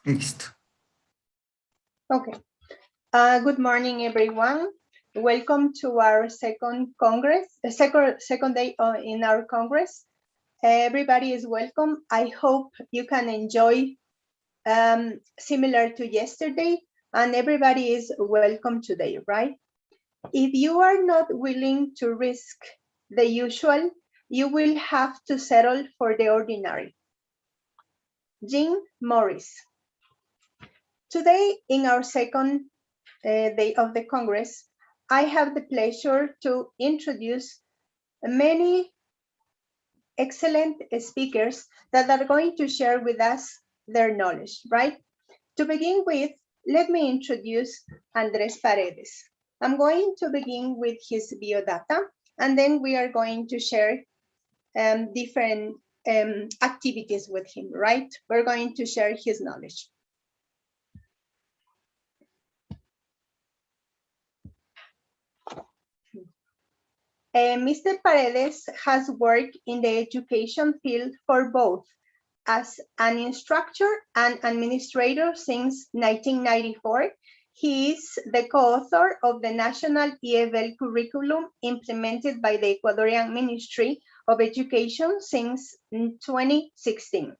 Listo. Okay. Good morning, everyone. Welcome to our second day in our Congress. Everybody is welcome. I hope you can enjoy similar to yesterday, and everybody is welcome today, right? If you are not willing to risk the usual, you will have to settle for the ordinary. Jim Morris. Today, in our second day of the Congress, I have the pleasure to introduce many excellent speakers that are going to share with us their knowledge, right? To begin with, let me introduce Andres Paredes. I'm going to begin with his biodata, and then we are going to share different activities with him, right? We're going to share his knowledge. Mr. Paredes has worked in the education field for both as an instructor and administrator since 1994. He is the co-author of the National EFL curriculum implemented by the Ecuadorian Ministry of Education since 2016.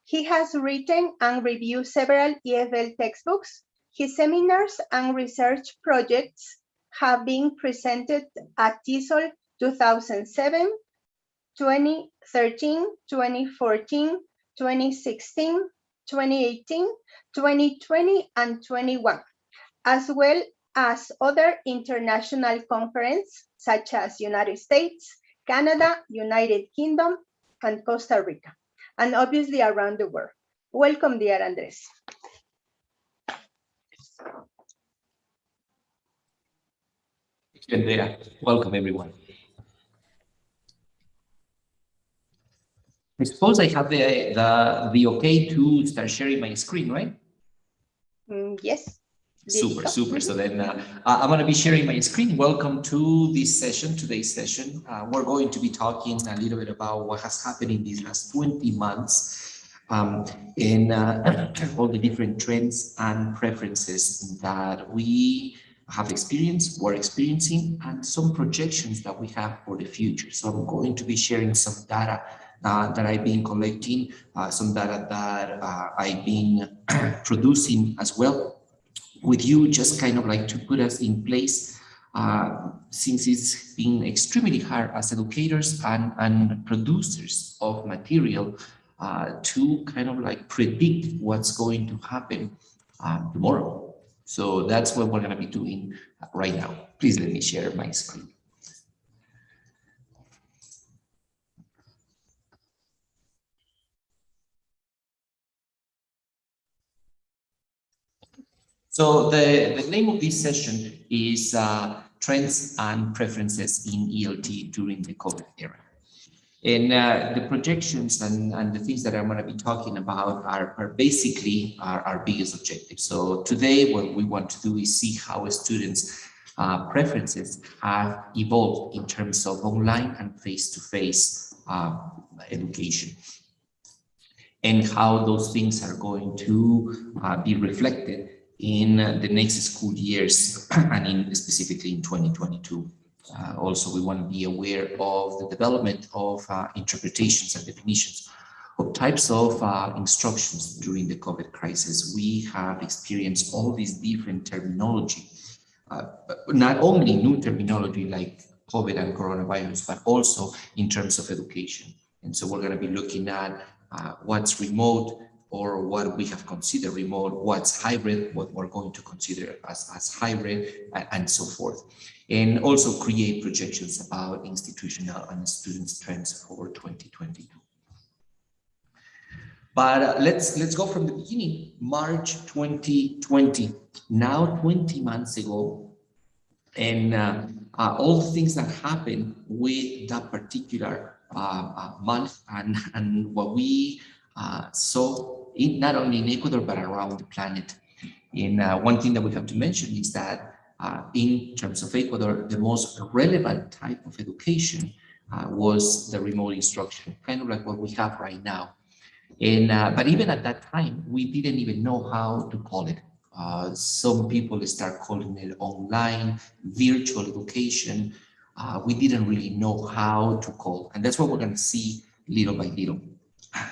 He has written and reviewed several EFL textbooks. His seminars and research projects have been presented at TESOL 2007, 2013, 2014, 2016, 2018, 2020, and 21, as well as other international conferences such as United States, Canada, United Kingdom, and Costa Rica, and obviously around the world. Welcome, dear Andres. Thank you, Andrea. Welcome, everyone. I suppose I have the okay to start sharing my screen, right? Yes. Super. So then I'm going to be sharing my screen. Welcome to this session, today's session. We're going to be talking a little bit about what has happened in these last 20 months in all the different trends and preferences that we have experienced, we're experiencing, and some projections that we have for the future. So I'm going to be sharing some data that I've been collecting, some data that I've been producing as well with you, just kind of like to put us in place, since it's been extremely hard as educators and producers of material to kind of like predict what's going to happen tomorrow. So that's what we're going to be doing right now. Please let me share my screen. So the name of this session is Trends and Preferences in ELT during the COVID era. And the projections and the things that I'm going to be talking about are basically our biggest objectives. So today what we want to do is see how students' preferences have evolved in terms of online and face-to-face education, and how those things are going to be reflected in the next school years and specifically in 2022. Also, we want to be aware of the development of interpretations and definitions of types of instructions during the COVID crisis. We have experienced all these different terminology, not only new terminology like COVID and coronavirus, but also in terms of education. And so we're going to be looking at what's remote, or what we have considered remote, what's hybrid, what we're going to consider as hybrid, and so forth. And also create projections about institutional and students' trends for 2022. But let's go from the beginning. March 2020, now 20 months ago, and all the things that happened with that particular month and what we saw not only in Ecuador, but around the planet. And one thing that we have to mention is that in terms of Ecuador, the most relevant type of education was the remote instruction, kind of like what we have right now. And but even at that time, we didn't even know how to call it. Some people start calling it online, virtual education. We didn't really know how to call, and that's what we're going to see little by little.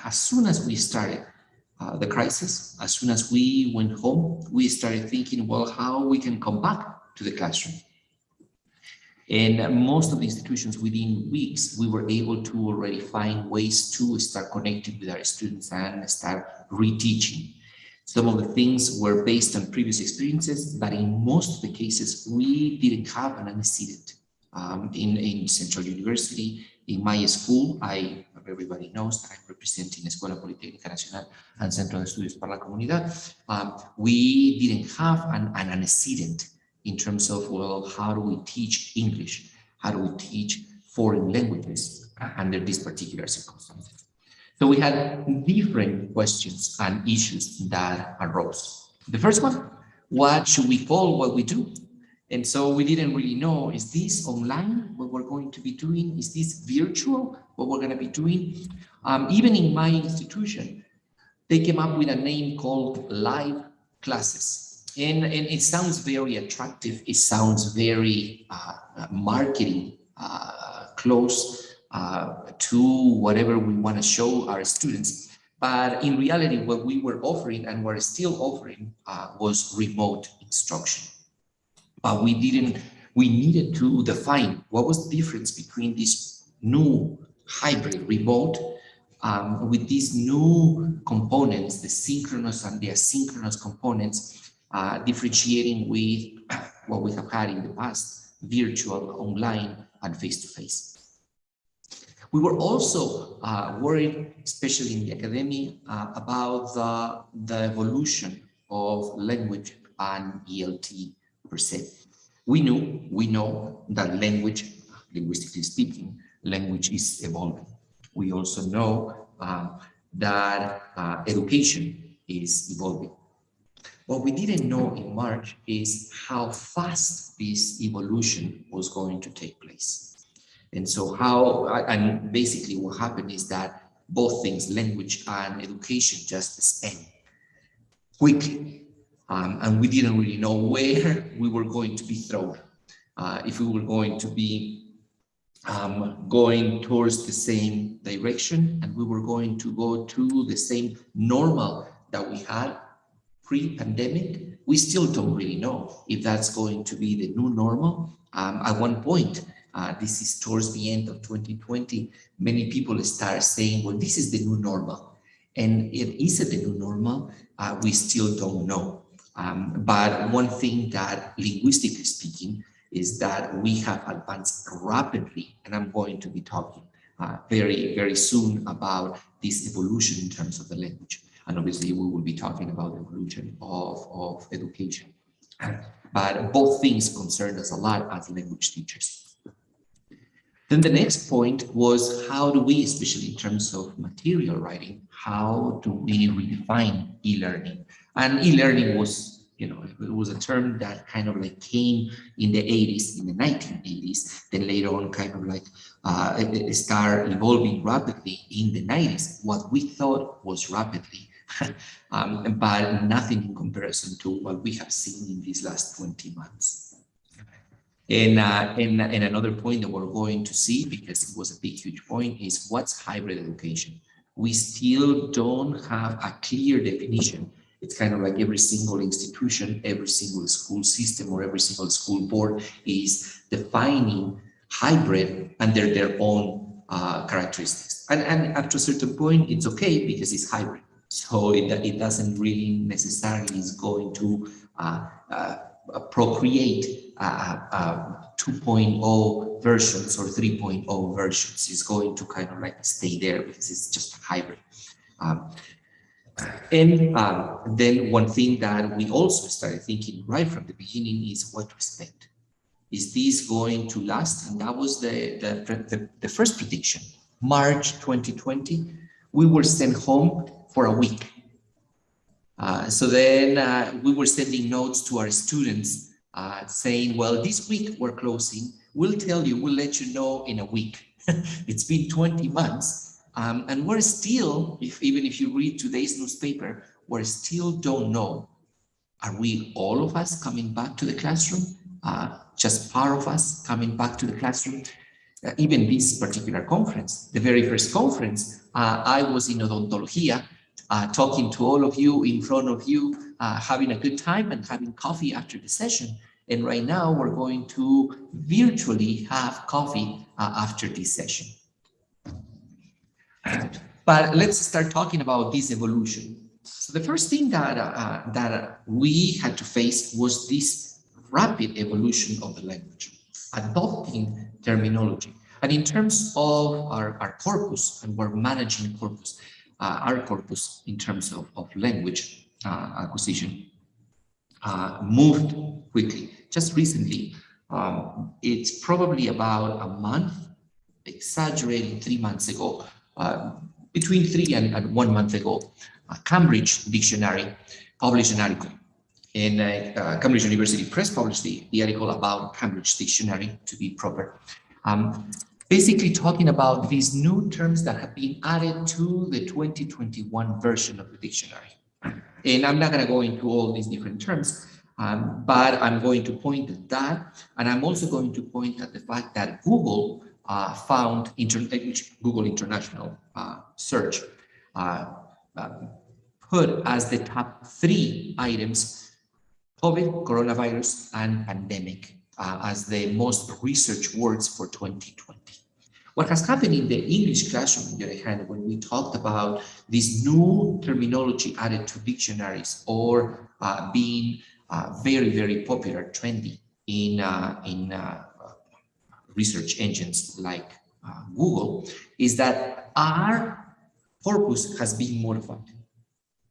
As soon as we started the crisis, as soon as we went home, we started thinking, well, how we can come back to the classroom. And most of the institutions, within weeks, we were able to already find ways to start connecting with our students and start reteaching. Some of the things were based on previous experiences, but in most of the cases, we didn't have an antecedent. In Central University, in my school, everybody knows that I'm representing Escuela Politécnica Nacional and Centro de Estudios para la Comunidad. We didn't have an antecedent in terms of, well, how do we teach English? How do we teach foreign languages under these particular circumstances? So we had different questions and issues that arose. The first one, what should we call what we do? And so we didn't really know, is this online, what we're going to be doing? Is this virtual, what we're going to be doing? Even in my institution, they came up with a name called live classes. And it sounds very attractive. It sounds very marketing close to whatever we want to show our students. But in reality, what we were offering and we're still offering was remote instruction. But we needed to define what was the difference between this new hybrid remote with these new components, the synchronous and the asynchronous components, differentiating with what we have had in the past, virtual, online, and face-to-face. We were also worried, especially in the academia, about the evolution of language and ELT per se. We know that language, linguistically speaking, language is evolving. We also know that education is evolving. What we didn't know in March is how fast this evolution was going to take place. And so and basically what happened is that both things, language and education, just spent quickly. And we didn't really know where we were going to be thrown. If we were going to be going towards the same direction and we were going to go to the same normal that we had pre-pandemic. We still don't really know if that's going to be the new normal. At one point, this is towards the end of 2020, many people start saying, well, this is the new normal. And is it the new normal? We still don't know. But one thing that, linguistically speaking, is that we have advanced rapidly, and I'm going to be talking very, very soon about this evolution in terms of the language. And obviously, we will be talking about the evolution of education. But both things concerned us a lot as language teachers. Then the next point was, how do we, especially in terms of material writing, how do we redefine e-learning? And e-learning was, it was a term that kind of like came in the 80s, in the 1980s, then later on kind of like started evolving rapidly in the 90s, what we thought was rapidly, but nothing in comparison to what we have seen in these last 20 months. And another point that we're going to see, because it was a big, huge point, is what's hybrid education? We still don't have a clear definition. It's kind of like every single institution, every single school system, or every single school board is defining hybrid under their own characteristics. And up to a certain point, it's okay because it's hybrid. So it doesn't really necessarily is going to procreate 2.0 versions or 3.0 versions. It's going to kind of like stay there because it's just a hybrid. Then one thing that we also started thinking right from the beginning is what to expect. Is this going to last? And that was the first prediction. March 2020, we were sent home for a week. So then we were sending notes to our students saying, well, this week we're closing. We'll tell you, we'll let you know in a week. It's been 20 months And we're still, even if you read today's newspaper, we still don't know, are we all of us coming back to the classroom? Just part of us coming back to the classroom? Even this particular conference, the very first conference, I was in odontología, talking to all of you, in front of you, having a good time and having coffee after the session. And right now we're going to virtually have coffee after this session. But let's start talking about this evolution. So the first thing that we had to face was this rapid evolution of the language, adopting terminology. And in terms of our corpus, and we're managing corpus, our corpus in terms of language acquisition moved quickly. Just recently, it's probably about a month, exaggerating 3 months ago, between 3 and 1 month ago, Cambridge Dictionary published an article. And Cambridge University Press published the article about Cambridge Dictionary, to be proper. Basically talking about these new terms that have been added to the 2021 version of the dictionary. And I'm not going to go into all these different terms, but I'm going to point at that. And I'm also going to point at the fact that Google found Google International Search put as the top 3 items COVID, coronavirus, and pandemic as the most researched words for 2020. What has happened in the English classroom, on the other hand, when we talked about this new terminology added to dictionaries or being very, very popular, trendy in research engines like Google, is that our corpus has been modified.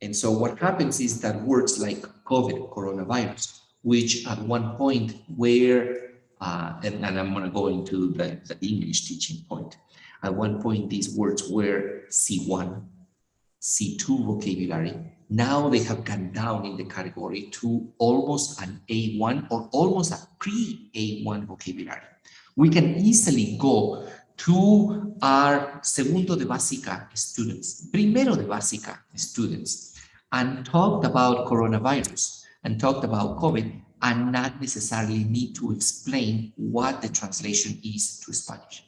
And so what happens is that words like COVID, coronavirus, which at one point were, and I'm going to go into the English teaching point. At one point, these words were C1, C2 vocabulary. Now they have gone down in the category to almost an A1 or almost a pre-A1 vocabulary. We can easily go to our segundo de básica students, primero de básica students, and talked about coronavirus and talked about COVID, and not necessarily need to explain what the translation is to Spanish.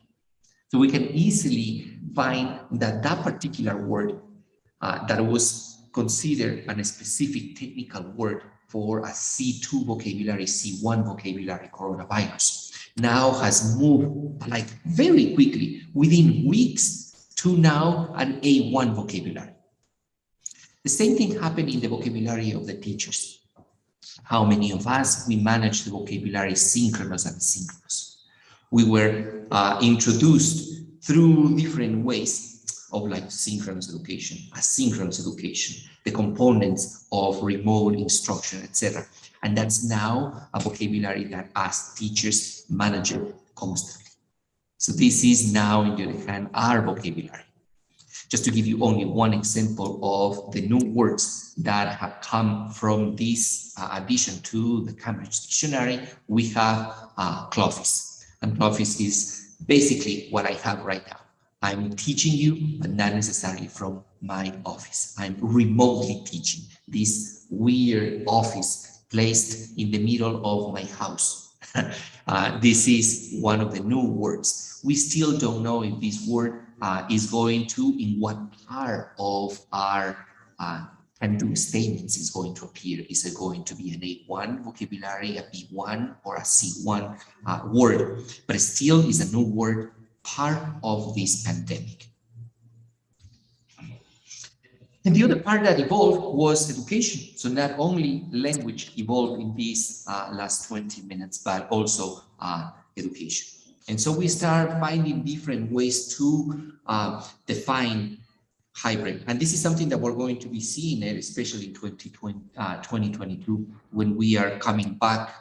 So we can easily find that that particular word that was considered a specific technical word for a C2 vocabulary, C1 vocabulary, coronavirus, now has moved like very quickly within weeks to now an A1 vocabulary. The same thing happened in the vocabulary of the teachers. How many of us, we manage the vocabulary synchronous and asynchronous? We were introduced through different ways of like synchronous education, asynchronous education, the components of remote instruction, etc. And that's now a vocabulary that us teachers manage it constantly. So this is now, on the other hand, our vocabulary. Just to give you only one example of the new words that have come from this addition to the Cambridge Dictionary, we have cloffice. And cloffice is basically what I have right now. I'm teaching you, but not necessarily from my office. I'm remotely teaching this weird office placed in the middle of my house. This is one of the new words. We still don't know if this word is going to, in what part of our can-do statements is going to appear. Is it going to be an A1 vocabulary, a B1, or a C1 word? But it still is a new word, part of this pandemic. And the other part that evolved was education. So not only language evolved in these last 20 minutes, but also education. And so we start finding different ways to define hybrid. And this is something that we're going to be seeing, especially in 2022, when we are coming back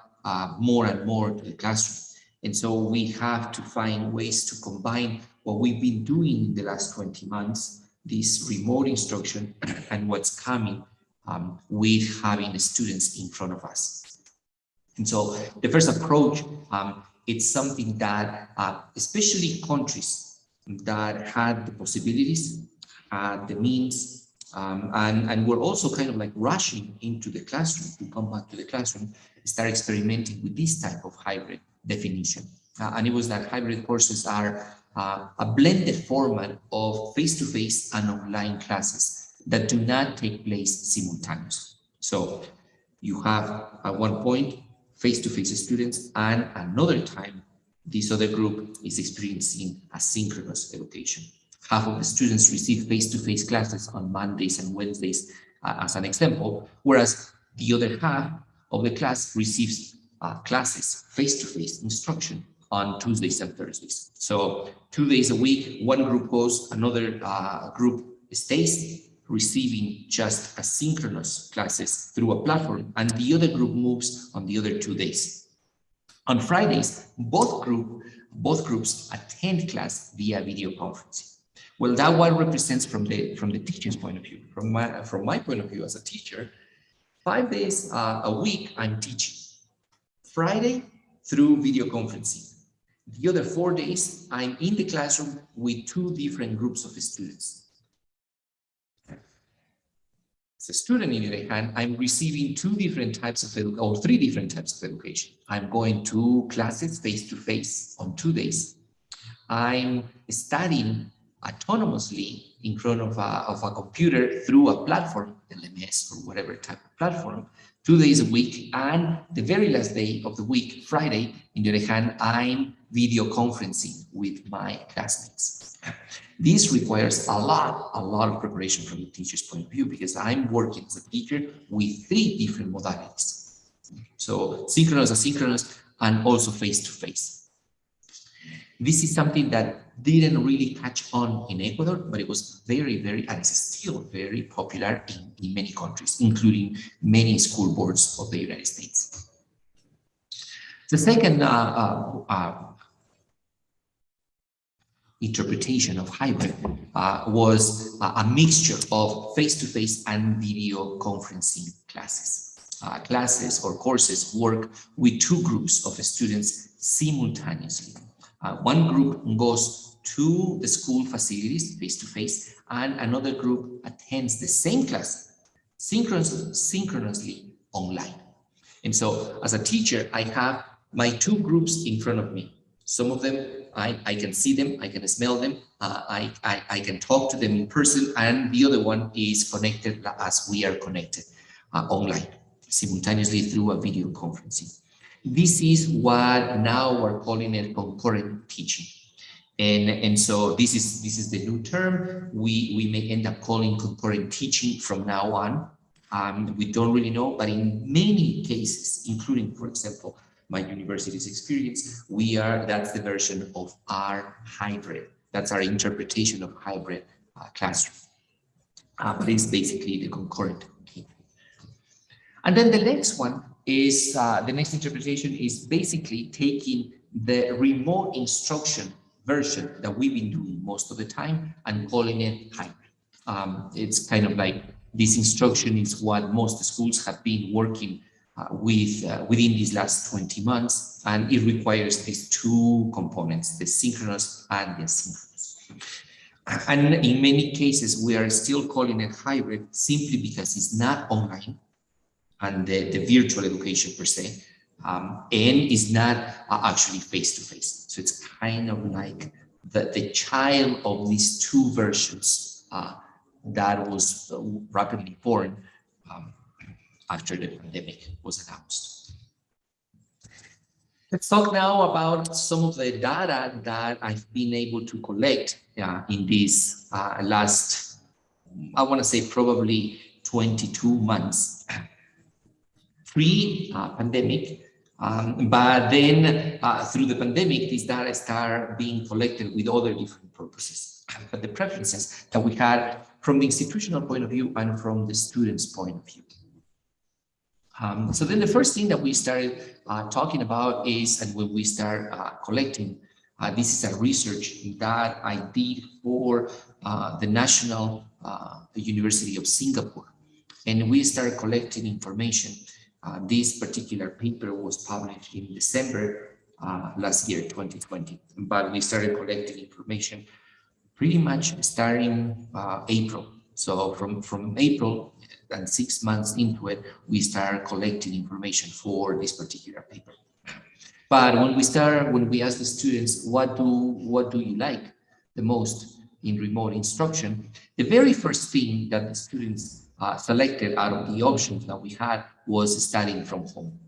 more and more to the classroom. And so we have to find ways to combine what we've been doing in the last 20 months, this remote instruction, and what's coming with having the students in front of us. And so the first approach, it's something that especially countries that had the possibilities, had the means, and were also kind of like rushing into the classroom to come back to the classroom, start experimenting with this type of hybrid definition. And it was that hybrid courses are a blended format of face-to-face and online classes that do not take place simultaneously. So you have at one point face-to-face students, and another time this other group is experiencing asynchronous education. Half of the students receive face-to-face classes on Mondays and Wednesdays, as an example, whereas the other half of the class receives classes, face-to-face instruction on Tuesdays and Thursdays. So 2 days a week, one group goes, another group stays, receiving just asynchronous classes through a platform, and the other group moves on the other 2 days. On Fridays, both groups attend class via video conferencing. Well, that what represents from the teacher's point of view. From my point of view as a teacher, 5 days a week I'm teaching. Friday through video conferencing. The other 4 days I'm in the classroom with 2 different groups of students. As a student, in the other hand, I'm receiving 3 different types of education. I'm going to classes face-to-face on 2 days. I'm studying autonomously in front of a computer through a platform, LMS or whatever type of platform, 2 days a week. And the very last day of the week, Friday, in the other hand, I'm video conferencing with my classmates. This requires a lot of preparation from the teacher's point of view, because I'm working as a teacher with 3 different modalities. So synchronous, asynchronous, and also face-to-face. This is something that didn't really catch on in Ecuador, but it was very, and it's still very popular in many countries, including many school boards of the United States. The second interpretation of hybrid was a mixture of face-to-face and video conferencing classes. Classes or courses work with 2 groups of students simultaneously. One group goes to the school facilities face-to-face, and another group attends the same class synchronously online. And so as a teacher, I have my 2 groups in front of me. Some of them, I can see them, I can smell them, I can talk to them in person, and the other one is connected as we are connected online, simultaneously through a video conferencing. This is what now we're calling it concurrent teaching. And so this is the new term. We may end up calling concurrent teaching from now on. We don't really know, but in many cases, including, for example, my university's experience, that's the version of our hybrid. That's our interpretation of hybrid classroom. But it's basically the concurrent. And then the next one is, the next interpretation is basically taking the remote instruction version that we've been doing most of the time and calling it hybrid. It's kind of like this instruction is what most schools have been working within these last 20 months, and it requires these 2 components, the synchronous and the asynchronous. And in many cases, we are still calling it hybrid simply because it's not online and the virtual education per se, and is not actually face-to-face. So it's kind of like the child of these 2 versions that was rapidly born after the pandemic was announced. Let's talk now about some of the data that I've been able to collect in this last, I want to say probably 22 months pre-pandemic. But then through the pandemic, these data start being collected with other different purposes. But the preferences that we had from the institutional point of view and from the student's point of view. So then the first thing that we started talking about is, and when we start collecting, this is a research that I did for the National University of Singapore. And we started collecting information. This particular paper was published in December last year, 2020. But we started collecting information pretty much starting April. So from April and 6 months into it, we start collecting information for this particular paper. But when we ask the students, what do you like the most in remote instruction? The very first thing that the students selected out of the options that we had was studying from home.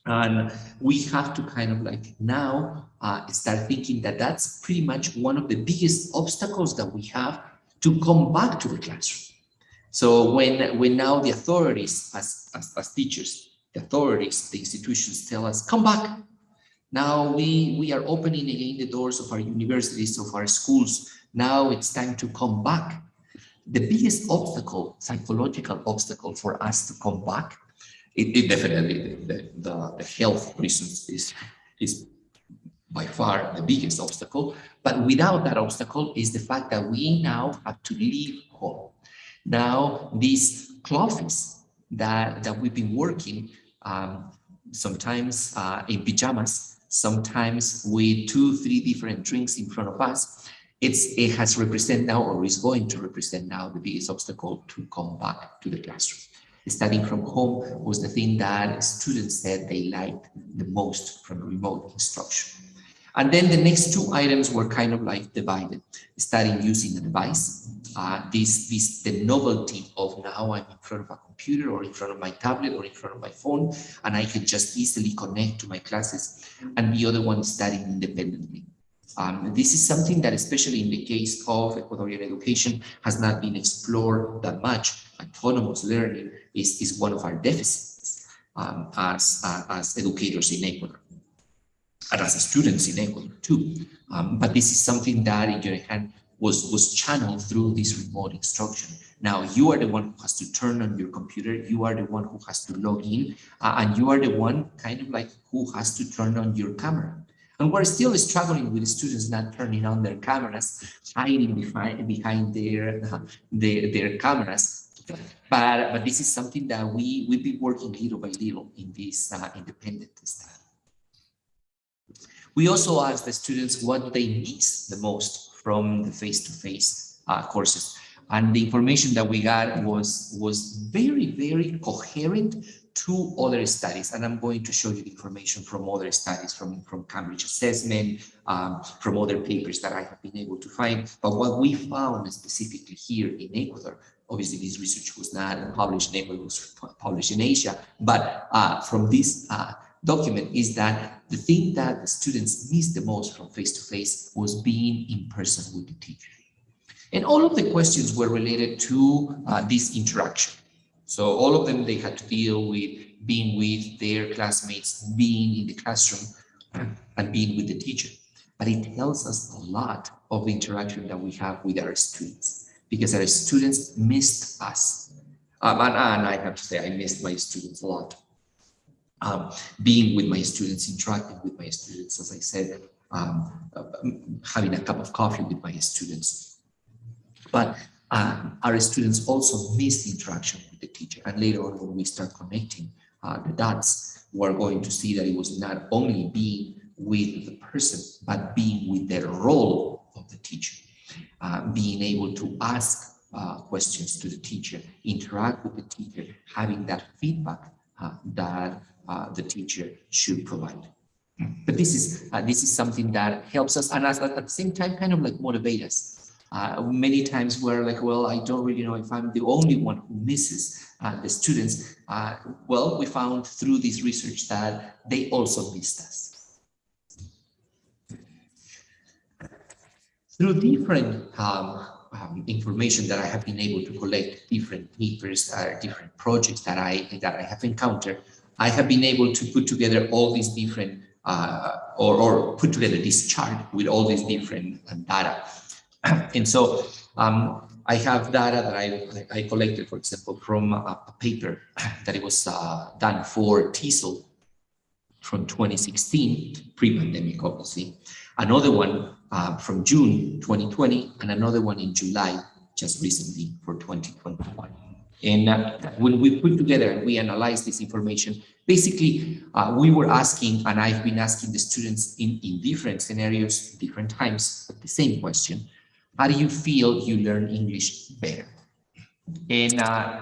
And we have to kind of like now start thinking that that's pretty much one of the biggest obstacles that we have to come back to the classroom. So when now the authorities, as teachers, the authorities, the institutions tell us, come back. Now we are opening again the doors of our universities, of our schools. Now it's time to come back. The biggest obstacle, psychological obstacle for us to come back, it definitely, the health reasons is by far the biggest obstacle. But without that obstacle is the fact that we now have to leave home. Now, these clothes that we've been working, sometimes in pajamas, sometimes with 2-3 different drinks in front of us, it has represented now, or is going to represent now, the biggest obstacle to come back to the classroom. Studying from home was the thing that students said they liked the most from remote instruction. And then the next two items were kind of like divided. Studying using a device, the novelty of now I'm in front of a computer or in front of my tablet or in front of my phone, and I can just easily connect to my classes. And the other one is studying independently. This is something that, especially in the case of Ecuadorian education, has not been explored that much. Autonomous learning is one of our deficits as educators in Ecuador, and as students in Ecuador too. But this is something that, in your hand, was channeled through this remote instruction. Now you are the one who has to turn on your computer, you are the one who has to log in, and you are the one kind of like who has to turn on your camera. And we're still struggling with the students not turning on their cameras, hiding behind their cameras. But this is something that we've been working little by little in this independent style. We also asked the students what they miss the most from the face-to-face courses. And the information that we got was very, very coherent to other studies. And I'm going to show you the information from other studies, from Cambridge Assessment, from other papers that I have been able to find. But what we found specifically here in Ecuador, obviously this research was not published in Ecuador, it was published in Asia, but from this document is that the thing that the students missed the most from face-to-face was being in person with the teacher. And all of the questions were related to this interaction. So all of them, they had to deal with being with their classmates, being in the classroom, and being with the teacher. But it tells us a lot of the interaction that we have with our students, because our students missed us. And I have to say, I missed my students a lot. Being with my students, interacting with my students, as I said, having a cup of coffee with my students. But our students also miss interaction with the teacher. And later on, when we start connecting the dots, we're going to see that it was not only being with the person, but being with the role of the teacher, being able to ask questions to the teacher, interact with the teacher, having that feedback that the teacher should provide. But this is something that helps us, and at the same time, kind of like motivate us. Many times we're like, well, I don't really know if I'm the only one who misses the students. Well, we found through this research that they also missed us. Through different information that I have been able to collect, different papers, different projects that I have encountered, I have been able to put together all these different, or put together this chart with all these different data. And so I have data that I collected, for example, from a paper that it was done for TESOL from 2016, pre-pandemic, obviously. Another one from June 2020, and another one in July, just recently, for 2021. And when we put together and we analyzed this information, basically, we were asking, and I've been asking the students in different scenarios, different times, but the same question. How do you feel you learn English better? In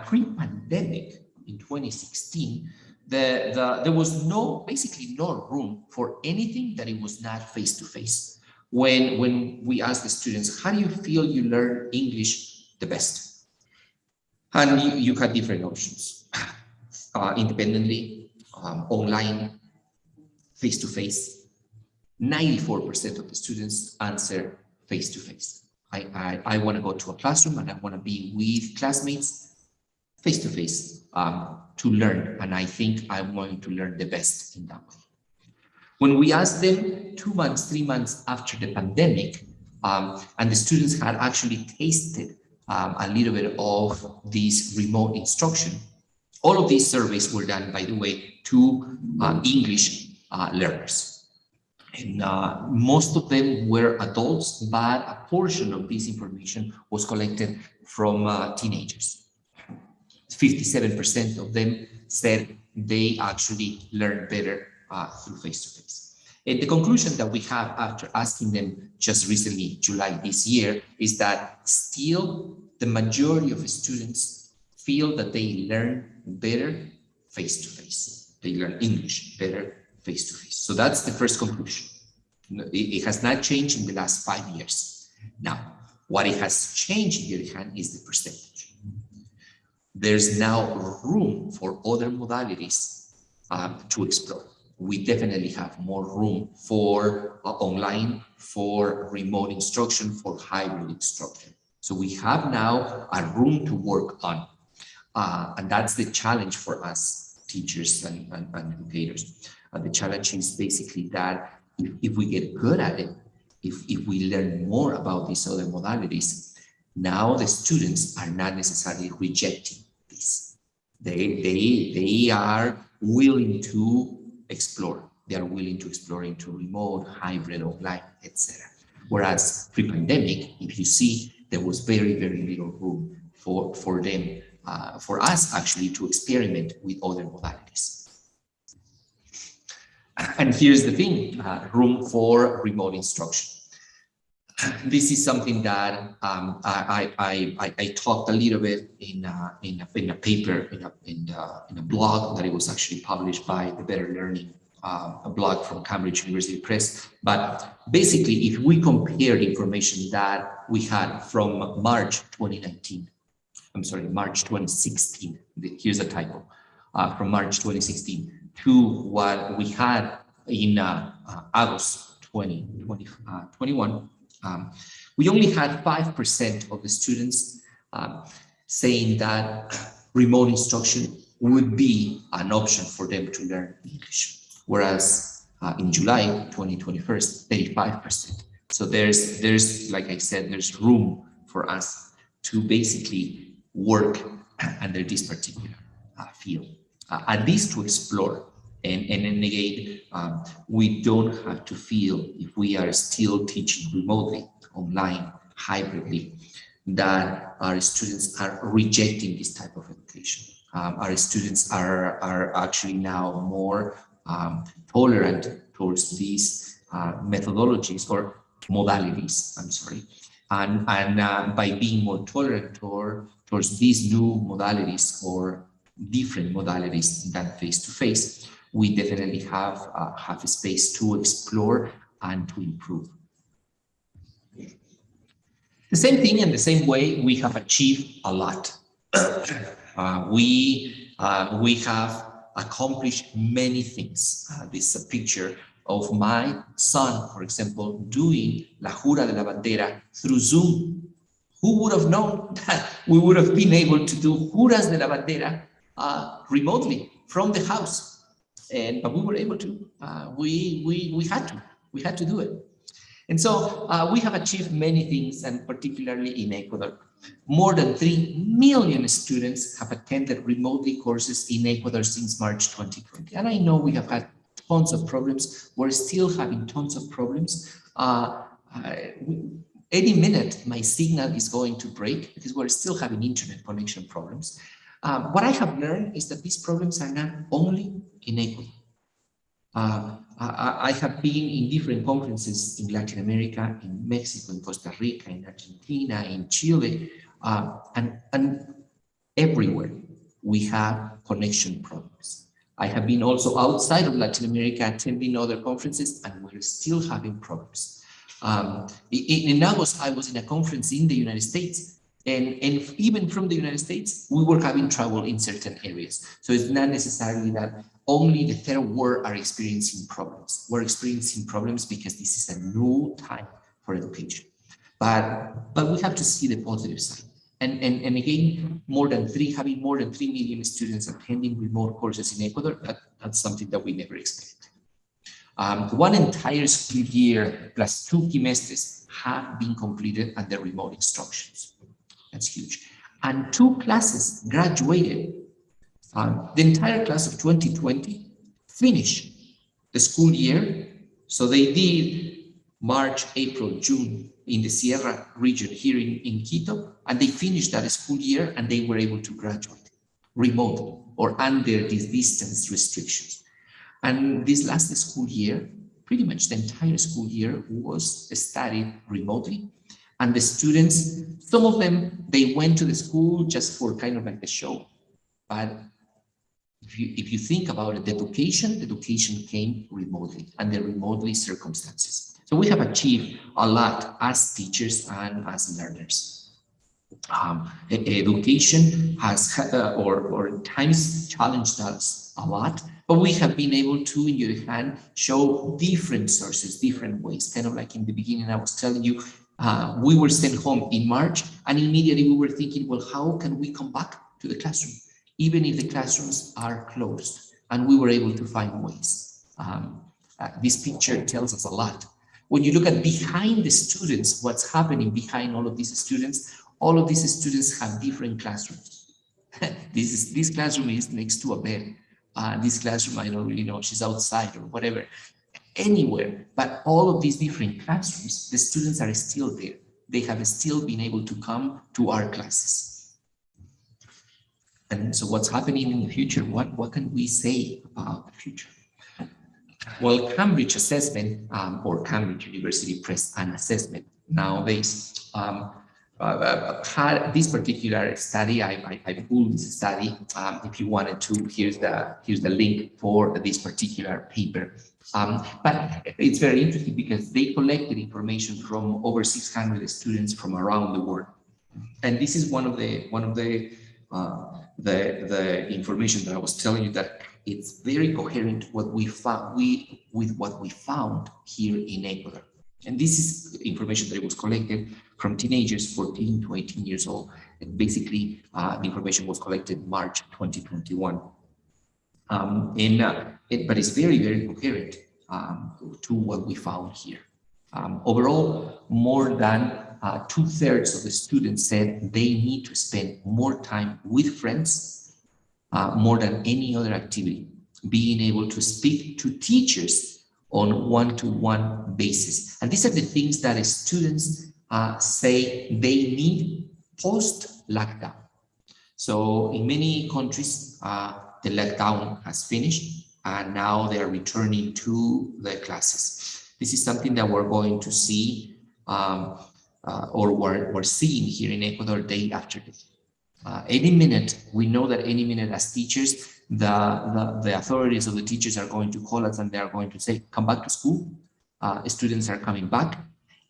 pre-pandemic, in 2016, there was basically no room for anything that it was not face-to-face. When we asked the students, how do you feel you learn English the best? And you had different options, independently, online, face-to-face. 94% of the students answer face-to-face. I want to go to a classroom and I want to be with classmates face-to-face to learn. And I think I'm going to learn the best in that way. When we asked them 2 months, 3 months after the pandemic, and the students had actually tasted a little bit of this remote instruction, all of these surveys were done, by the way, to English learners. And most of them were adults, but a portion of this information was collected from teenagers. 57% of them said they actually learned better through face-to-face. And the conclusion that we have after asking them just recently, July this year, is that still the majority of students feel that they learn better face-to-face. They learn English better face-to-face. So that's the first conclusion. It has not changed in the last 5 years. Now, what it has changed, on the other hand, is the percentage. There's now room for other modalities to explore. We definitely have more room for online, for remote instruction, for hybrid instruction. So we have now a room to work on. And that's the challenge for us, teachers and educators. The challenge is basically that if we get good at it, if we learn more about these other modalities, now the students are not necessarily rejecting this. They are willing to explore. They are willing to explore into remote, hybrid, online, etc. Whereas pre-pandemic, if you see, there was very, very little room for them, for us actually to experiment with other modalities. And here's the thing, room for remote instruction. This is something that I talked a little bit in a paper, in a blog that it was actually published by the Better Learning, a blog from Cambridge University Press. But basically, if we compare the information that we had from March 2019, I'm sorry, March 2016, here's a typo, from March 2016 to what we had in August 2021, we only had 5% of the students saying that remote instruction would be an option for them to learn English, whereas in July 2021, 35%. So there's, like I said, there's room for us to basically work under this particular field, at least to explore. And again, we don't have to feel, if we are still teaching remotely, online, hybridly, that our students are rejecting this type of education. Our students are actually now more tolerant towards these methodologies or modalities, I'm sorry. And by being more tolerant towards these new modalities or different modalities than face-to-face, we definitely have a space to explore and to improve. The same thing in the same way, we have achieved a lot. We have accomplished many things. This is a picture of my son, for example, doing La Jura de la Bandera through Zoom. Who would have known that we would have been able to do Juras de la Bandera remotely from the house? But we were able to. We had to do it. And so we have achieved many things, and particularly in Ecuador. More than 3 million students have attended remotely courses in Ecuador since March 2020. And I know we have had tons of problems. We're still having tons of problems. Any minute, my signal is going to break because we're still having internet connection problems. What I have learned is that these problems are not only in Ecuador. I have been in different conferences in Latin America, in Mexico, in Costa Rica, in Argentina, in Chile, and everywhere we have connection problems. I have been also outside of Latin America attending other conferences, and we're still having problems. In August, I was in a conference in the United States, and even from the United States, we were having trouble in certain areas. So it's not necessarily that only the third world are experiencing problems. We're experiencing problems because this is a new time for education. But we have to see the positive side. And again, having more than 3 million students attending remote courses in Ecuador, that's something that we never expected. One entire school year plus 2 semesters have been completed under remote instructions. That's huge. And 2 classes graduated. The entire class of 2020 finished the school year. So they did March, April, June in the Sierra region here in Quito, and they finished that school year and they were able to graduate remotely or under these distance restrictions. And this last school year, pretty much the entire school year was studied remotely. And the students, some of them, they went to the school just for kind of like the show. But if you think about it, the education came remotely under remotely circumstances. So we have achieved a lot as teachers and as learners. Education has, or times challenged us a lot, but we have been able to, in your hand, show different sources, different ways. Kind of like in the beginning, I was telling you, we were sent home in March, and immediately we were thinking, well, how can we come back to the classroom, even if the classrooms are closed? And we were able to find ways. This picture tells us a lot. When you look at behind the students, what's happening behind all of these students have different classrooms. This classroom is next to a bed. This classroom, I don't really know, she's outside or whatever, anywhere. But all of these different classrooms, the students are still there. They have still been able to come to our classes. And so what's happening in the future? What can we say about the future? Well, Cambridge Assessment, or Cambridge University Press an assessment nowadays, had this particular study. I pulled this study. If you wanted to, here's the link for this particular paper. But it's very interesting because they collected information from over 600 students from around the world, and this is one of the information that I was telling you, that it's very coherent what we found with what we found here in Ecuador. And this is information that was collected from teenagers 14 to 18 years old. And basically, the information was collected in March 2021. But it's very, very coherent to what we found here. Overall, more than 2/3 of the students said they need to spend more time with friends, more than any other activity, being able to speak to teachers on one-to-one basis. And these are the things that students say they need post-lockdown. So in many countries, the lockdown has finished, and now they are returning to the classes. This is something that we're going to see, or we're seeing here in Ecuador day after day. Any minute, we know that any minute as teachers, the authorities of the teachers are going to call us and they are going to say, come back to school. Students are coming back.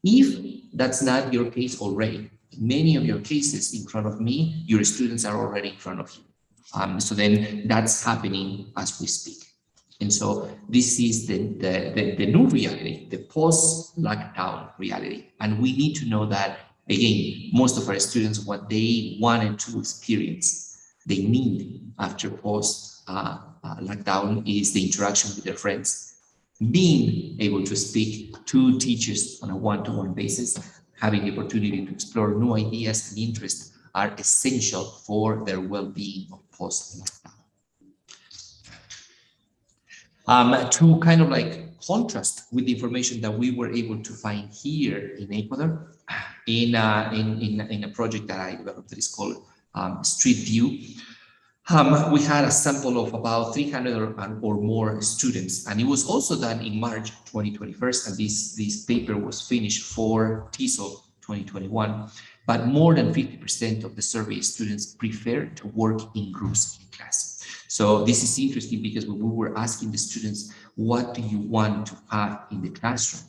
If that's not your case already, many of your cases in front of me, your students are already in front of you. So then that's happening as we speak. And so this is the new reality, the post-lockdown reality. And we need to know that, again, most of our students, what they wanted to experience, they need after post-lockdown is the interaction with their friends, being able to speak to teachers on a one-to-one basis, having the opportunity to explore new ideas and interests are essential for their well-being post-lockdown. To kind of like contrast with the information that we were able to find here in Ecuador, in a project that I developed that is called Street View. We had a sample of about 300 or more students, and it was also done in March 2021, and this paper was finished for TESOL 2021. But more than 50% of the survey students prefer to work in groups in class. So this is interesting because when we were asking the students, what do you want to have in the classroom?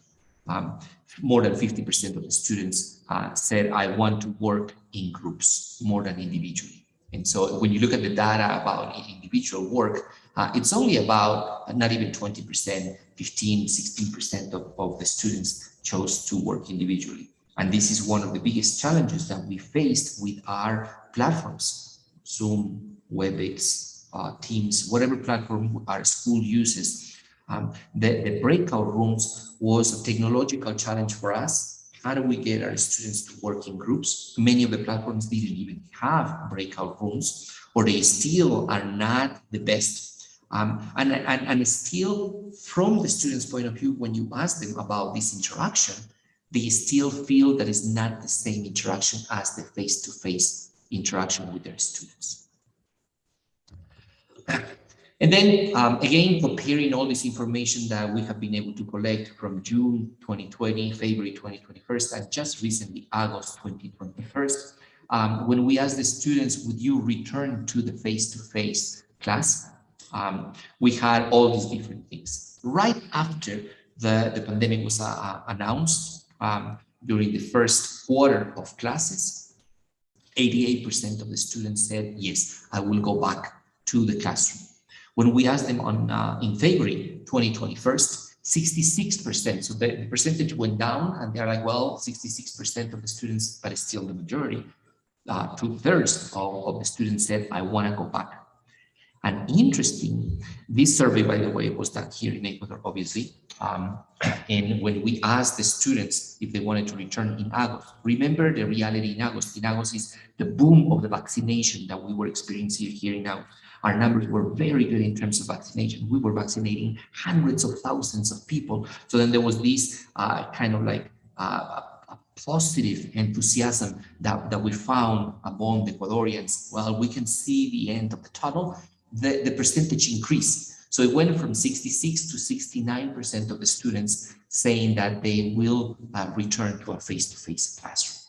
More than 50% of the students said, I want to work in groups more than individually. And so when you look at the data about individual work, it's only about not even 20%, 15, 16% of the students chose to work individually. And this is one of the biggest challenges that we faced with our platforms, Zoom, WebEx, Teams, whatever platform our school uses. The breakout rooms was a technological challenge for us. How do we get our students to work in groups? Many of the platforms didn't even have breakout rooms, or they still are not the best. And still, from the students' point of view, when you ask them about this interaction, they still feel that it's not the same interaction as the face-to-face interaction with their students. And then again, comparing all this information that we have been able to collect from June 2020, February 2021, and just recently, August 2021, when we asked the students, would you return to the face-to-face class? We had all these different things. Right after the pandemic was announced, during the first quarter of classes, 88% of the students said, yes, I will go back to the classroom. When we asked them in February 2021, 66%, so the percentage went down, and they're like, well, 66% of the students, but it's still the majority, 2/3 of the students said, I want to go back. And interesting, this survey, by the way, was done here in Ecuador, obviously. And when we asked the students if they wanted to return in August, remember the reality in August. In August is the boom of the vaccination that we were experiencing here in August. Our numbers were very good in terms of vaccination. We were vaccinating hundreds of thousands of people. So then there was this kind of like a positive enthusiasm that we found among the Ecuadorians. Well, we can see the end of the tunnel. The percentage increased. So it went from 66 to 69% of the students saying that they will return to a face-to-face classroom.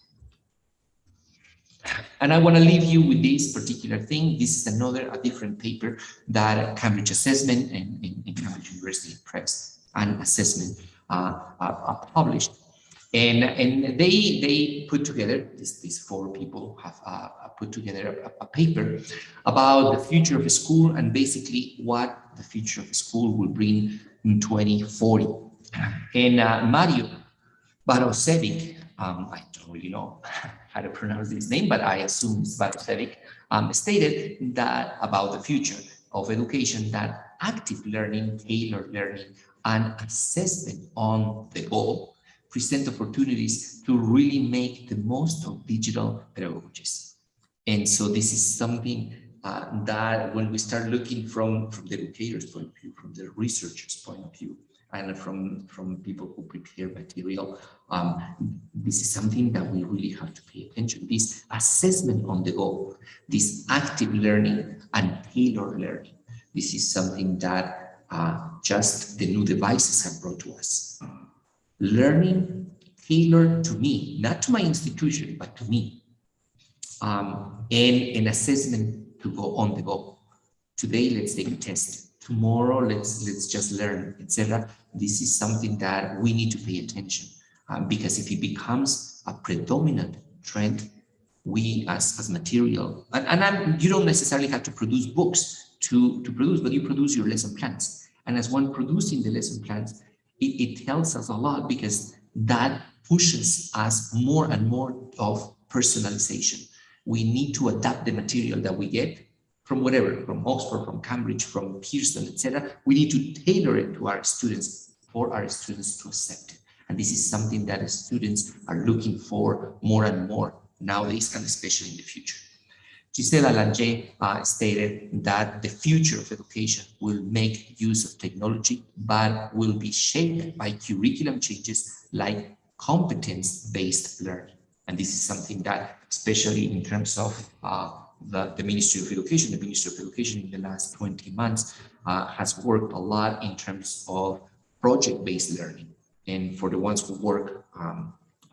And I want to leave you with this particular thing. This is a different paper that Cambridge Assessment and Cambridge University Press and Assessment published. And they put together, these four people have put together a paper about the future of the school and basically what the future of the school will bring in 2040. And Mario Barosevic, I don't really know how to pronounce his name, but I assume it's Barosevic, stated that about the future of education, that active learning, tailored learning, and assessment on the goal present opportunities to really make the most of digital pedagogies. And so this is something that when we start looking from the educators' point of view, from the researchers' point of view, and from people who prepare material, this is something that we really have to pay attention. This assessment on the goal, this active learning and tailored learning. This is something that just the new devices have brought to us. Learning tailored to me, not to my institution, but to me. And an assessment to go on the go. Today, let's take a test. Tomorrow, let's just learn, etc. This is something that we need to pay attention because if it becomes a predominant trend, we as material, and you don't necessarily have to produce books to produce, but you produce your lesson plans. And as one producing the lesson plans, it tells us a lot because that pushes us more and more of personalization. We need to adapt the material that we get from whatever, from Oxford, from Cambridge, from Pearson, etc. We need to tailor it to our students, for our students to accept it. And this is something that students are looking for more and more nowadays, and especially in the future. Gisela Langer stated that the future of education will make use of technology, but will be shaped by curriculum changes like competence-based learning. And this is something that, especially in terms of the Ministry of Education. The Ministry of Education in the last 20 months has worked a lot in terms of project-based learning. And for the ones who work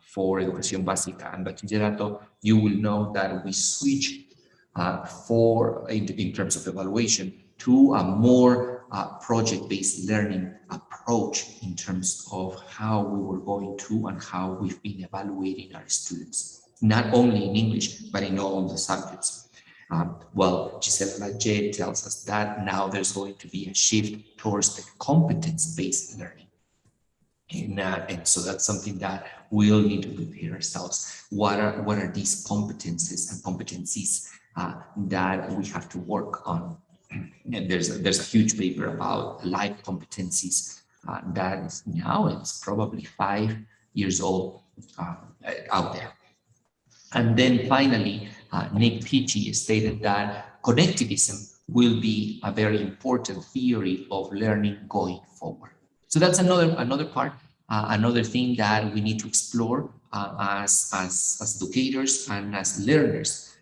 for Educación Básica and Bachillerato, you will know that we switched in terms of evaluation to a more project-based learning approach in terms of how we were going to and how we've been evaluating our students, not only in English, but in all the subjects. Well, Gisela Lajet tells us that now there's going to be a shift towards the competence-based learning. And so that's something that we'll need to prepare ourselves. What are these competences and competencies that we have to work on? And there's a huge paper about life competencies that is now, it's probably 5 years old out there. And then finally, Nick Pichi stated that connectivism will be a very important theory of learning going forward. So that's another part, another thing that we need to explore as educators and as learners.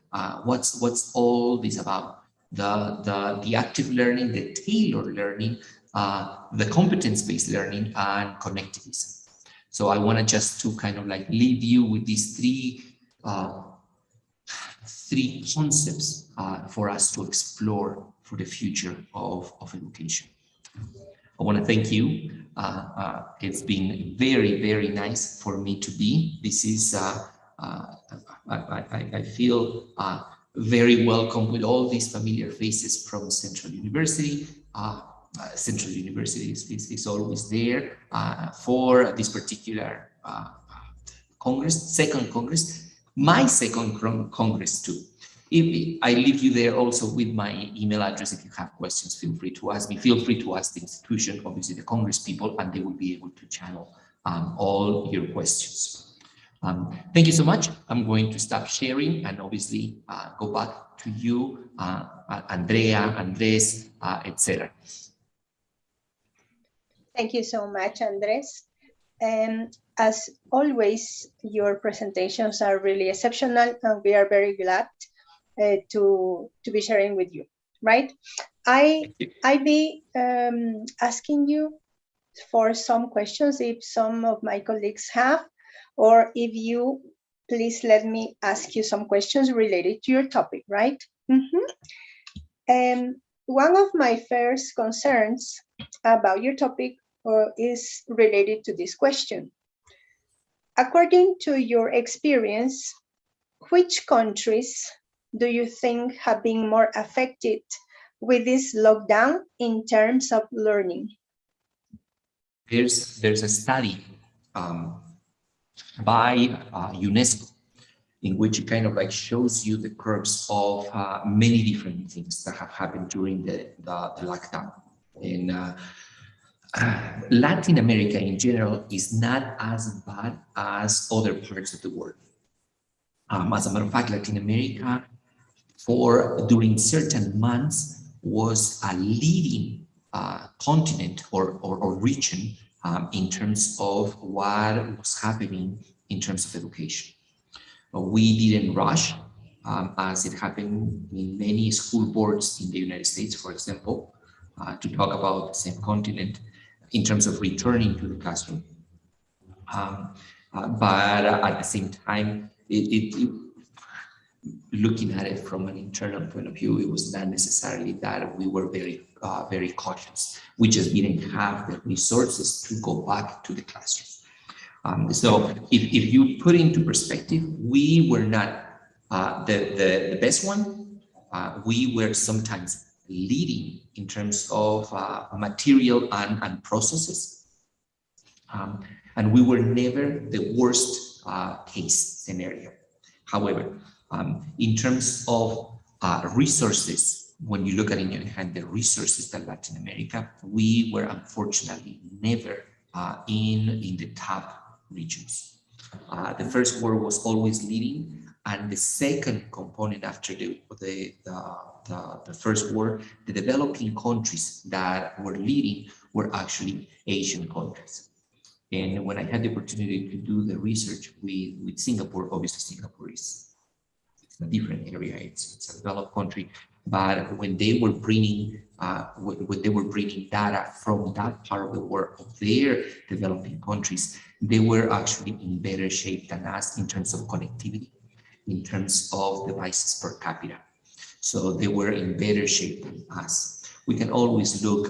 What's all this about? The active learning, the tailored learning, the competence-based learning, and connectivism. So I want to just to kind of like leave you with these three concepts for us to explore for the future of education. I want to thank you. It's been very, very nice for me to be. This is, I feel very welcome with all these familiar faces from Central University. Central University is always there for this particular Congress, second Congress, my second Congress too. I leave you there also with my email address. If you have questions, feel free to ask me. Feel free to ask the institution, obviously the Congress people, and they will be able to channel all your questions. Thank you so much. I'm going to stop sharing and obviously go back to you, Andrea, Andres, etc. Thank you so much, Andres. As always, your presentations are really exceptional, and we are very glad to be sharing with you, right? I be asking you for some questions if some of my colleagues have, or if you please let me ask you some questions related to your topic, right? One of my first concerns about your topic is related to this question. According to your experience, which countries do you think have been more affected with this lockdown in terms of learning? There's a study by UNESCO in which it kind of like shows you the curves of many different things that have happened during the lockdown. In Latin America in general is not as bad as other parts of the world. As a matter of fact, Latin America during certain months was a leading continent or region in terms of what was happening in terms of education. We didn't rush as it happened in many school boards in the United States, for example, to talk about the same continent in terms of returning to the classroom. But at the same time, looking at it from an internal point of view, it was not necessarily that we were very cautious. We just didn't have the resources to go back to the classroom. So if you put into perspective, we were not the best one. We were sometimes leading in terms of material and processes. And we were never the worst case scenario. However, in terms of resources, when you look at in your hand the resources that Latin America, we were unfortunately never in the top regions. The first world was always leading, and the second component after the first world, the developing countries that were leading were actually Asian countries. And when I had the opportunity to do the research with Singapore, obviously Singapore is a different area. It's a developed country, but when they were bringing data from that part of the world, of their developing countries, they were actually in better shape than us in terms of connectivity, in terms of devices per capita. So they were in better shape than us. We can always look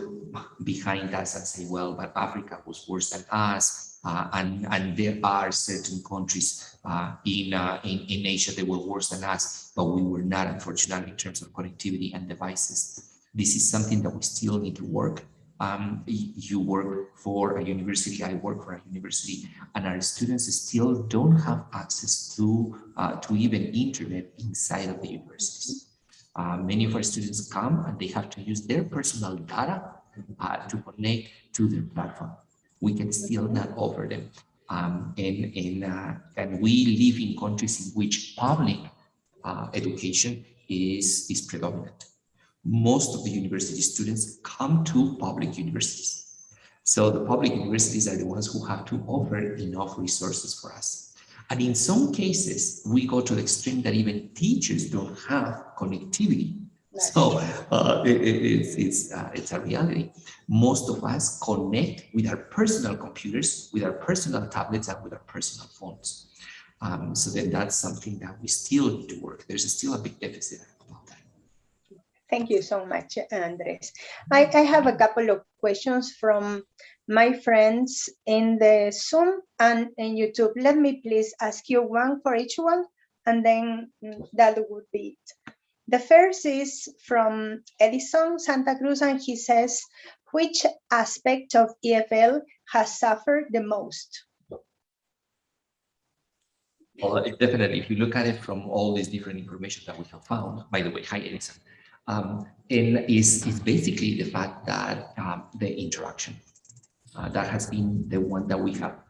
behind us and say, well, but Africa was worse than us, and there are certain countries in Asia that were worse than us, but we were not, unfortunately, in terms of connectivity and devices. This is something that we still need to work. You work for a university, I work for a university, and our students still don't have access to even internet inside of the universities. Many of our students come and they have to use their personal data to connect to their platform. We can still not offer them. And we live in countries in which public education is predominant. Most of the university students come to public universities. So the public universities are the ones who have to offer enough resources for us. And in some cases, we go to the extreme that even teachers don't have connectivity. So it's a reality. Most of us connect with our personal computers, with our personal tablets, and with our personal phones. So then that's something that we still need to work. There's still a big deficit about that. Thank you so much, Andres. I have a couple of questions from my friends in the Zoom and in YouTube. Let me please ask you one for each one, and then that would be it. The first is from Edison Santa Cruz, and he says, which aspect of EFL has suffered the most? Well, definitely, if you look at it from all these different information that we have found, by the way, hi, Edison, is basically the fact that the interaction, that has been the one that we have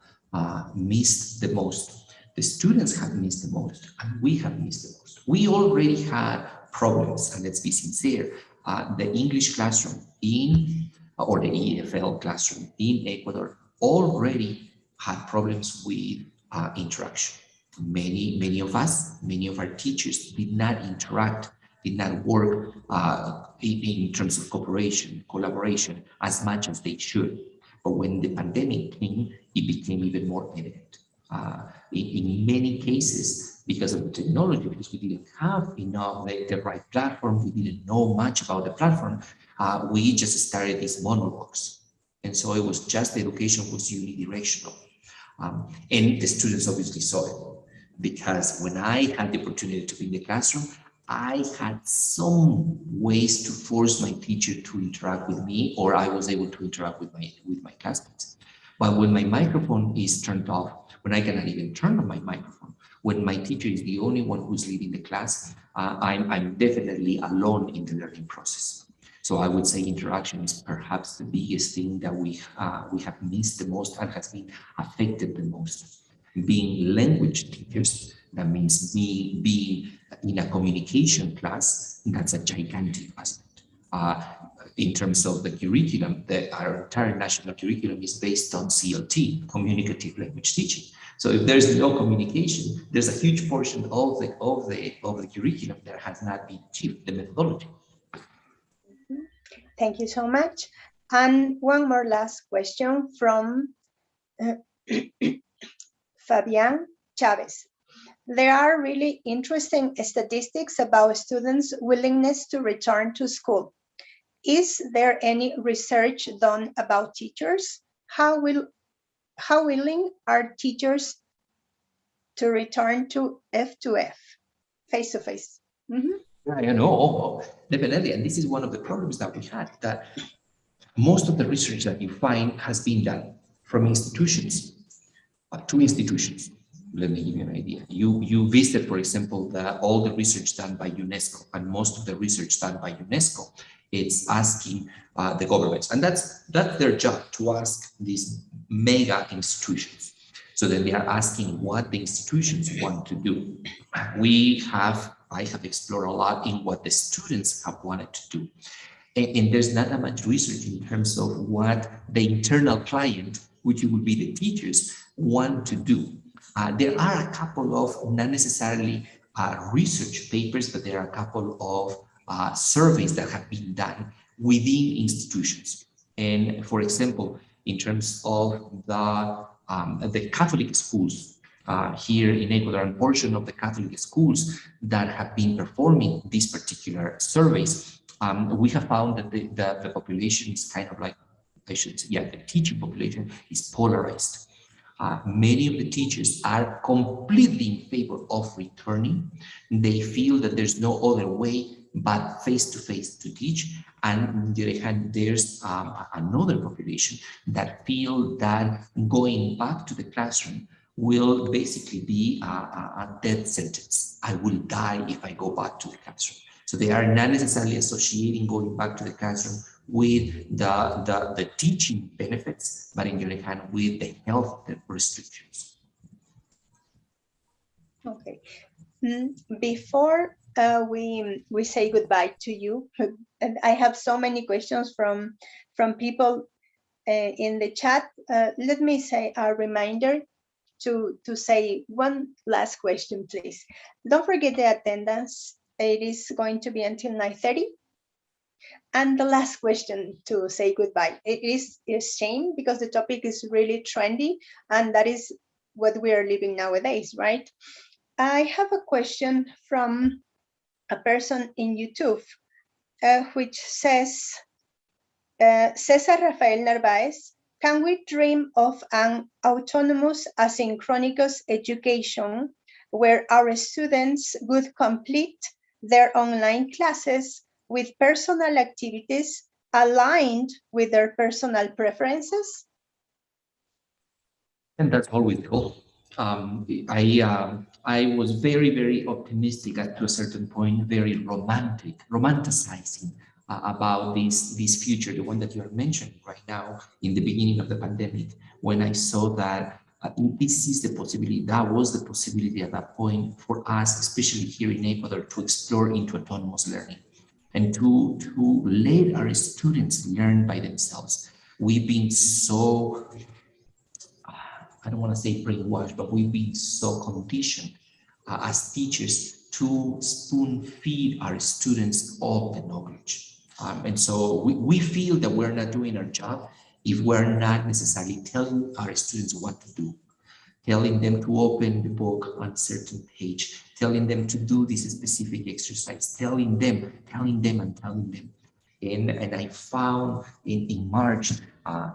missed the most. The students have missed the most, and we have missed the most. We already had problems, and let's be sincere, the English classroom or the EFL classroom in Ecuador already had problems with interaction. Many of us, many of our teachers did not interact, did not work in terms of cooperation, collaboration as much as they should. But when the pandemic came, it became even more evident. In many cases, because of the technology, because we didn't have enough the right platform, we didn't know much about the platform, we just started these monologues. And so it was just the education was unidirectional. And the students obviously saw it, because when I had the opportunity to be in the classroom, I had some ways to force my teacher to interact with me, or I was able to interact with my classmates. But when my microphone is turned off, when I cannot even turn on my microphone, when my teacher is the only one who's leading the class, I'm definitely alone in the learning process. So I would say interaction is perhaps the biggest thing that we have missed the most and has been affected the most. Being language teachers, that means me being in a communication class, that's a gigantic aspect. In terms of the curriculum, our entire national curriculum is based on CLT, communicative language teaching. So if there's no communication, there's a huge portion of the curriculum that has not been achieved, the methodology. Thank you so much. And one more last question from Fabian Chavez. There are really interesting statistics about students' willingness to return to school. Is there any research done about teachers? How willing are teachers to return to F2F, face-to-face? Yeah, you know, definitely. And this is one of the problems that we had, that most of the research that you find has been done from institutions, to institutions. Let me give you an idea. You visit, for example, all the research done by UNESCO, and most of the research done by UNESCO, it's asking the governments, and that's their job, to ask these mega institutions. So then they are asking what the institutions want to do. I have explored a lot in what the students have wanted to do. And there's not that much research in terms of what the internal client, which would be the teachers, want to do. There are a couple of not necessarily research papers, but there are a couple of surveys that have been done within institutions. And for example, in terms of the Catholic schools here in Ecuador, a portion of the Catholic schools that have been performing these particular surveys, we have found that the population is kind of like, I should say, yeah, the teaching population is polarized. Many of the teachers are completely in favor of returning. They feel that there's no other way but face-to-face to teach. And on the other hand, there's another population that feel that going back to the classroom will basically be a death sentence. I will die if I go back to the classroom. So they are not necessarily associating going back to the classroom with the teaching benefits, but on the other hand, with the health restrictions. Okay. Before we say goodbye to you, and I have so many questions from people in the chat. Let me say a reminder to say one last question, please. Don't forget the attendance. It is going to be until 9:30. And the last question to say goodbye. It is a shame because the topic is really trendy, and that is what we are living nowadays, right? I have a question from a person in YouTube, which says, Cesar Rafael Narvaez, can we dream of an autonomous asynchronous education where our students would complete their online classes with personal activities aligned with their personal preferences? And that's always the goal. I was very, very optimistic to a certain point, very romanticizing about this future, the one that you are mentioning right now in the beginning of the pandemic, when I saw that this is the possibility, that was the possibility at that point for us, especially here in Ecuador, to explore into autonomous learning and to let our students learn by themselves. We've been so, I don't want to say brainwashed, but we've been so conditioned as teachers to spoon feed our students all the knowledge. And so we feel that we're not doing our job if we're not necessarily telling our students what to do, telling them to open the book on a certain page, telling them to do this specific exercise, telling them. And I found in March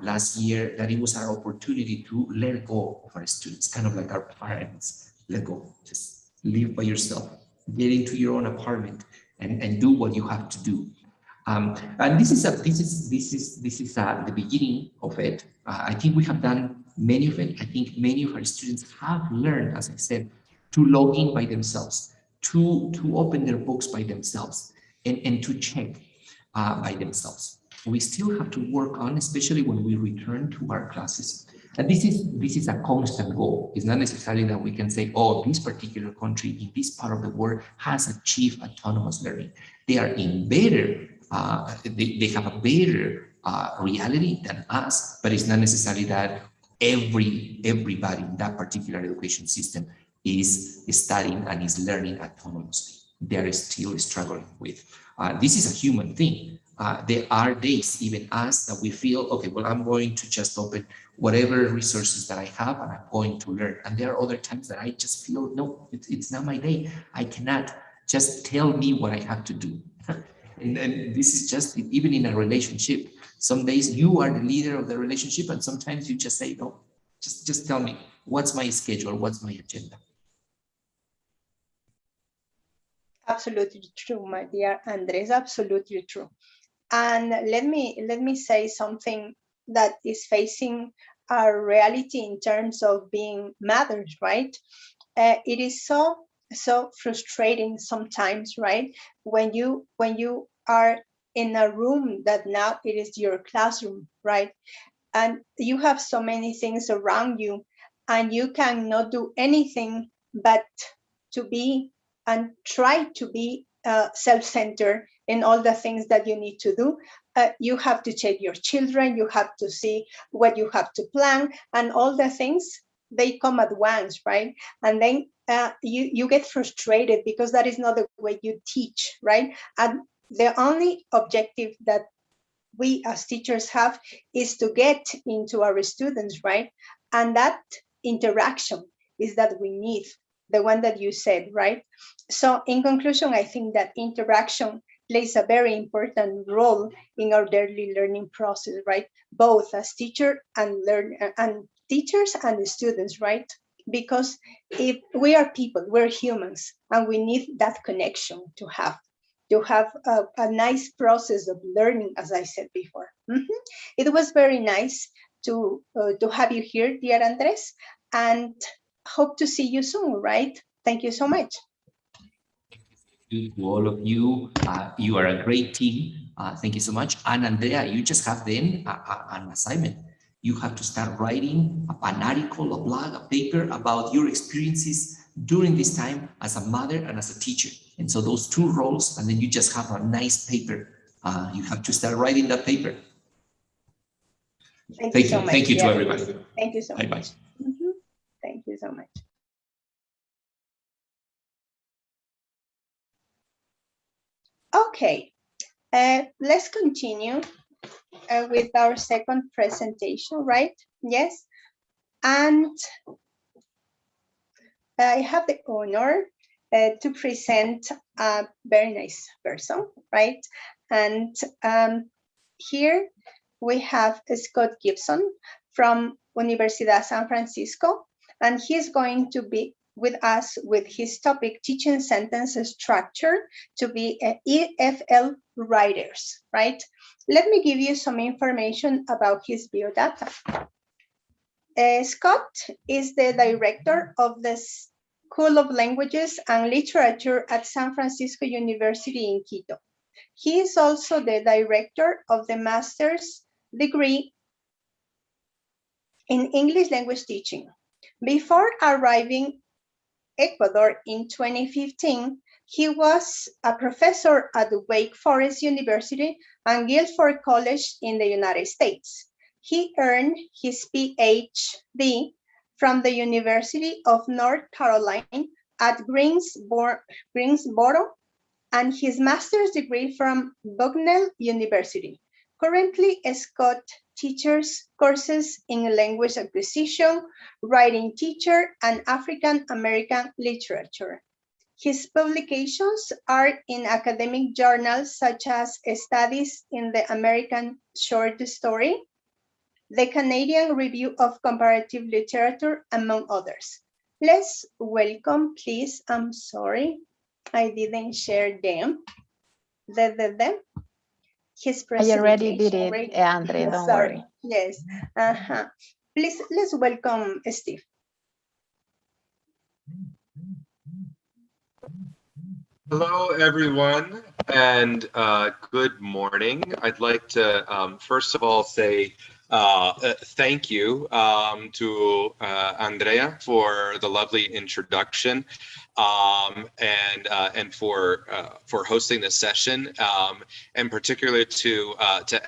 last year that it was our opportunity to let go of our students, kind of like our parents. Let go, just live by yourself, get into your own apartment and do what you have to do. And this is the beginning of it. I think we have done many of it. I think many of our students have learned, as I said, to log in by themselves, to open their books by themselves, and to check by themselves. We still have to work on, especially when we return to our classes. And this is a constant goal. It's not necessarily that we can say, oh, this particular country in this part of the world has achieved autonomous learning. They are in better, they have a better reality than us, but it's not necessarily that everybody in that particular education system is studying and is learning autonomously. They are still struggling with. This is a human thing. There are days, even us, that we feel, okay, well, I'm going to just open whatever resources that I have and I'm going to learn. And there are other times that I just feel, no, it's not my day. I cannot. Just tell me what I have to do. and this is just, even in a relationship, some days you are the leader of the relationship and sometimes you just say, no, just tell me, what's my schedule, what's my agenda? Absolutely true, my dear Andres, absolutely true. And let me say something that is facing our reality in terms of being mothers, right? It is so frustrating sometimes, right? When you are in a room that now it is your classroom, right? And you have so many things around you and you cannot do anything but to be and try to be self-centered in all the things that you need to do. You have to check your children, you have to see what you have to plan and all the things they come at once, right? And then you get frustrated because that is not the way you teach, right? And the only objective that we as teachers have is to get into our students, right? And that interaction is that we need, the one that you said, right? So in conclusion, I think that interaction plays a very important role in our daily learning process, right? Both as teacher and teachers and students, right? Because if we are people, we're humans, and we need that connection to have a nice process of learning, as I said before. It was very nice to have you here, dear Andres, and hope to see you soon, right? Thank you so much. To all of you, you are a great team. Thank you so much. And Andrea, you just have then an assignment. You have to start writing an article, a blog, a paper about your experiences during this time as a mother and as a teacher. And so those two roles, and then you just have a nice paper. You have to start writing that paper. Thank you so much. Thank you to everybody. Thank you so Bye-bye. much. Thank you so much. Okay, let's continue with our second presentation, right? Yes, and I have the honor to present a very nice person, right? And here we have Scott Gibson from Universidad San Francisco, and he's going to be with us with his topic, teaching sentence structure to be EFL writers, right? Let me give you some information about his biodata. Scott is the director of the School of Languages and Literature at San Francisco University in Quito. He is also the director of the master's degree in English language teaching. Before arriving Ecuador in 2015, he was a professor at Wake Forest University and Guilford College in the United States. He earned his PhD from the University of North Carolina at Greensboro and his master's degree from Bucknell University. Currently, Scott teaches courses in language acquisition, writing teacher, and African American literature. His publications are in academic journals such as Studies in the American Short Story, the Canadian Review of Comparative Literature, among others. Let's welcome, please, I'm sorry, I didn't share them. His presentation. I already did it, right? Andre, don't worry. Yes. Please, let's welcome Steve. Hello, everyone, and good morning. I'd like to, first of all, say thank you to Andrea for the lovely introduction and for hosting this session, and particularly to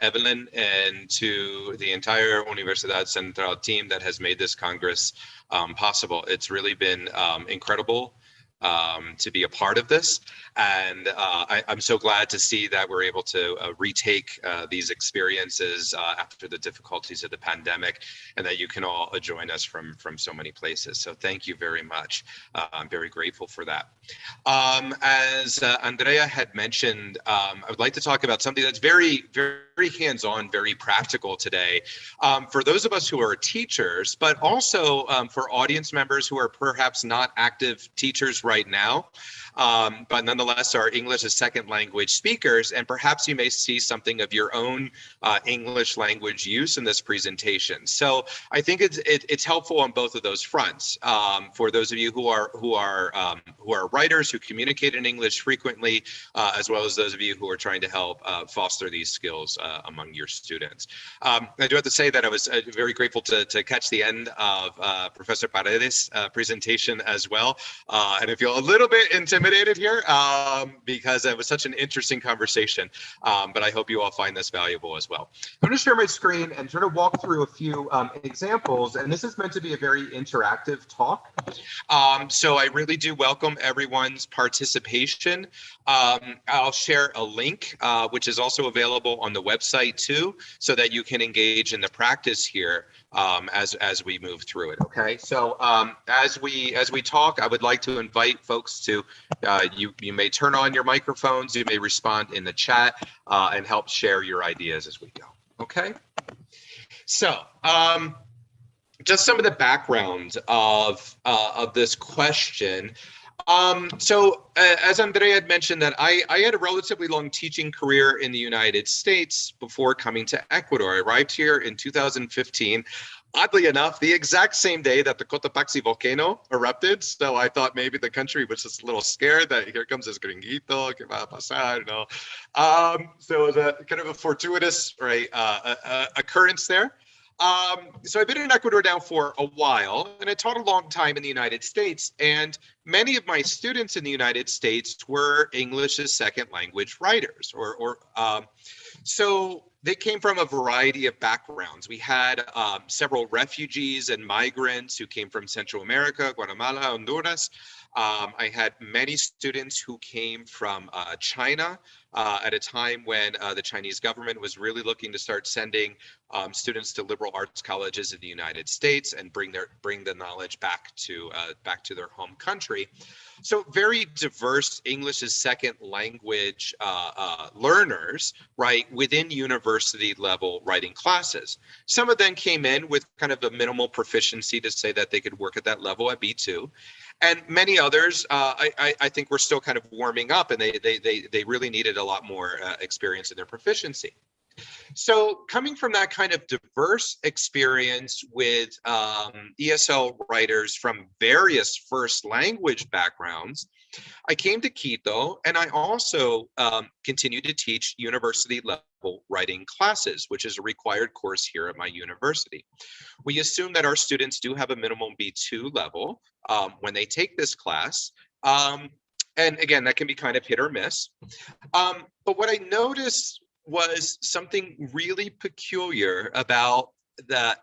Evelyn and to the entire Universidad Central team that has made this Congress possible. It's really been incredible to be a part of this, and I'm so glad to see that we're able to retake these experiences after the difficulties of the pandemic, and that you can all join us from so many places. So thank you very much. I'm very grateful for that. As Andrea had mentioned, I would like to talk about something that's very, very hands-on, very practical today for those of us who are teachers, but also for audience members who are perhaps not active teachers right now, but nonetheless are English as second language speakers, and perhaps you may see something of your own English language use in this presentation. So I think it's helpful on both of those fronts. For those of you who are writers who communicate in English frequently, as well as those of you who are trying to help foster these skills among your students. I do have to say that I was very grateful to catch the end of Professor Paredes' presentation as well, and I feel a little bit intimidated illuminated here because it was such an interesting conversation. But I hope you all find this valuable as well. I'm going to share my screen and sort of walk through a few examples. And this is meant to be a very interactive talk. So I really do welcome everyone's participation. I'll share a link, which is also available on the website too, so that you can engage in the practice here as we move through it. Okay, so as we talk, I would like to invite folks to you may turn on your microphones, you may respond in the chat, and help share your ideas as we go. Okay, so just some of the background of this question. So as Andrea had mentioned, that I had a relatively long teaching career in the United States before coming to Ecuador. I arrived here in 2015. Oddly enough, the exact same day that the Cotopaxi volcano erupted. So I thought maybe the country was just a little scared that here comes this gringuito, que va a pasar, you know. So it was a kind of a fortuitous, right, occurrence there. So I've been in Ecuador now for a while, and I taught a long time in the United States, and many of my students in the United States were English as second language writers, so they came from a variety of backgrounds. We had several refugees and migrants who came from Central America, Guatemala, Honduras. I had many students who came from China at a time when the Chinese government was really looking to start sending students to liberal arts colleges in the United States and bring the knowledge back to their home country. So very diverse English as second language learners, right, within university level writing classes. Some of them came in with kind of a minimal proficiency to say that they could work at that level at B2. And many others, I think, were still kind of warming up, and they really needed a lot more experience in their proficiency. So coming from that kind of diverse experience with ESL writers from various first language backgrounds, I came to Quito, and I also continued to teach university level writing classes, which is a required course here at my university. We assume that our students do have a minimum B2 level when they take this class. And again, that can be kind of hit or miss. But what I noticed was something really peculiar about the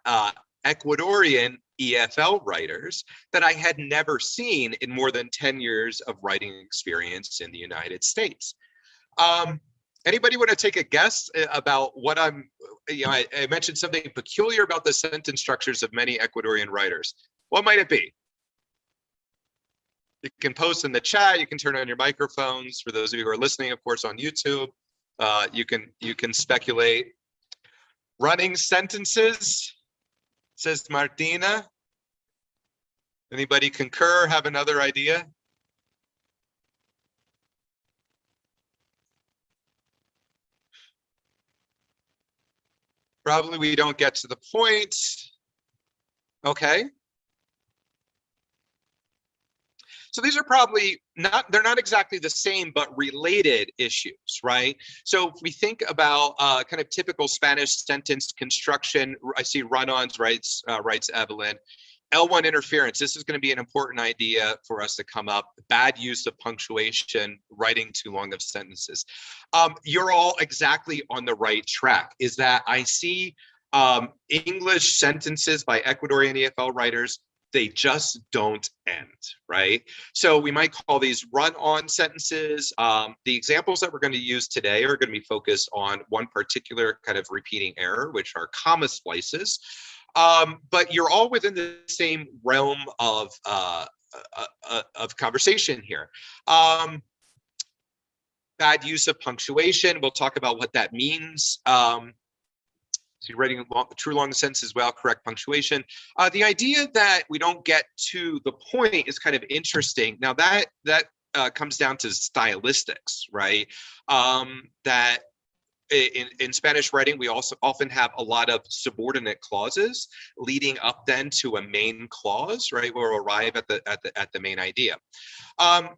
Ecuadorian EFL writers that I had never seen in more than 10 years of writing experience in the United States. Anybody want to take a guess about what I mentioned something peculiar about the sentence structures of many Ecuadorian writers. What might it be? You can post in the chat, you can turn on your microphones. For those of you who are listening, of course, on YouTube, you can speculate. Running sentences, says Martina. Anybody concur, have another idea? Probably we don't get to the point. Okay. So these are probably they're not exactly the same, but related issues, right? So if we think about kind of typical Spanish sentence construction, I see run-ons, writes Evelyn. L1 interference, this is going to be an important idea for us to come up. Bad use of punctuation, writing too long of sentences. You're all exactly on the right track, is that I see English sentences by Ecuadorian EFL writers, they just don't end, right? So we might call these run-on sentences. The examples that we're going to use today are going to be focused on one particular kind of repeating error, which are comma splices. But you're all within the same realm of conversation here. Bad use of punctuation, we'll talk about what that means. So you're writing true long sentences well, correct punctuation. The idea that we don't get to the point is kind of interesting. Now that comes down to stylistics, right? That in Spanish writing, we also often have a lot of subordinate clauses leading up then to a main clause, right? Where we'll arrive at the main idea.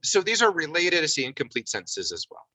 So these are related as the incomplete sentences as well.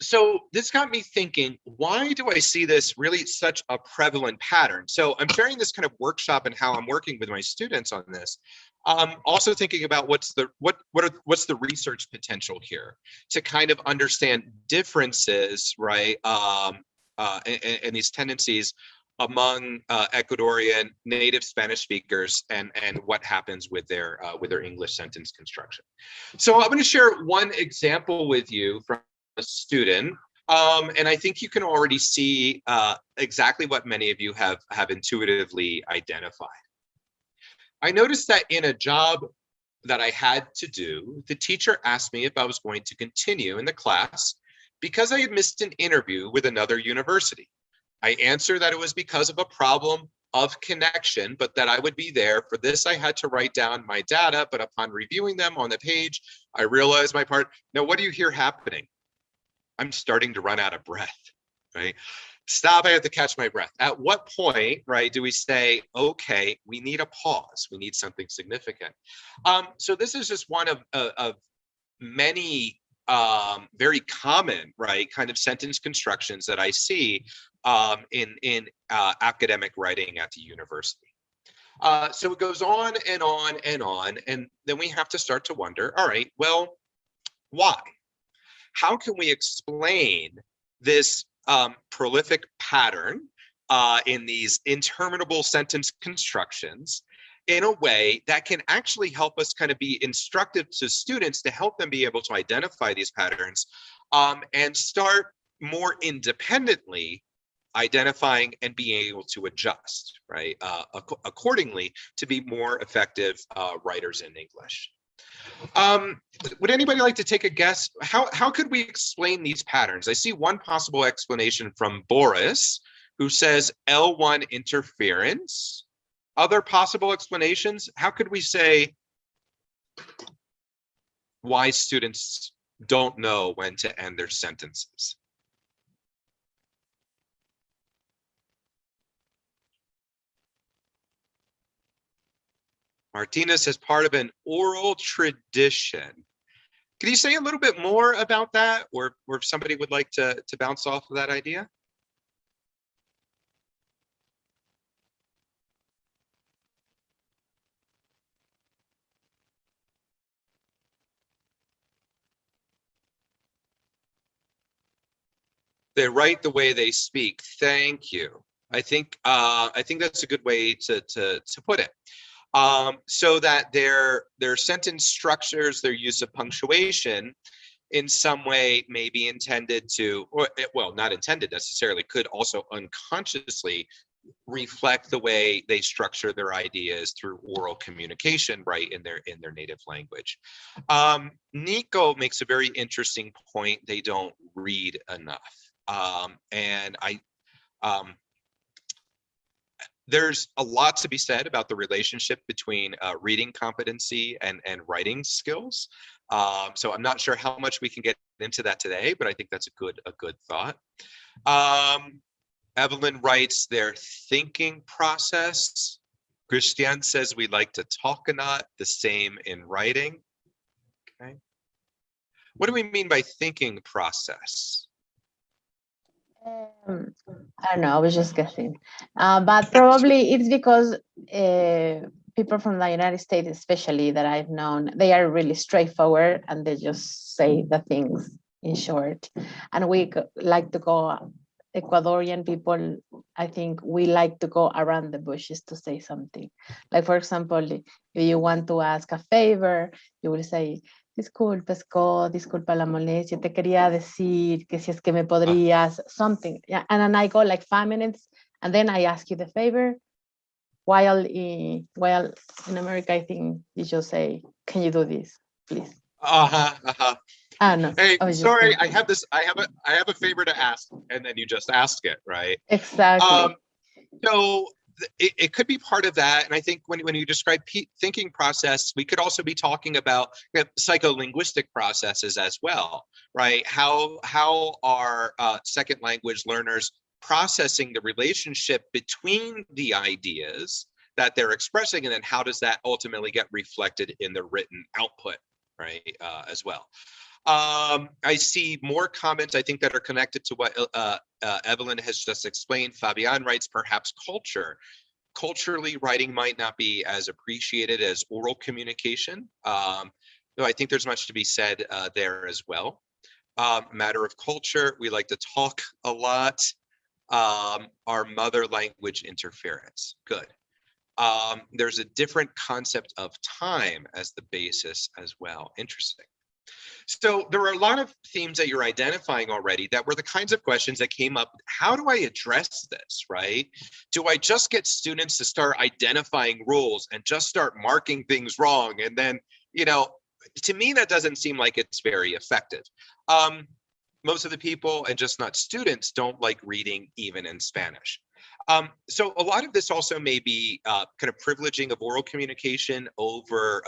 So this got me thinking, why do I see this really such a prevalent pattern? So I'm sharing this kind of workshop and how I'm working with my students on this. Also thinking about what's the research potential here to kind of understand differences, right? And these tendencies among Ecuadorian native Spanish speakers and what happens with their English sentence construction. So I'm going to share one example with you from a student. And I think you can already see exactly what many of you have intuitively identified. I noticed that in a job that I had to do, the teacher asked me if I was going to continue in the class because I had missed an interview with another university. I answered that it was because of a problem of connection, but that I would be there. For this, I had to write down my data, but upon reviewing them on the page, I realized my part. Now, what do you hear happening? I'm starting to run out of breath, right? Stop, I have to catch my breath. At what point, right, do we say, okay, we need a pause, we need something significant? So this is just one of many very common, right, kind of sentence constructions that I see in academic writing at the university. So it goes on and on and on, and then we have to start to wonder, all right, well, why? How can we explain this prolific pattern in these interminable sentence constructions in a way that can actually help us kind of be instructive to students to help them be able to identify these patterns and start more independently identifying and being able to adjust, right, accordingly to be more effective writers in English. Would anybody like to take a guess? How could we explain these patterns? I see one possible explanation from Boris, who says L1 interference. Other possible explanations? How could we say why students don't know when to end their sentences? Martina says part of an oral tradition. Can you say a little bit more about that, or if somebody would like to bounce off of that idea? They write the way they speak. Thank you. I think that's a good way to put it. So that their sentence structures, their use of punctuation, in some way may be intended to, or well, not intended necessarily, could also unconsciously reflect the way they structure their ideas through oral communication, right, in their native language. Nico makes a very interesting point. They don't read enough. And there's a lot to be said about the relationship between reading competency and writing skills. So I'm not sure how much we can get into that today, but I think that's a good thought. Evelyn writes their thinking process. Christian says we like to talk a lot, the same in writing. Okay. What do we mean by thinking process? I don't know, I was just guessing. But probably it's because people from the United States, especially that I've known, they are really straightforward and they just say the things in short. And we like to go, Ecuadorian people, I think we like to go around the bushes to say something. Like, for example, if you want to ask a favor, you will say, disculpa, Scott, disculpa la molestia, te quería decir que si es que me podrías, something. Yeah, and then I go like 5 minutes, and then I ask you the favor. While in America, I think you just say, can you do this, please? No. Hey, sorry, I have a favor to ask, and then you just ask it, right? Exactly. So it could be part of that, and I think when you describe thinking process, we could also be talking about psycholinguistic processes as well, right? How are second language learners processing the relationship between the ideas that they're expressing, and then how does that ultimately get reflected in the written output, right? As well. I see more comments, I think, that are connected to what Evelyn has just explained. Fabian writes, perhaps culture. culturally, writing might not be as appreciated as oral communication, though I think there's much to be said there as well. Matter of culture, we like to talk a lot. Our mother language interference, good. There's a different concept of time as the basis as well. Interesting. So there are a lot of themes that you're identifying already that were the kinds of questions that came up. How do I address this, right? Do I just get students to start identifying rules and just start marking things wrong? And then, you know, to me, that doesn't seem like it's very effective. Most of the people, and just not students, don't like reading even in Spanish. So a lot of this also may be kind of privileging of oral communication over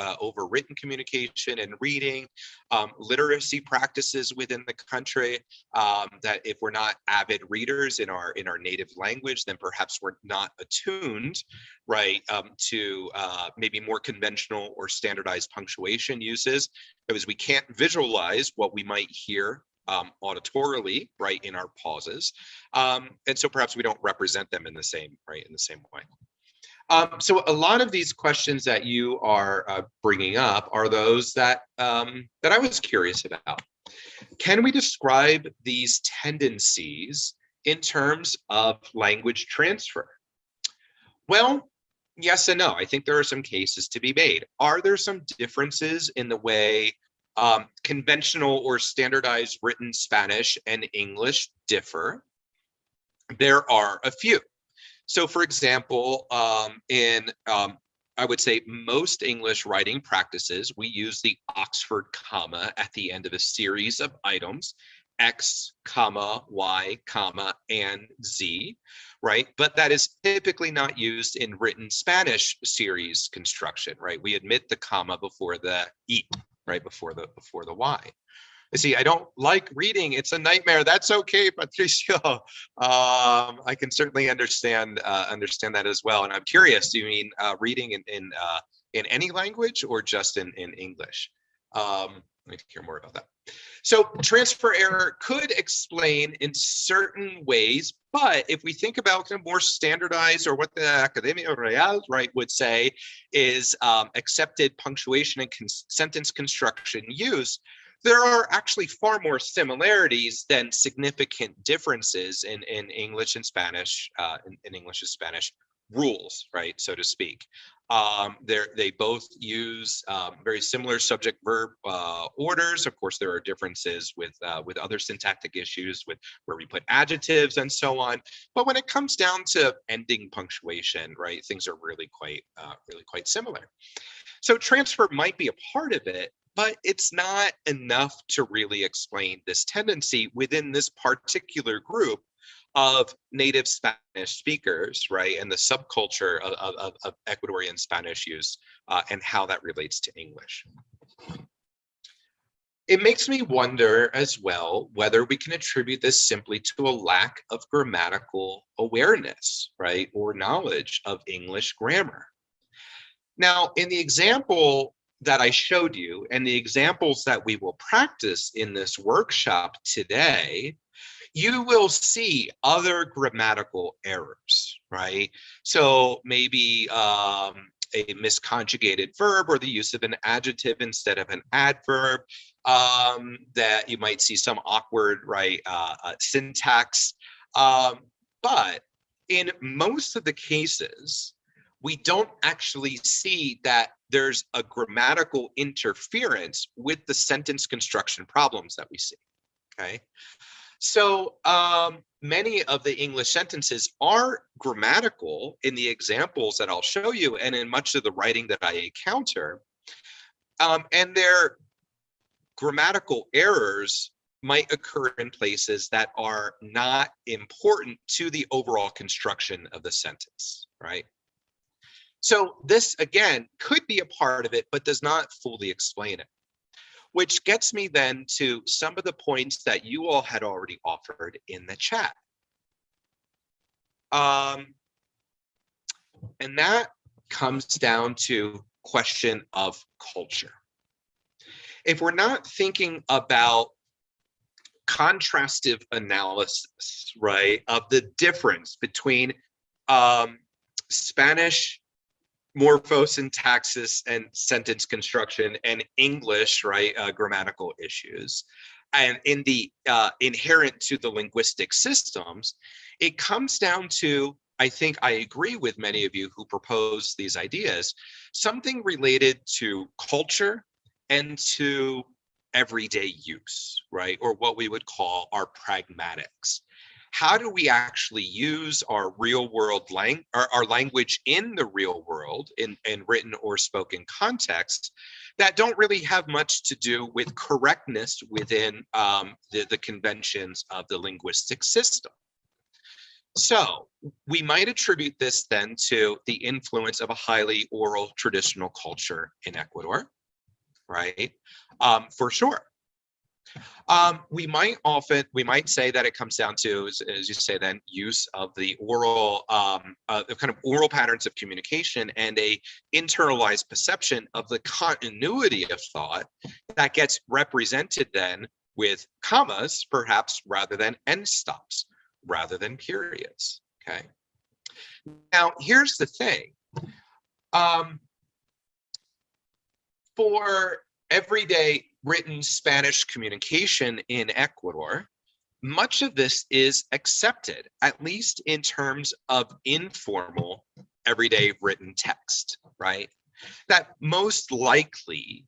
written communication and reading, literacy practices within the country, that if we're not avid readers in our native language, then perhaps we're not attuned, right, to maybe more conventional or standardized punctuation uses, because we can't visualize what we might hear auditorily, right, in our pauses, and so perhaps we don't represent them in the same way. So a lot of these questions that you are bringing up are those that I was curious about. Can we describe these tendencies in terms of language transfer? Well, yes and no. I think there are some cases to be made. Are there some differences in the way conventional or standardized written Spanish and English differ? There are a few. So for example, in I would say most English writing practices, we use the Oxford comma at the end of a series of items, X, comma, Y, comma, and Z, right? But that is typically not used in written Spanish series construction, right? We omit the comma before the E, right, before the Y. You see, I don't like reading. It's a nightmare. That's okay, Patricio. I can certainly understand that as well. And I'm curious, do you mean reading in any language or just in English? I'd like to hear more about that. So transfer error could explain in certain ways, but if we think about kind of more standardized, or what the Academia Real, right, would say is accepted punctuation and sentence construction use, there are actually far more similarities than significant differences in English and Spanish, in English and Spanish rules, right, so to speak. They both use very similar subject-verb orders. Of course, there are differences with other syntactic issues with where we put adjectives and so on. But when it comes down to ending punctuation, right, things are really quite similar. So transfer might be a part of it, but it's not enough to really explain this tendency within this particular group of native Spanish speakers, right, and the subculture of Ecuadorian Spanish use and how that relates to English. It makes me wonder as well whether we can attribute this simply to a lack of grammatical awareness, right, or knowledge of English grammar. Now, in the example that I showed you and the examples that we will practice in this workshop today, you will see other grammatical errors, right? So maybe a misconjugated verb or the use of an adjective instead of an adverb, that you might see some awkward, right, syntax. But in most of the cases, we don't actually see that there's a grammatical interference with the sentence construction problems that we see, okay? So many of the English sentences are grammatical in the examples that I'll show you and in much of the writing that I encounter. And their grammatical errors might occur in places that are not important to the overall construction of the sentence, right? So this, again, could be a part of it, but does not fully explain it. Which gets me then to some of the points that you all had already offered in the chat. And that comes down to question of culture. If we're not thinking about contrastive analysis, right, of the difference between Spanish morphosyntaxis and sentence construction, and English, right, grammatical issues. And in the inherent to the linguistic systems, it comes down to, I think I agree with many of you who propose these ideas, something related to culture and to everyday use, right? Or what we would call our pragmatics. How do we actually use our real world our language in the real world in written or spoken context that don't really have much to do with correctness within the conventions of the linguistic system? So we might attribute this then to the influence of a highly oral traditional culture in Ecuador, right? For sure. We might say that it comes down to, as you say, then use of the oral, the kind of oral patterns of communication and a internalized perception of the continuity of thought that gets represented then with commas, perhaps, rather than end stops, rather than periods. Okay. Now, here's the thing. For everyday written Spanish communication in Ecuador, much of this is accepted, at least in terms of informal everyday written text, right? That most likely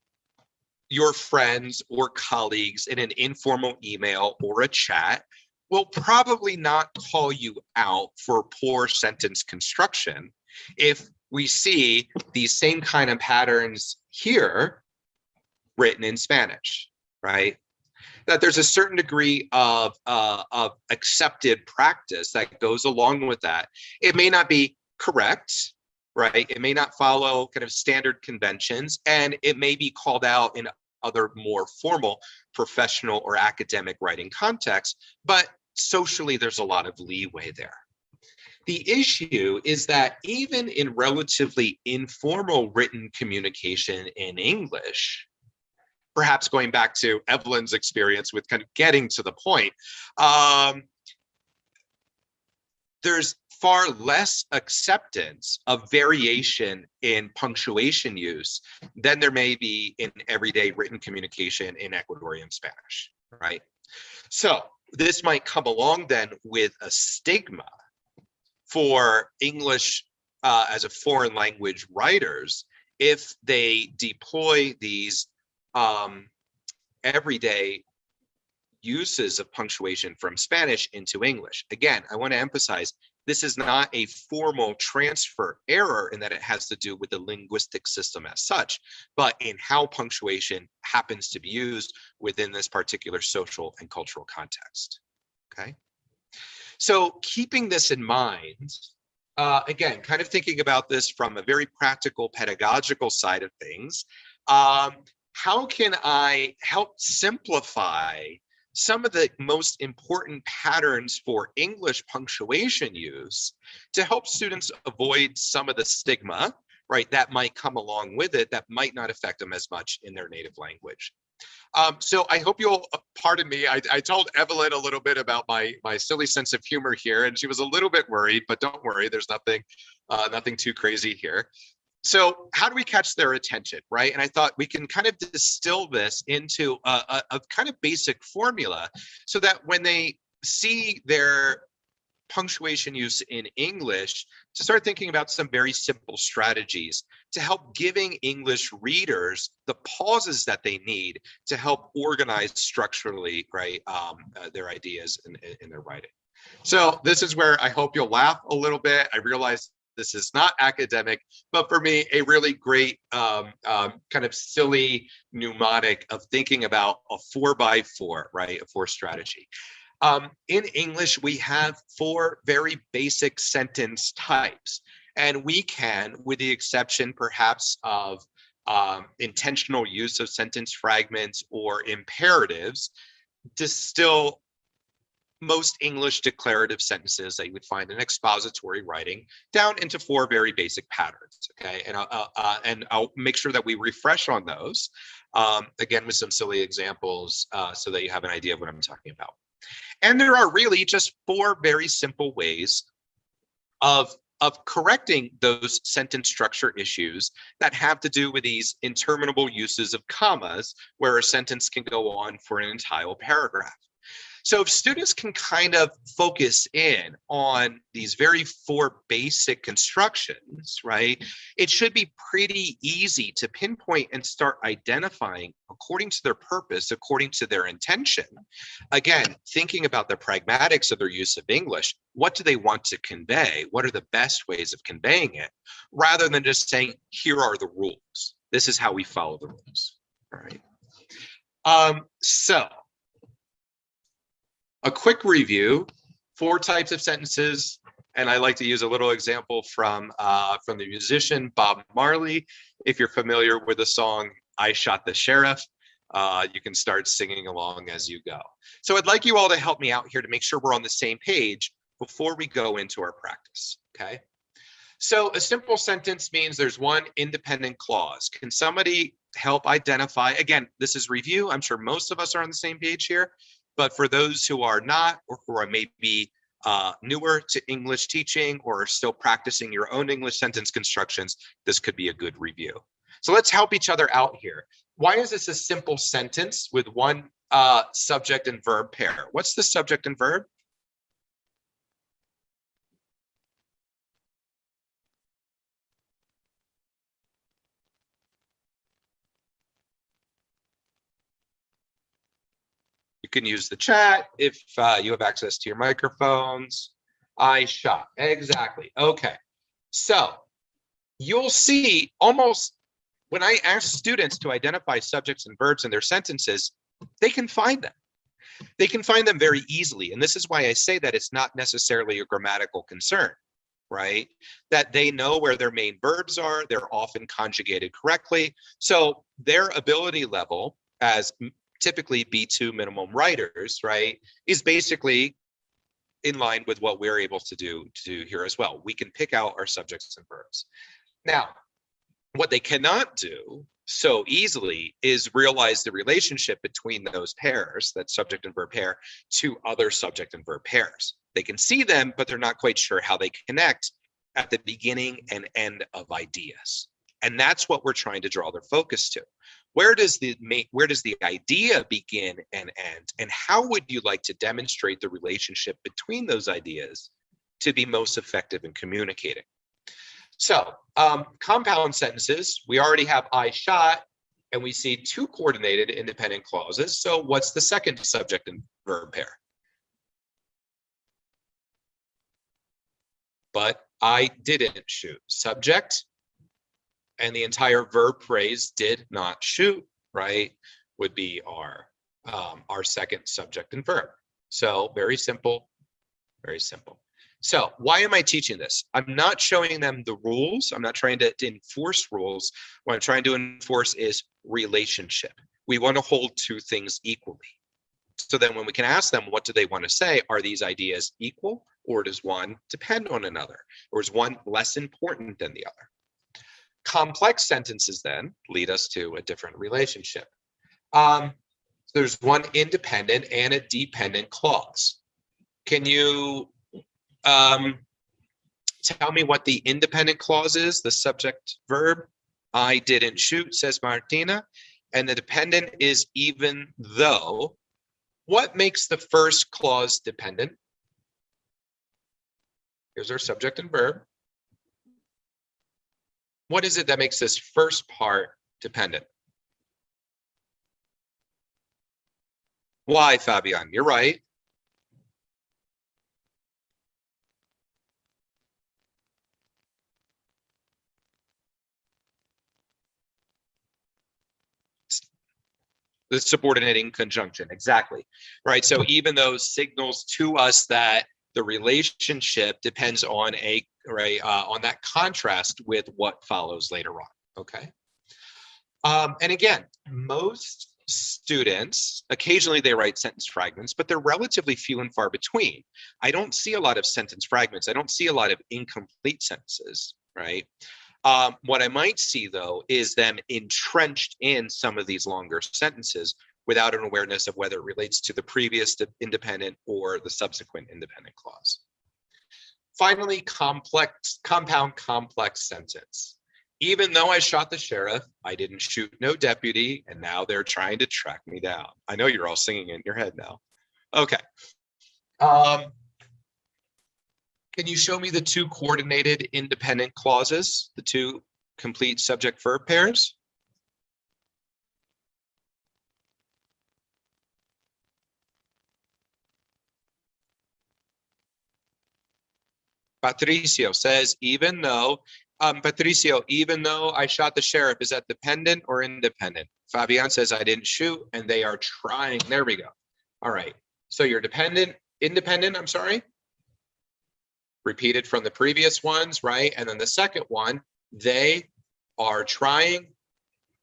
your friends or colleagues in an informal email or a chat will probably not call you out for poor sentence construction if we see these same kind of patterns here written in Spanish, right? That there's a certain degree of accepted practice that goes along with that. It may not be correct, right? It may not follow kind of standard conventions, and it may be called out in other more formal professional or academic writing contexts, but socially there's a lot of leeway there. The issue is that even in relatively informal written communication in English, perhaps going back to Evelyn's experience with kind of getting to the point, there's far less acceptance of variation in punctuation use than there may be in everyday written communication in Ecuadorian Spanish, right? So this might come along then with a stigma for English as a foreign language writers if they deploy these everyday uses of punctuation from Spanish into English. Again, I want to emphasize this is not a formal transfer error in that it has to do with the linguistic system as such, but in how punctuation happens to be used within this particular social and cultural context. Okay. So keeping this in mind, again, kind of thinking about this from a very practical pedagogical side of things, how can I help simplify some of the most important patterns for English punctuation use to help students avoid some of the stigma, right, that might come along with it that might not affect them as much in their native language? So I hope you'll pardon me. I told Evelyn a little bit about my silly sense of humor here, and she was a little bit worried, but don't worry, there's nothing too crazy here. So how do we catch their attention, right? And I thought we can kind of distill this into a kind of basic formula so that when they see their punctuation use in English, to start thinking about some very simple strategies to help giving English readers the pauses that they need to help organize structurally, right, their ideas in their writing. So this is where I hope you'll laugh a little bit. I realize this is not academic, but for me, a really great kind of silly mnemonic of thinking about a 4x4, right? A 4 strategy. In English, we have 4 very basic sentence types, and we can, with the exception perhaps of intentional use of sentence fragments or imperatives, distill most English declarative sentences that you would find in expository writing down into 4 very basic patterns, okay? And I'll make sure that we refresh on those, again, with some silly examples so that you have an idea of what I'm talking about. And there are really just 4 very simple ways of of correcting those sentence structure issues that have to do with these interminable uses of commas, where a sentence can go on for an entire paragraph. So if students can kind of focus in on these very four basic constructions, right, it should be pretty easy to pinpoint and start identifying, according to their purpose, according to their intention. Again, thinking about the pragmatics of their use of English, what do they want to convey? What are the best ways of conveying it? Rather than just saying, here are the rules. This is how we follow the rules, all right? So a quick review, 4 types of sentences, and I like to use a little example from the musician Bob Marley. If you're familiar with the song, I Shot the Sheriff, you can start singing along as you go. So I'd like you all to help me out here to make sure we're on the same page before we go into our practice, okay? So a simple sentence means there's one independent clause. Can somebody help identify, again, this is review, I'm sure most of us are on the same page here, but for those who are not, or who are maybe newer to English teaching or are still practicing your own English sentence constructions, this could be a good review. So let's help each other out here. Why is this a simple sentence with one subject and verb pair? What's the subject and verb? You can use the chat if you have access to your microphones. I shot, exactly. Okay, so you'll see almost when I ask students to identify subjects and verbs in their sentences, they can find them. They can find them very easily. And this is why I say that it's not necessarily a grammatical concern, right? That they know where their main verbs are, they're often conjugated correctly. So their ability level as typically B2 minimum writers, right, is basically in line with what we're able to do here as well. We can pick out our subjects and verbs. Now, what they cannot do so easily is realize the relationship between those pairs, that subject and verb pair, to other subject and verb pairs. They can see them, but they're not quite sure how they connect at the beginning and end of ideas. And that's what we're trying to draw their focus to. Where does the idea begin and end? And how would you like to demonstrate the relationship between those ideas to be most effective in communicating? So compound sentences, we already have I shot, and we see 2 coordinated independent clauses. So what's the second subject and verb pair? But I didn't shoot. Subject, and the entire verb phrase did not shoot, right, would be our second subject and verb. So very simple, very simple. So why am I teaching this? I'm not showing them the rules. I'm not trying to enforce rules. What I'm trying to enforce is relationship. We want to hold 2 things equally. So then when we can ask them, what do they want to say? Are these ideas equal, or does one depend on another? Or is one less important than the other? Complex sentences then lead us to a different relationship. There's one independent and a dependent clause. Can you tell me what the independent clause is? The subject verb, I didn't shoot, says Martina. And the dependent is even though. What makes the first clause dependent? Here's our subject and verb. What is it that makes this first part dependent? Why, Fabian? You're right. The subordinating conjunction, exactly. Right. So even those signals to us that the relationship depends on on that contrast with what follows later on. Okay. And again, most students, occasionally they write sentence fragments, but they're relatively few and far between. I don't see a lot of sentence fragments. I don't see a lot of incomplete sentences, right? What I might see, though, is them entrenched in some of these longer sentences without an awareness of whether it relates to the previous independent or the subsequent independent clause. Finally, compound complex sentence. Even though I shot the sheriff, I didn't shoot no deputy, and now they're trying to track me down. I know you're all singing it in your head now. Okay. Can you show me the two coordinated independent clauses, the two complete subject verb pairs? Patricio says, even though, Patricio, even though I shot the sheriff, is that dependent or independent? Fabian says, I didn't shoot, and they are trying. There we go. All right. So you're independent, I'm sorry. Repeated from the previous ones, right? And then the second one, they are trying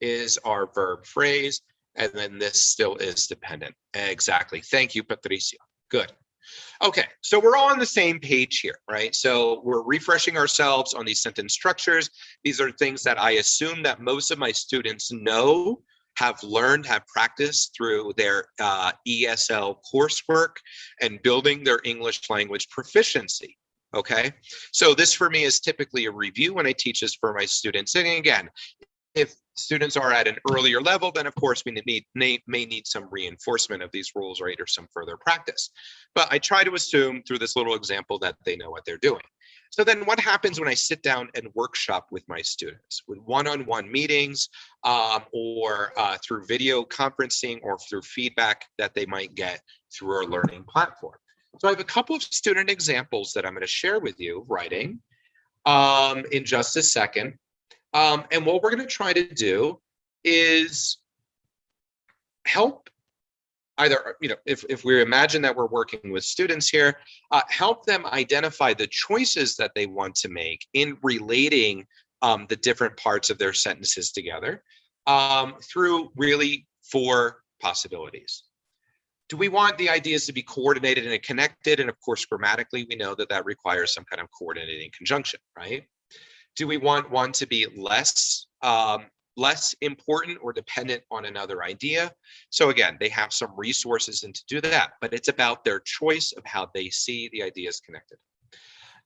is our verb phrase. And then this still is dependent. Exactly. Thank you, Patricio. Good. Okay, so we're all on the same page here, right? So we're refreshing ourselves on these sentence structures. These are things that I assume that most of my students know, have learned, have practiced through their ESL coursework and building their English language proficiency, okay? So this for me is typically a review when I teach this for my students. And again, if students are at an earlier level, then of course we may need some reinforcement of these rules, right, or some further practice. But I try to assume through this little example that they know what they're doing. So then what happens when I sit down and workshop with my students, with one-on-one meetings or through video conferencing or through feedback that they might get through our learning platform? So I have a couple of student examples that I'm going to share with you writing in just a second. And what we're going to try to do is help either, if we imagine that we're working with students here, help them identify the choices that they want to make in relating the different parts of their sentences together through really 4 possibilities. Do we want the ideas to be coordinated and connected? And of course, grammatically, we know that that requires some kind of coordinating conjunction, right? Do we want one to be less important or dependent on another idea? So again, they have some resources and to do that, but it's about their choice of how they see the ideas connected.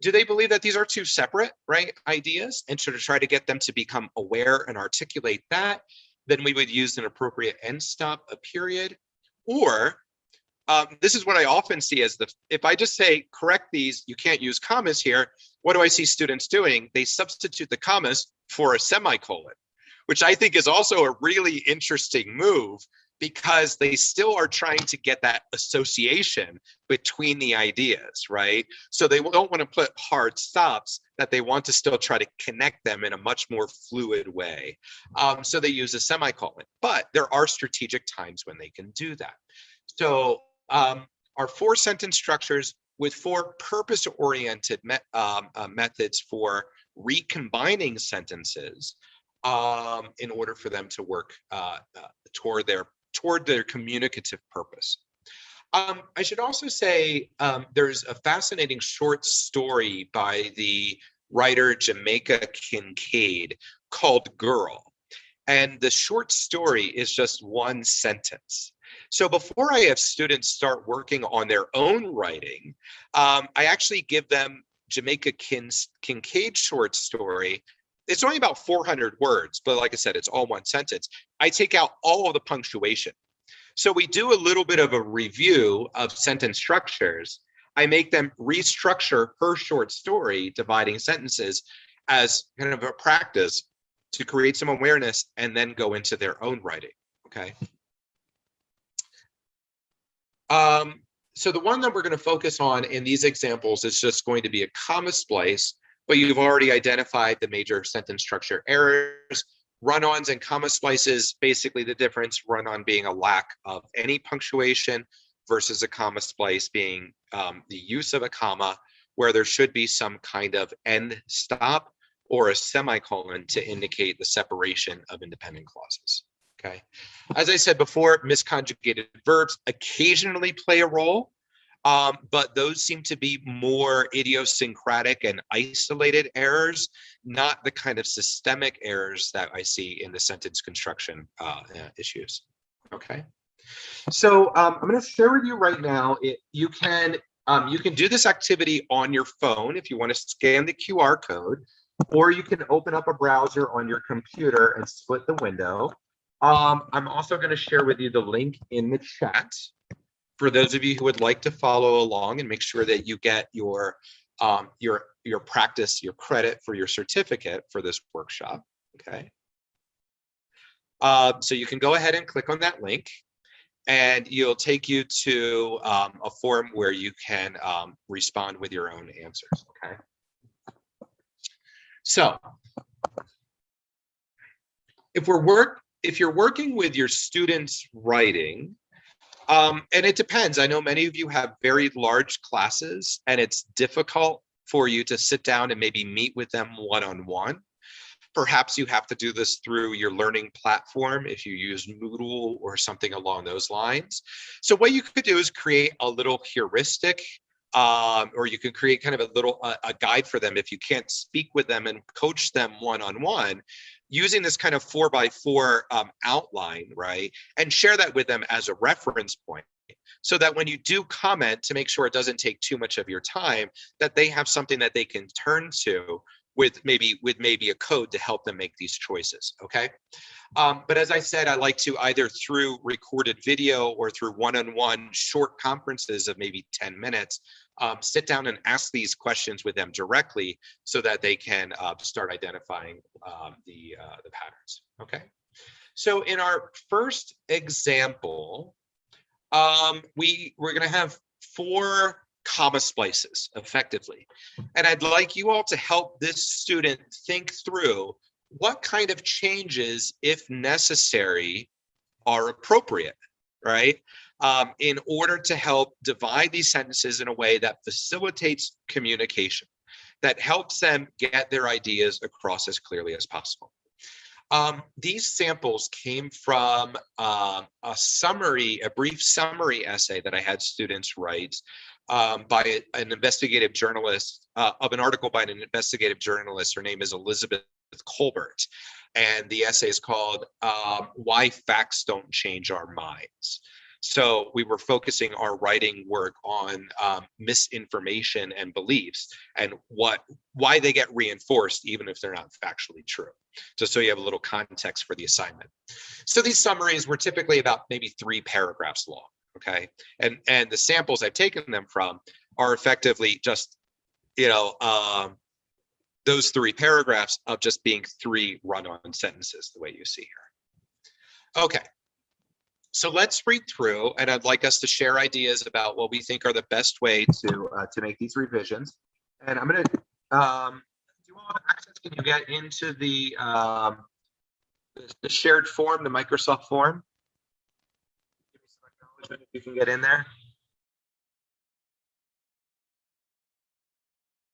Do they believe that these are 2 separate, right, ideas? And to try to get them to become aware and articulate that, then we would use an appropriate end stop, a period, or this is what I often see as if I just say, correct these, you can't use commas here, what do I see students doing? They substitute the commas for a semicolon, which I think is also a really interesting move because they still are trying to get that association between the ideas, right? So they don't want to put hard stops, that they want to still try to connect them in a much more fluid way. So they use a semicolon, but there are strategic times when they can do that. So our 4 sentence structures with 4 purpose-oriented methods for recombining sentences in order for them to work toward their communicative purpose. I should also say there's a fascinating short story by the writer Jamaica Kincaid called Girl. And the short story is just 1 sentence. So before I have students start working on their own writing, I actually give them Jamaica Kincaid short story. It's only about 400 words, but like I said, it's all 1 sentence. I take out all of the punctuation. So we do a little bit of a review of sentence structures. I make them restructure her short story, dividing sentences, as kind of a practice to create some awareness and then go into their own writing, okay? So the one that we're going to focus on in these examples is just going to be a comma splice, but you've already identified the major sentence structure errors. Run-ons and comma splices, basically the difference, run-on being a lack of any punctuation versus a comma splice being the use of a comma where there should be some kind of end stop or a semicolon to indicate the separation of independent clauses. Okay. As I said before, misconjugated verbs occasionally play a role, but those seem to be more idiosyncratic and isolated errors, not the kind of systemic errors that I see in the sentence construction issues. Okay. So I'm going to share with you right now, you can You can do this activity on your phone if you want to scan the QR code, or you can open up a browser on your computer and split the window. I'm also going to share with you the link in the chat for those of you who would like to follow along and make sure that you get your practice, your credit for your certificate for this workshop. Okay. So you can go ahead and click on that link, and it'll take you to a form where you can respond with your own answers. Okay. So if you're working with your students' writing, and it depends. I know many of you have very large classes, and it's difficult for you to sit down and maybe meet with them one-on-one. Perhaps you have to do this through your learning platform if you use Moodle or something along those lines. So what you could do is create a little heuristic, or you can create kind of a guide for them if you can't speak with them and coach them one-on-one, using this kind of 4x4 outline, right? And share that with them as a reference point, so that when you do comment, to make sure it doesn't take too much of your time, that they have something that they can turn to with maybe a code to help them make these choices. Okay. But as I said, I like to either through recorded video or through one-on-one short conferences of maybe 10 minutes, sit down and ask these questions with them directly so that they can start identifying the patterns. Okay. So in our first example, we're going to have 4 comma splices effectively. And I'd like you all to help this student think through what kind of changes, if necessary, are appropriate, right? In order to help divide these sentences in a way that facilitates communication, that helps them get their ideas across as clearly as possible. These samples came from a brief summary essay that I had students write by an investigative journalist, of an article by an investigative journalist. Her name is Elizabeth Colbert, and the essay is called "Why Facts Don't Change Our Minds." So we were focusing our writing work on misinformation and beliefs, and why they get reinforced even if they're not factually true, just so you have a little context for the assignment. So these summaries were typically about maybe 3 paragraphs long, okay? And the samples I've taken them from are effectively just, those 3 paragraphs of just being 3 run-on sentences, the way you see here. Okay. So let's read through, and I'd like us to share ideas about what we think are the best way to make these revisions. And I'm going to, do you all have access? Can you get into the shared form, the Microsoft form? Give me some acknowledgement if you can get in there.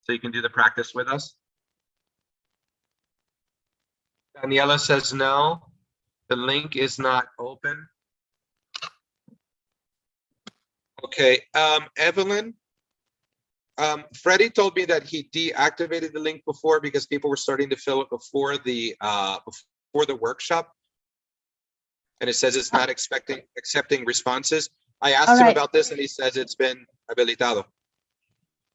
So you can do the practice with us. Daniela says no, the link is not open. Okay, Evelyn, Freddie told me that he deactivated the link before because people were starting to fill it before the workshop, and it says it's not accepting responses. I asked him about this, and he says it's been habilitado.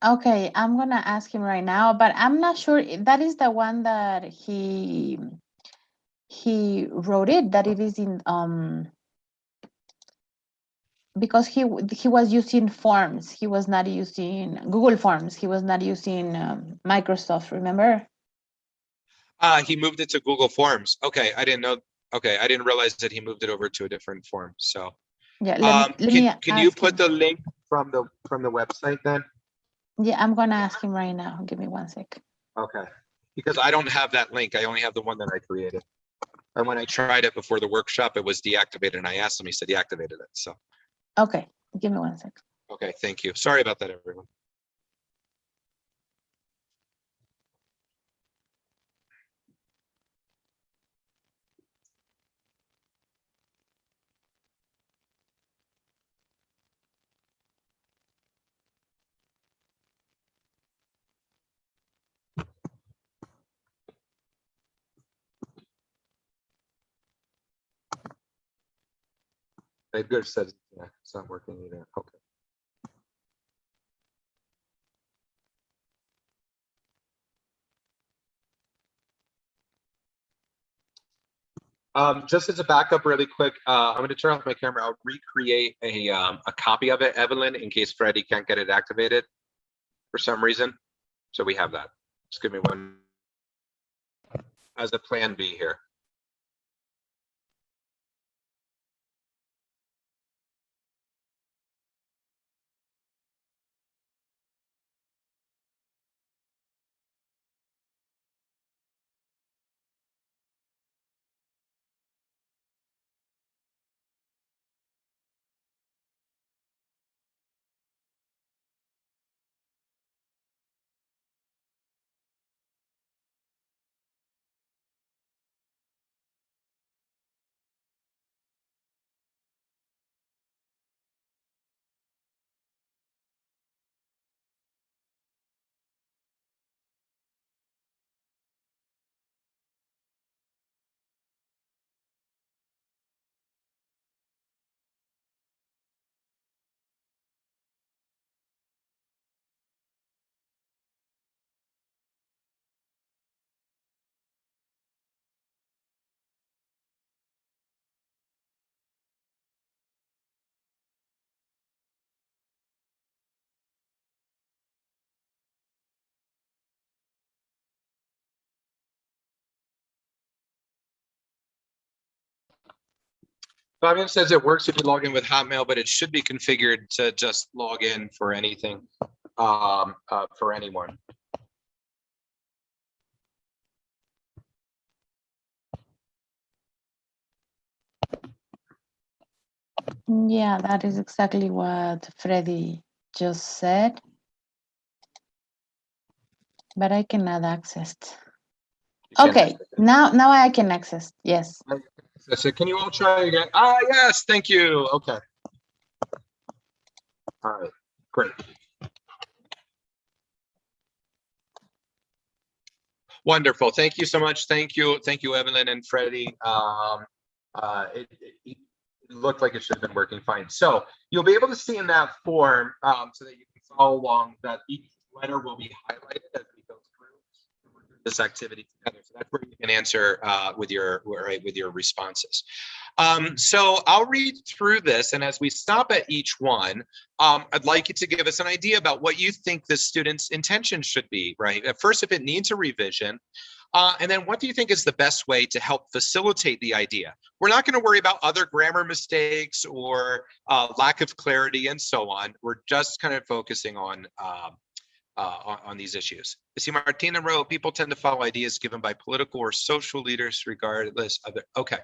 Okay, I'm gonna ask him right now, but I'm not sure if that is the one that he wrote it, that it is in because he was using Forms. He was not using Google Forms. He was not using Microsoft, remember? He moved it to Google Forms. Okay, I didn't know. Okay, I didn't realize that he moved it over to a different form. So yeah, can you put the link from the website then? Yeah, I'm gonna ask him right now. Give me 1 sec. Okay, because I don't have that link. I only have the one that I created. And when I tried it before the workshop, it was deactivated, and I asked him, he said he activated it. So okay, give me 1 sec. Okay, thank you. Sorry about that, everyone. Edgar said, yeah, it's not working either. Okay. Just as a backup really quick, I'm going to turn off my camera. I'll recreate a copy of it, Evelyn, in case Freddie can't get it activated for some reason. So we have that. Just give me one as a plan B here. Fabian says it works if you log in with Hotmail, but it should be configured to just log in for anything, for anyone. Yeah, that is exactly what Freddie just said. But I cannot access. Okay, now I can access. Yes. So can you all try again? Ah, yes, thank you. Okay. All right, great. Wonderful. Thank you so much. Thank you, Evelyn and Freddie. It looked like it should have been working fine. So you'll be able to see in that form so that you can follow along that each letter will be highlighted as we go through this activity together. So that's where you can answer with your responses. So I'll read through this, and as we stop at each one, I'd like you to give us an idea about what you think the student's intention should be, right? At first, if it needs a revision, and then what do you think is the best way to help facilitate the idea? We're not going to worry about other grammar mistakes or lack of clarity and so on. We're just kind of focusing on these issues. I see Martina wrote, people tend to follow ideas given by political or social leaders regardless of their, okay.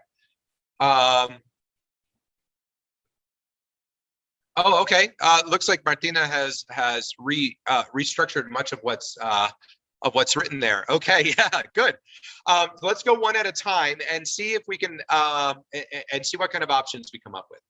Oh, okay. Looks like Martina has restructured much of what's written there. Okay, yeah, good. Let's go one at a time and see if we can and see what kind of options we come up with.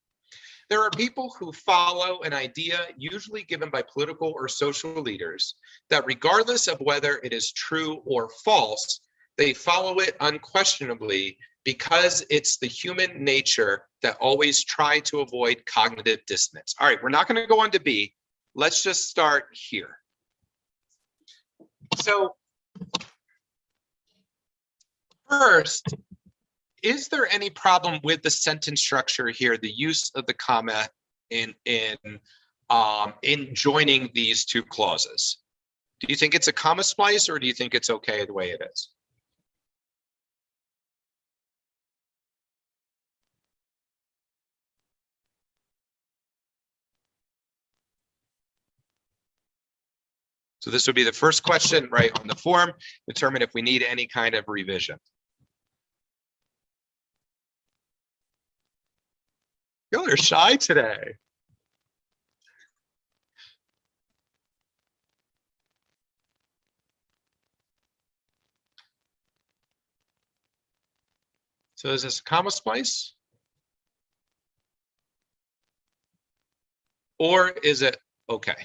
There are people who follow an idea, usually given by political or social leaders, that regardless of whether it is true or false, they follow it unquestionably because it's the human nature that always try to avoid cognitive dissonance. All right, we're not going to go on to B. Let's just start here. So first, is there any problem with the sentence structure here, the use of the comma in joining these two clauses? Do you think it's a comma splice, or do you think it's okay the way it is? So this would be the first question, right, on the form, determine if we need any kind of revision. Y'all are shy today. So is this a comma splice? Or is it okay?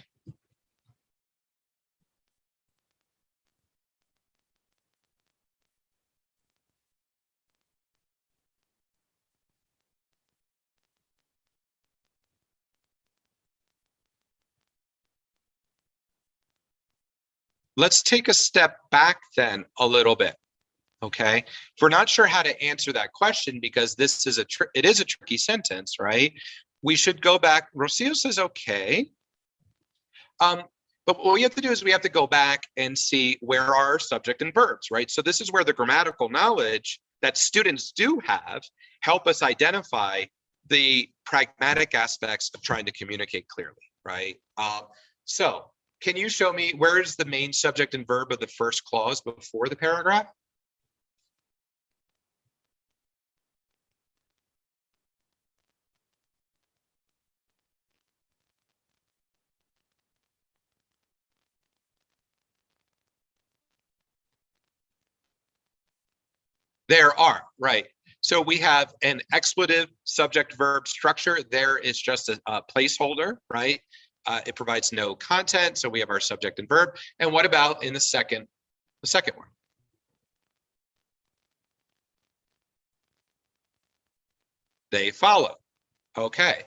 Let's take a step back then a little bit. Okay, if we're not sure how to answer that question, because this is it is a tricky sentence, right? We should go back. Rocio says okay. But what we have to do is we have to go back and see where are our subject and verbs, right? So this is where the grammatical knowledge that students do have help us identify the pragmatic aspects of trying to communicate clearly, right? So can you show me where is the main subject and verb of the first clause before the paragraph? There are, right. So we have an expletive subject verb structure. There is just a placeholder, right? It provides no content. So we have our subject and verb. And what about in the second one? They follow. Okay.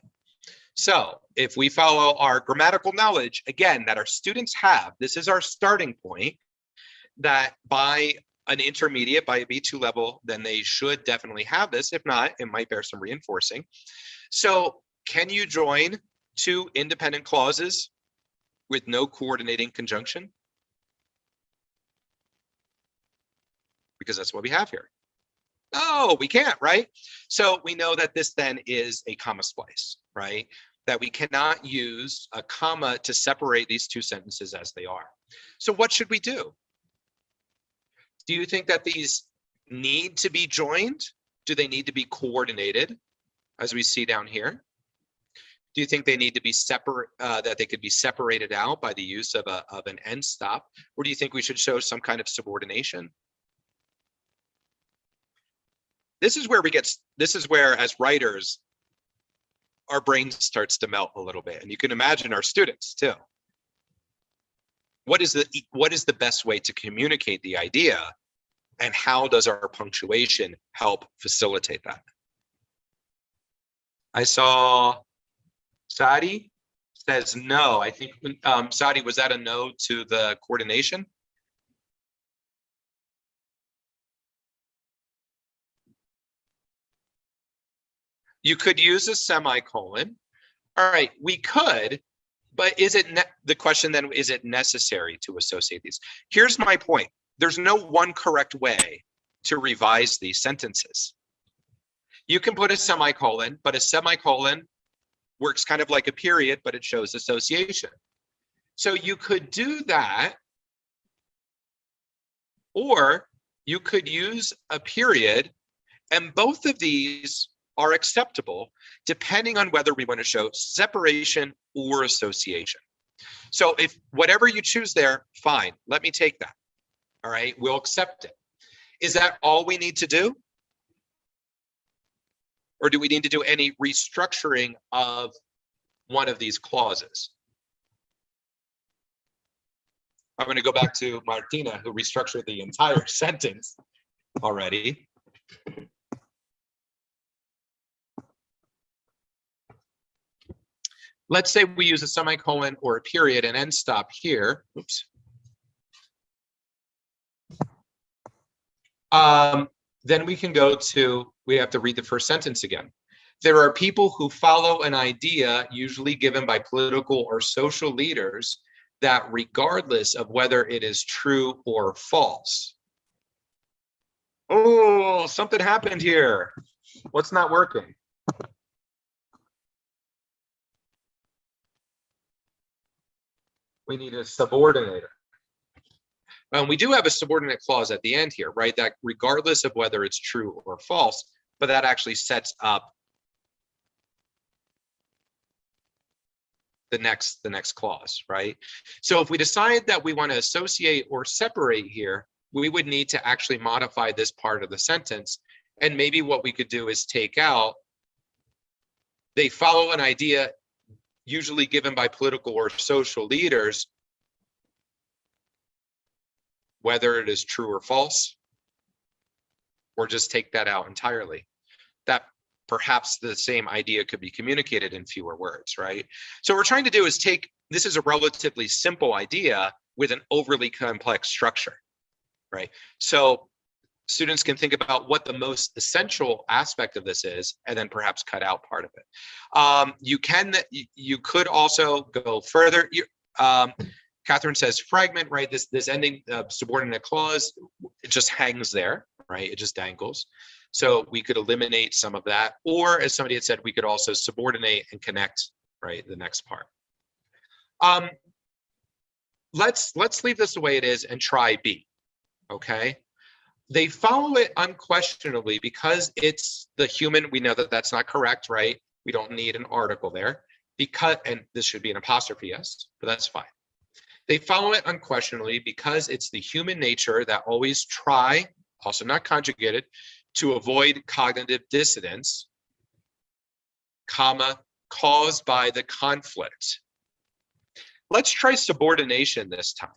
So if we follow our grammatical knowledge, again, that our students have, this is our starting point, that by an intermediate, by a B2 level, then they should definitely have this. If not, it might bear some reinforcing. So can you join two independent clauses with no coordinating conjunction? Because that's what we have here. No, we can't, right? So we know that this then is a comma splice, right? That we cannot use a comma to separate these two sentences as they are. So what should we do? Do you think that these need to be joined? Do they need to be coordinated, as we see down here? Do you think they need to be separate, that they could be separated out by the use of an end stop? Or do you think we should show some kind of subordination? This is where as writers, our brain starts to melt a little bit. And you can imagine our students too. What is the best way to communicate the idea, and how does our punctuation help facilitate that? I saw Sadi says no. I think, Sadi, was that a no to the coordination? You could use a semicolon. All right, we could, but the question then, is it necessary to associate these? Here's my point. There's no one correct way to revise these sentences. You can put a semicolon, but a semicolon works kind of like a period, but it shows association. So you could do that, or you could use a period, and both of these are acceptable depending on whether we want to show separation or association. So if whatever you choose there, fine, let me take that. All right, we'll accept it. Is that all we need to do? Or do we need to do any restructuring of one of these clauses? I'm going to go back to Martina, who restructured the entire sentence already. Let's say we use a semicolon or a period and end stop here. Oops. Then we can go to, we have to read the first sentence again. There are people who follow an idea, usually given by political or social leaders, that regardless of whether it is true or false. Oh, something happened here. What's not working? We need a subordinator. We do have a subordinate clause at the end here, right? That regardless of whether it's true or false, but that actually sets up the next clause, right? So if we decide that we want to associate or separate here, we would need to actually modify this part of the sentence. And maybe what we could do is take out, they follow an idea usually given by political or social leaders, whether it is true or false, or just take that out entirely. That perhaps the same idea could be communicated in fewer words, right? So what we're trying to do is take, this is a relatively simple idea with an overly complex structure, right? So students can think about what the most essential aspect of this is, and then perhaps cut out part of it. You could also go further. Catherine says fragment, right? This ending subordinate clause, it just hangs there, right? It just dangles. So we could eliminate some of that, or as somebody had said, we could also subordinate and connect, right? The next part. Let's leave this the way it is and try B, okay? They follow it unquestionably because it's the human. We know that that's not correct, right? We don't need an article there because, and this should be an apostrophe, yes, but that's fine. They follow it unquestionably because it's the human nature that always try, also not conjugated, to avoid cognitive dissonance, comma, caused by the conflict. Let's try subordination this time.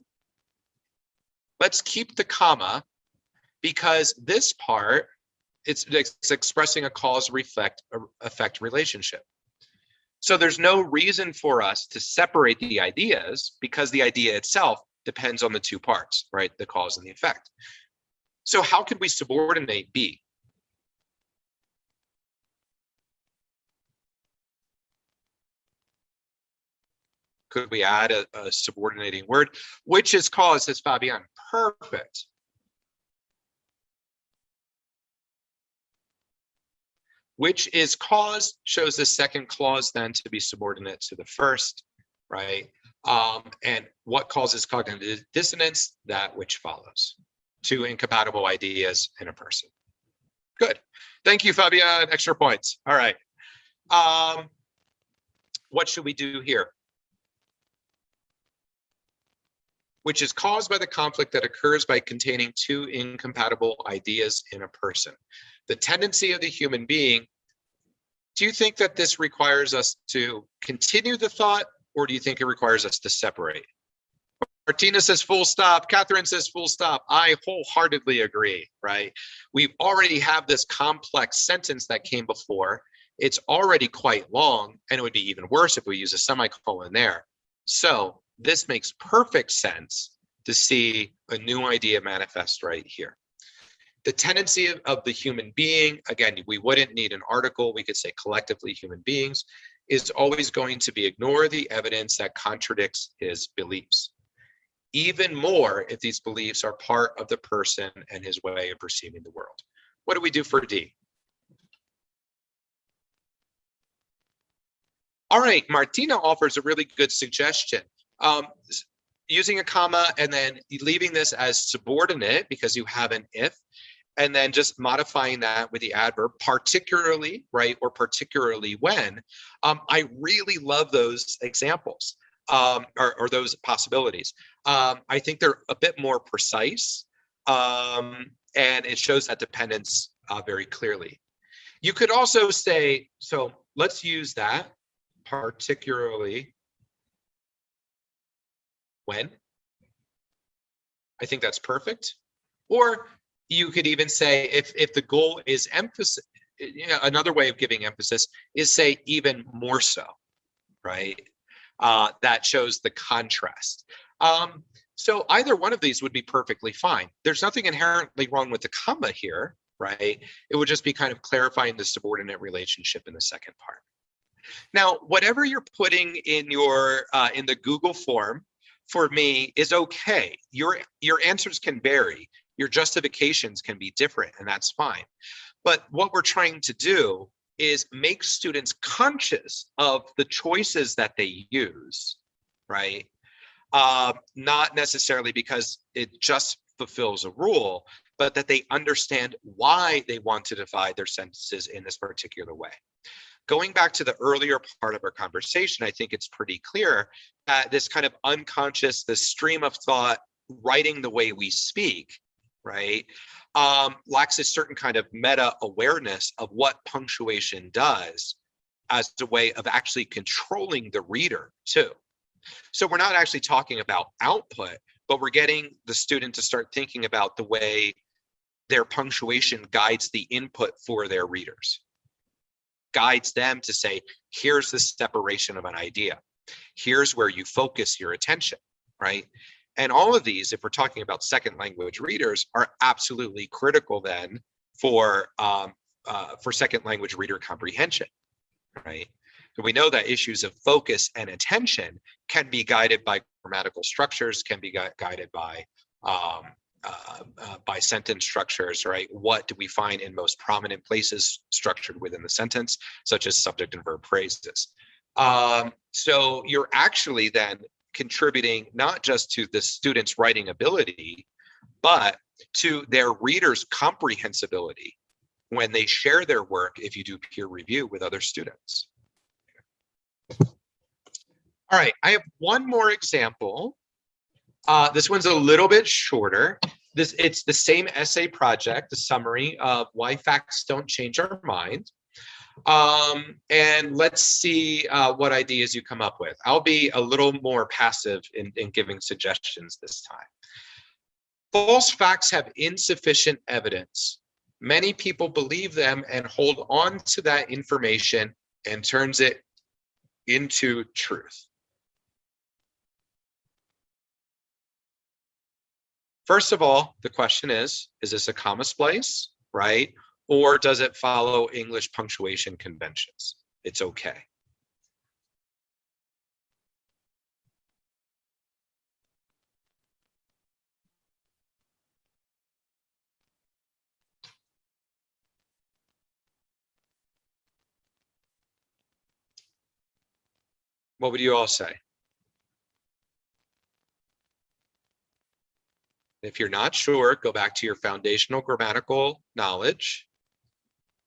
Let's keep the comma because this part, it's expressing a cause-effect relationship. So there's no reason for us to separate the ideas because the idea itself depends on the two parts, right? The cause and the effect. So how could we subordinate B? Could we add a subordinating word? Which is cause, says Fabian. Perfect. Which is cause shows the second clause then to be subordinate to the first, right? And what causes cognitive dissonance? That which follows. Two incompatible ideas in a person. Good. Thank you, Fabian. Extra points. All right. What should we do here? Which is caused by the conflict that occurs by containing two incompatible ideas in a person. The tendency of the human being, do you think that this requires us to continue the thought, or do you think it requires us to separate? Martina says full stop. Catherine says full stop. I wholeheartedly agree, right? We already have this complex sentence that came before. It's already quite long, and it would be even worse if we use a semicolon there. So this makes perfect sense to see a new idea manifest right here. The tendency of the human being, again, we wouldn't need an article. We could say collectively human beings, is always going to be ignore the evidence that contradicts his beliefs. Even more if these beliefs are part of the person and his way of perceiving the world. What do we do for D? All right, Martina offers a really good suggestion. Using a comma and then leaving this as subordinate because you have an if, and then just modifying that with the adverb, particularly, right, or particularly when. I really love those examples or those possibilities. I think they're a bit more precise and it shows that dependence very clearly. You could also say, so let's use that, particularly when. I think that's perfect. Or you could even say if the goal is emphasis, another way of giving emphasis is say even more so, right? That shows the contrast. So either one of these would be perfectly fine. There's nothing inherently wrong with the comma here, right? It would just be kind of clarifying the subordinate relationship in the second part. Now, whatever you're putting in your in the Google form for me is okay. Your answers can vary. Your justifications can be different, and that's fine. But what we're trying to do is make students conscious of the choices that they use, right? Not necessarily because it just fulfills a rule, but that they understand why they want to divide their sentences in this particular way. Going back to the earlier part of our conversation, I think it's pretty clear that this kind of unconscious, the stream of thought, writing the way we speak, right, lacks a certain kind of meta awareness of what punctuation does as a way of actually controlling the reader too. So we're not actually talking about output, but we're getting the student to start thinking about the way their punctuation guides the input for their readers. Guides them to say, here's the separation of an idea. Here's where you focus your attention, right? And all of these, if we're talking about second language readers, are absolutely critical then for second language reader comprehension, right? So we know that issues of focus and attention can be guided by grammatical structures, can be guided by sentence structures, right? What do we find in most prominent places structured within the sentence, such as subject and verb phrases? So you're actually then contributing not just to the student's writing ability, but to their readers' comprehensibility when they share their work if you do peer review with other students. All right, I have one more example. This one's a little bit shorter. It's the same essay project, the summary of why facts don't change our mind. And let's see what ideas you come up with. I'll be a little more passive in giving suggestions this time. False facts have insufficient evidence. Many people believe them and hold on to that information and turns it into truth. First of all, the question is this a comma splice, right? Or does it follow English punctuation conventions? It's okay. What would you all say? If you're not sure, go back to your foundational grammatical knowledge,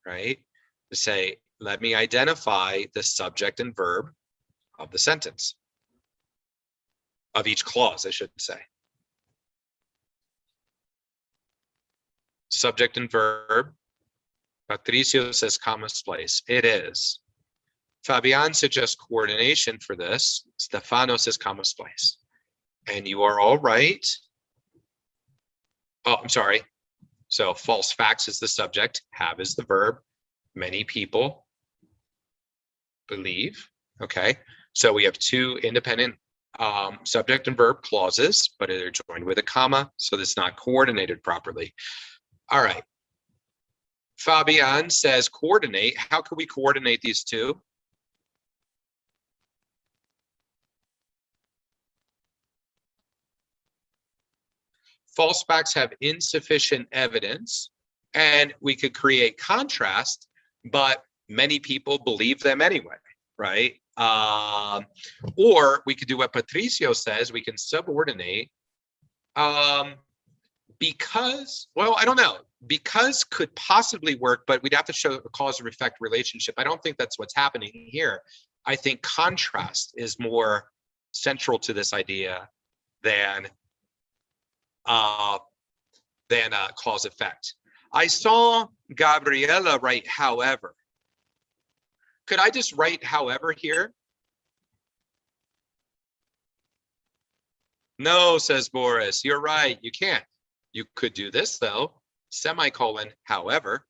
right? To say, let me identify the subject and verb of the sentence, of each clause, I should say. Subject and verb. Patricio says comma splice. It is. Fabian suggests coordination for this. Stefano says comma splice. And you are all right. Oh, I'm sorry. So false facts is the subject, have is the verb. Many people believe. Okay. So we have two independent subject and verb clauses, but they're joined with a comma, so that's not coordinated properly. All right. Fabian says coordinate. How can we coordinate these two? False facts have insufficient evidence, and we could create contrast, but many people believe them anyway, right? Or we could do what Patricio says, we can subordinate because, well, I don't know, because could possibly work, but we'd have to show a cause and effect relationship. I don't think that's what's happening here. I think contrast is more central to this idea than cause effect. I saw Gabriela write however. Could I just write however here? No, says Boris, you're right, you can't. You could do this though, semicolon, however,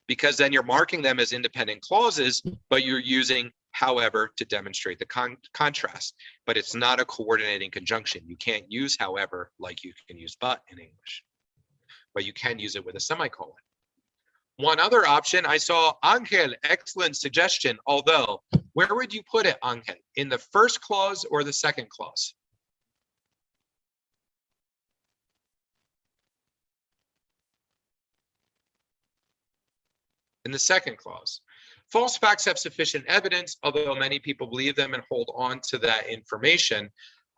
because then you're marking them as independent clauses, but you're using however to demonstrate the contrast, but it's not a coordinating conjunction. You can't use however like you can use but in English, but you can use it with a semicolon. One other option, I saw Angel, excellent suggestion, although where would you put it, Angel? In the first clause or the second clause? In the second clause. False facts have sufficient evidence, although many people believe them and hold on to that information.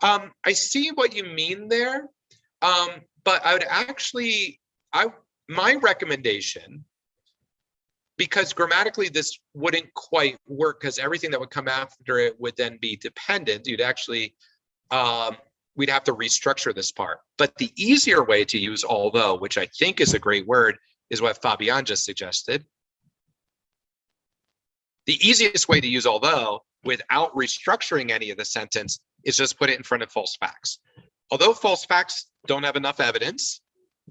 I see what you mean there, but I would actually, my recommendation, because grammatically this wouldn't quite work because everything that would come after it would then be dependent. You'd actually, we'd have to restructure this part. But the easier way to use although, which I think is a great word, is what Fabian just suggested. The easiest way to use although without restructuring any of the sentence is just put it in front of false facts. Although false facts don't have enough evidence,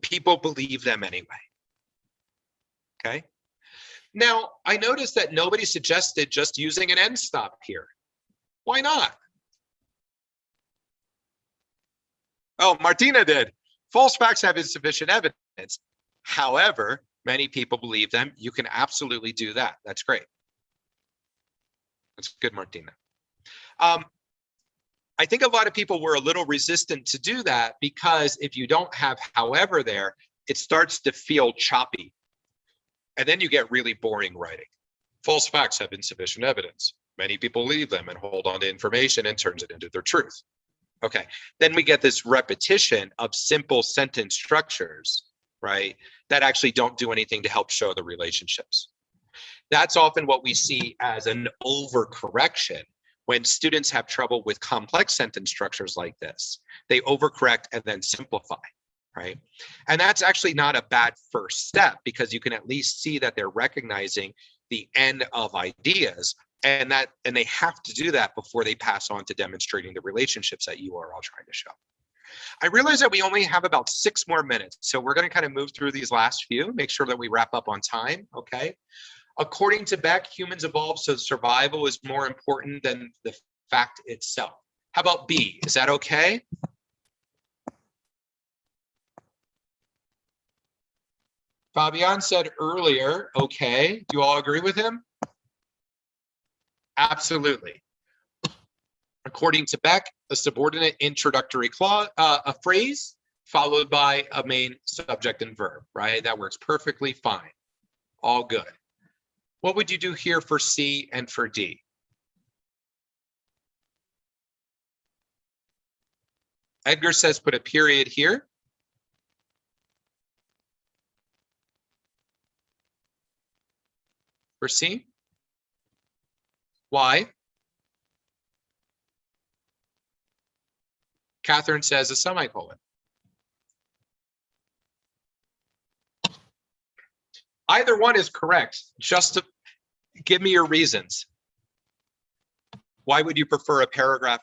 people believe them anyway. Okay. Now, I noticed that nobody suggested just using an end stop here. Why not? Oh, Martina did. False facts have insufficient evidence. However, many people believe them. You can absolutely do that. That's great. That's good, Martina. I think a lot of people were a little resistant to do that because if you don't have however there, it starts to feel choppy. And then you get really boring writing. False facts have insufficient evidence. Many people believe them and hold on to information and turns it into their truth. Okay, then we get this repetition of simple sentence structures, right, that actually don't do anything to help show the relationships. That's often what we see as an overcorrection when students have trouble with complex sentence structures like this. They overcorrect and then simplify, right? And that's actually not a bad first step because you can at least see that they're recognizing the end of ideas and they have to do that before they pass on to demonstrating the relationships that you are all trying to show. I realize that we only have about 6 more minutes, so we're going to kind of move through these last few, make sure that we wrap up on time, okay? According to Beck, humans evolved so survival is more important than the fact itself. How about B? Is that okay? Fabian said earlier, okay. Do you all agree with him? Absolutely. According to Beck, a subordinate introductory clause, a phrase followed by a main subject and verb, right? That works perfectly fine. All good. What would you do here for C and for D? Edgar says put a period here. For C? Why? Catherine says a semicolon. Either one is correct. Just to give me your reasons. Why would you prefer a paragraph,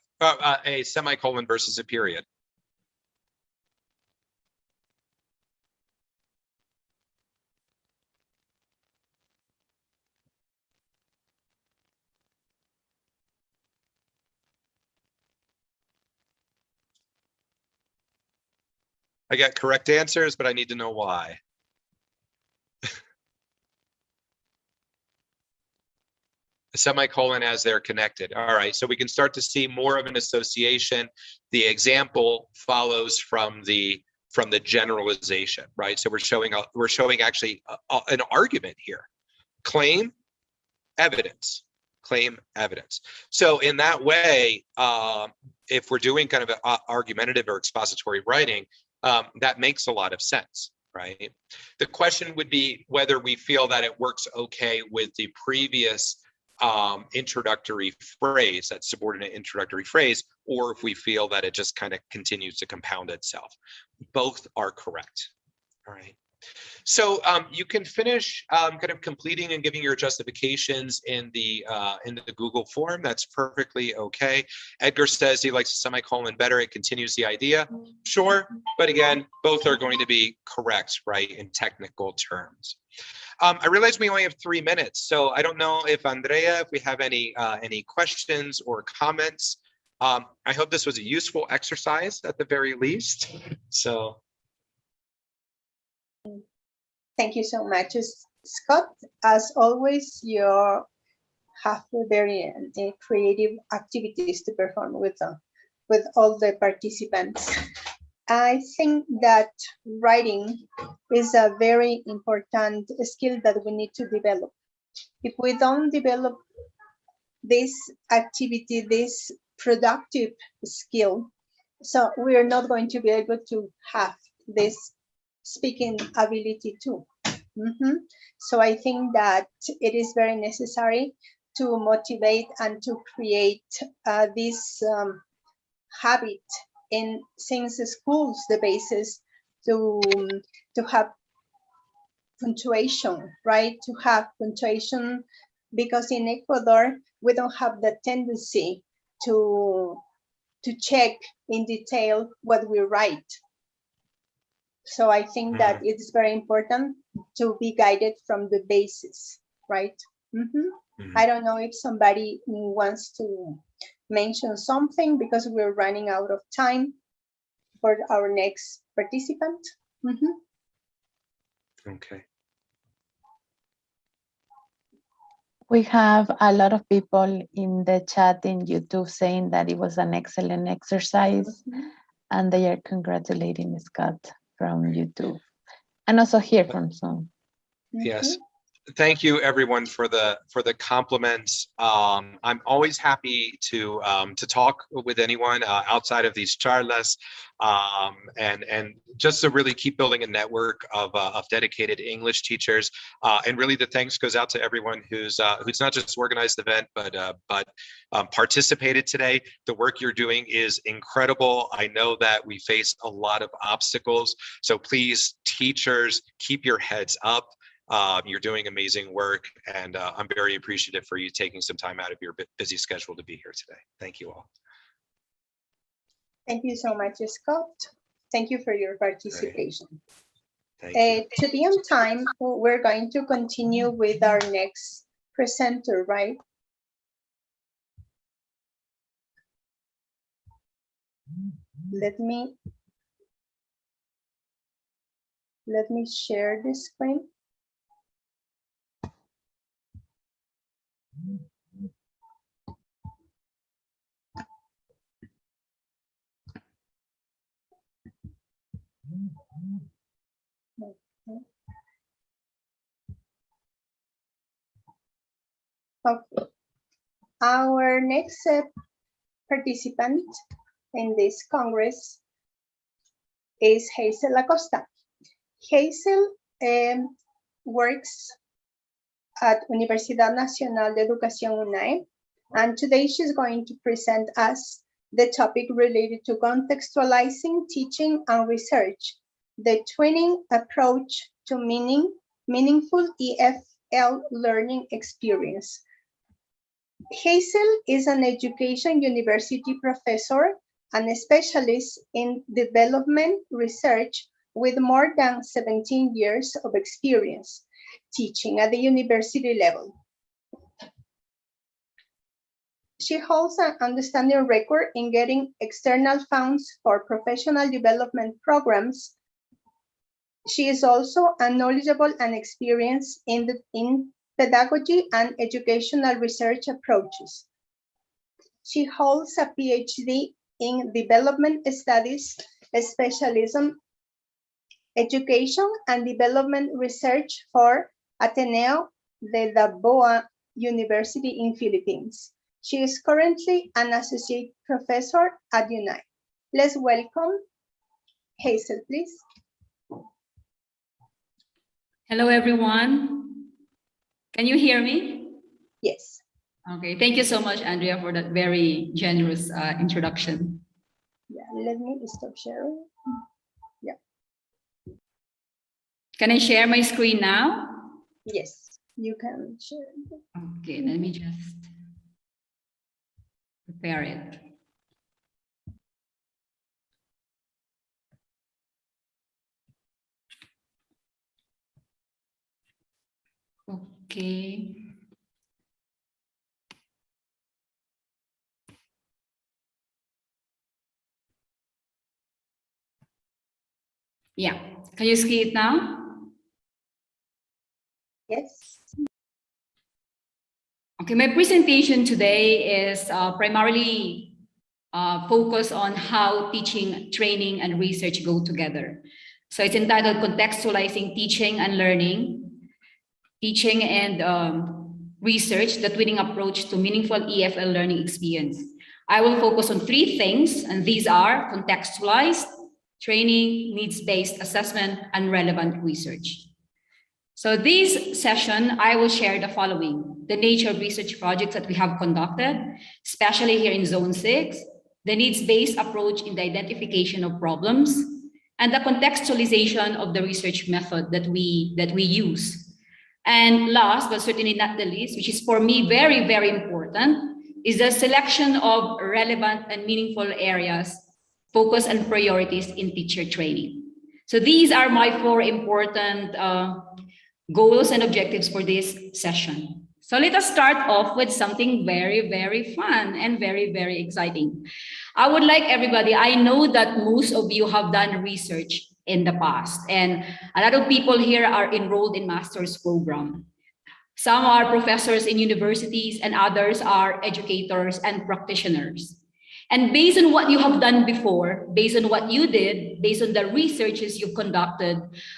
a semicolon versus a period? I got correct answers, but I need to know why. A semicolon as they're connected. All right, so we can start to see more of an association. The example follows from the generalization, right? So we're showing actually an argument here. Claim, evidence. Claim, evidence. So in that way, if we're doing kind of an argumentative or expository writing, that makes a lot of sense, right? The question would be whether we feel that it works okay with the previous introductory phrase, that subordinate introductory phrase, or if we feel that it just kind of continues to compound itself. Both are correct. All right. So you can finish kind of completing and giving your justifications in the Google form. That's perfectly okay. Edgar says he likes a semicolon better. It continues the idea. Sure, but again, both are going to be correct, right, in technical terms. I realize we only have 3 minutes, so I don't know if Andrea, if we have any questions or comments. I hope this was a useful exercise at the very least. So. Thank you so much, Scott. As always, you have very creative activities to perform with all the participants. I think that writing is a very important skill that we need to develop. If we don't develop this activity, this productive skill, so we are not going to be able to have this speaking ability too. So I think that it is very necessary to motivate and to create this habit in since schools, the basis to have punctuation, right? To have punctuation, because in Ecuador we don't have the tendency to check in detail what we write. So I think that it's very important to be guided from the basis, right? I don't know if somebody wants to mention something because we're running out of time. for our next participant. Okay. We have a lot of people in the chat in YouTube saying that it was an excellent exercise, and they are congratulating Scott from YouTube, and also here from Zoom. Yes. Thank you, everyone, for the compliments. I'm always happy to talk with anyone outside of these charlas, and just to really keep building a network of dedicated English teachers. And really, the thanks goes out to everyone who's not just organized the event, but participated today. The work you're doing is incredible. I know that we face a lot of obstacles, so please, teachers, keep your heads up. You're doing amazing work, and I'm very appreciative for you taking some time out of your busy schedule to be here today. Thank you all. Thank you so much, Scott. Thank you for your participation. Thank you. To be on time, we're going to continue with our next presenter, right? Let me share the screen. Okay. Our next participant in this Congress is Hazel Acosta. Hazel works at Universidad Nacional de Educación UNAM, and today she's going to present us the topic related to contextualizing teaching and research, the twinning approach to meaningful EFL learning experience. Hazel is an education university professor and a specialist in development research with more than 17 years of experience teaching at the university level. She holds an outstanding record in getting external funds for professional development programs. She is also knowledgeable and experienced in pedagogy and educational research approaches. She holds a PhD in development studies, a specialism, education and development research for Ateneo de Daboa University in Philippines. She is currently an associate professor at UNAM. Let's welcome Hazel, please. Hello, everyone. Can you hear me? Yes. Okay, thank you so much, Andrea, for that very generous introduction. Yeah, let me stop sharing. Yeah. Can I share my screen now? Yes, you can share. Okay, let me just prepare it. Okay. Yeah, can you see it now? Yes. Okay, my presentation today is primarily focused on how teaching, training, and research go together. So it's entitled Contextualizing Teaching and Learning, Teaching and Research, the Twinning Approach to Meaningful EFL Learning Experience. I will focus on three things, and these are contextualized, training, needs-based assessment, and relevant research. So this session, I will share the following: the nature of research projects that we have conducted, especially here in Zone 6, the needs-based approach in the identification of problems, and the contextualization of the research method that we use. And last, but certainly not the least, which is for me very, very important, is the selection of relevant and meaningful areas, focus and priorities in teacher training. So these are my four important goals and objectives for this session. So let us start off with something very, very fun and very, very exciting. I would like everybody, I know that most of you have done research in the past, and a lot of people here are enrolled in master's program. Some are professors in universities and others are educators and practitioners. And based on what you have done before, based on what you did, based on the researches you conducted,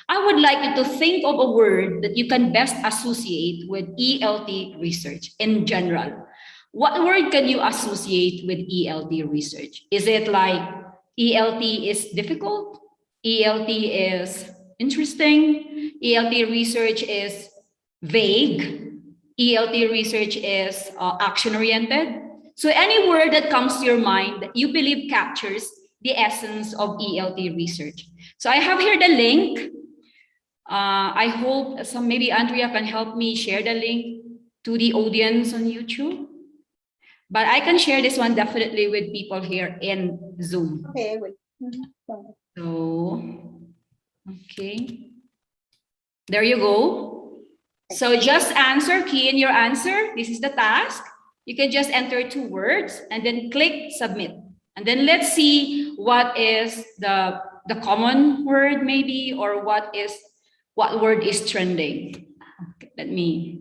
I would like you to think of a word that you can best associate with ELT research in general. What word can you associate with ELT research? Is it like ELT is difficult? ELT is interesting? ELT research is vague? ELT research is action-oriented? So any word that comes to your mind that you believe captures the essence of ELT research. So I have here the link. I hope maybe Andrea can help me share the link to the audience on YouTube. But I can share this one definitely with people here in Zoom. Okay, I will. So, okay. There you go. So just answer, key in your answer. This is the task. You can just enter 2 words and then click submit. And then let's see what is the common word maybe, or what word is trending. Okay, let me.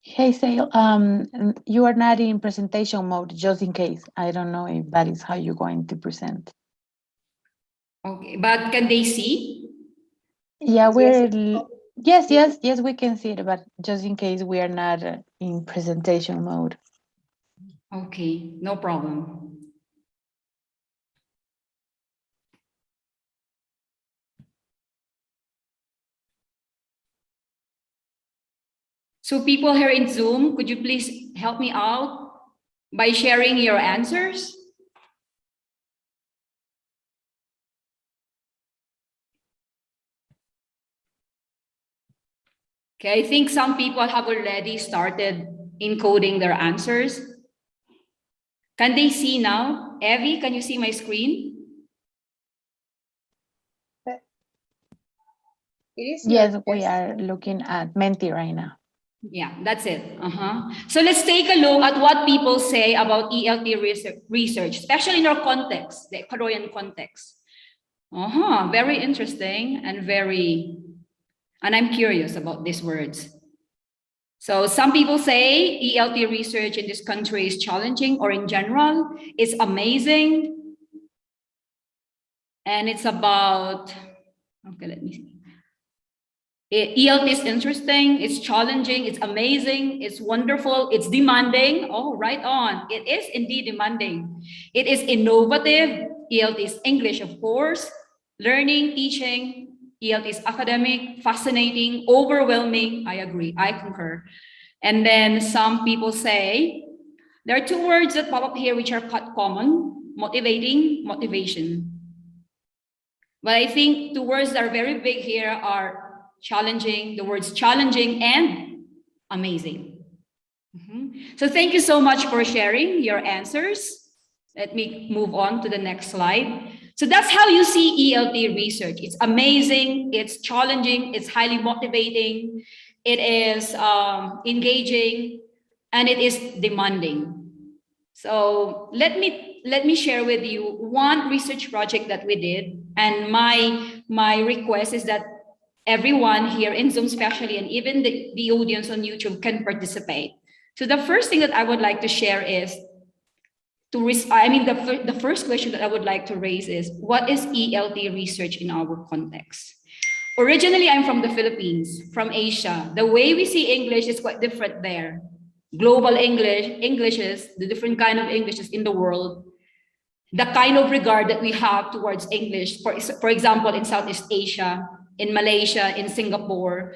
Hey, Sale, you are not in presentation mode, just in case. I don't know if that is how you're going to present. Okay, but can they see? Yeah, yes, we can see it, but just in case we are not in presentation mode. Okay, no problem. So people here in Zoom, could you please help me out by sharing your answers? Okay, I think some people have already started encoding their answers. Can they see now? Evie, can you see my screen? Yes, we are looking at Menti right now. Yeah, that's it. So let's take a look at what people say about ELT research, especially in our context, the Ecuadorian context. Very interesting and I'm curious about these words. So some people say ELT research in this country is challenging, or in general, it's amazing. And it's about, okay, let me see. ELT is interesting, it's challenging, it's amazing, it's wonderful, it's demanding. Oh, right on. It is indeed demanding. It is innovative. ELT is English, of course. Learning, teaching. ELT is academic, fascinating, overwhelming. I agree, I concur. And then some people say, there are 2 words that pop up here which are common: motivating, motivation. But I think 2 words that are very big here are challenging, the words challenging and amazing. So thank you so much for sharing your answers. Let me move on to the next slide. So that's how you see ELT research. It's amazing, it's challenging, it's highly motivating, it is engaging, and it is demanding. So let me share with you one research project that we did, and my request is that everyone here in Zoom especially, and even the audience on YouTube, can participate. So the first thing that I would like to share is the first question that I would like to raise is, what is ELT research in our context? Originally, I'm from the Philippines, from Asia. The way we see English is quite different there. Global Englishes, the different kind of Englishes in the world, the kind of regard that we have towards English, for example, in Southeast Asia, in Malaysia, in Singapore,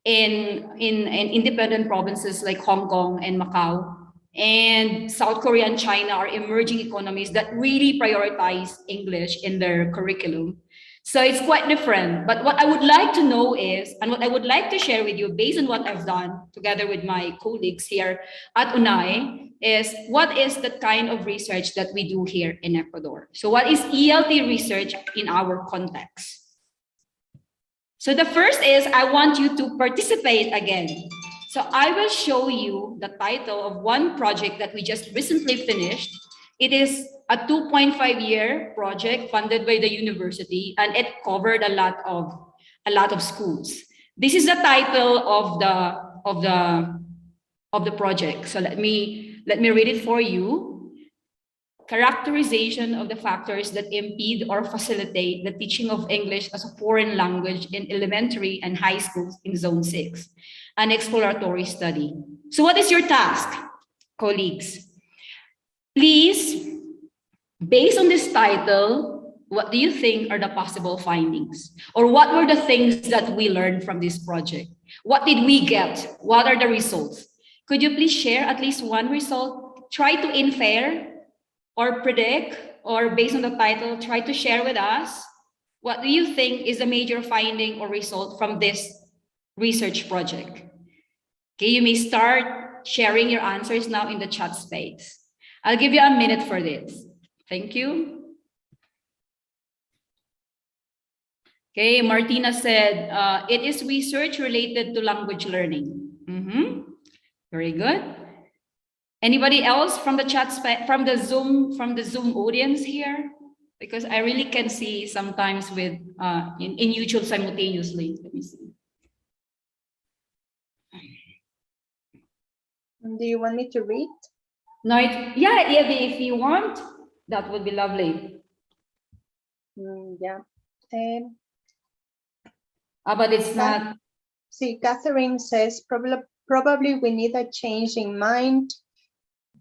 in independent provinces like Hong Kong and Macau, and South Korea and China are emerging economies that really prioritize English in their curriculum. So it's quite different. But what I would like to know is, and what I would like to share with you based on what I've done together with my colleagues here at UNAI, is what is the kind of research that we do here in Ecuador. So what is ELT research in our context? So the first is, I want you to participate again. So I will show you the title of one project that we just recently finished. It is a 2.5-year project funded by the university, and it covered a lot of schools. This is the title of the project. So let me read it for you. Characterization of the factors that impede or facilitate the teaching of English as a foreign language in elementary and high schools in Zone 6, an exploratory study. So what is your task, colleagues? Please, based on this title, what do you think are the possible findings? Or what were the things that we learned from this project? What did we get? What are the results? Could you please share at least one result? Try to infer or predict, or based on the title, try to share with us what do you think is the major finding or result from this research project. Okay, you may start sharing your answers now in the chat space. I'll give you a minute for this. Thank you. Okay, Martina said, it is research related to language learning. Very good. Anybody else from the chat space, from the Zoom audience here? Because I really can see sometimes with in YouTube simultaneously. Let me see. Do you want me to read? No, yeah, if you want, that would be lovely. Yeah. But it's not. See, Catherine says probably we need a change in mind.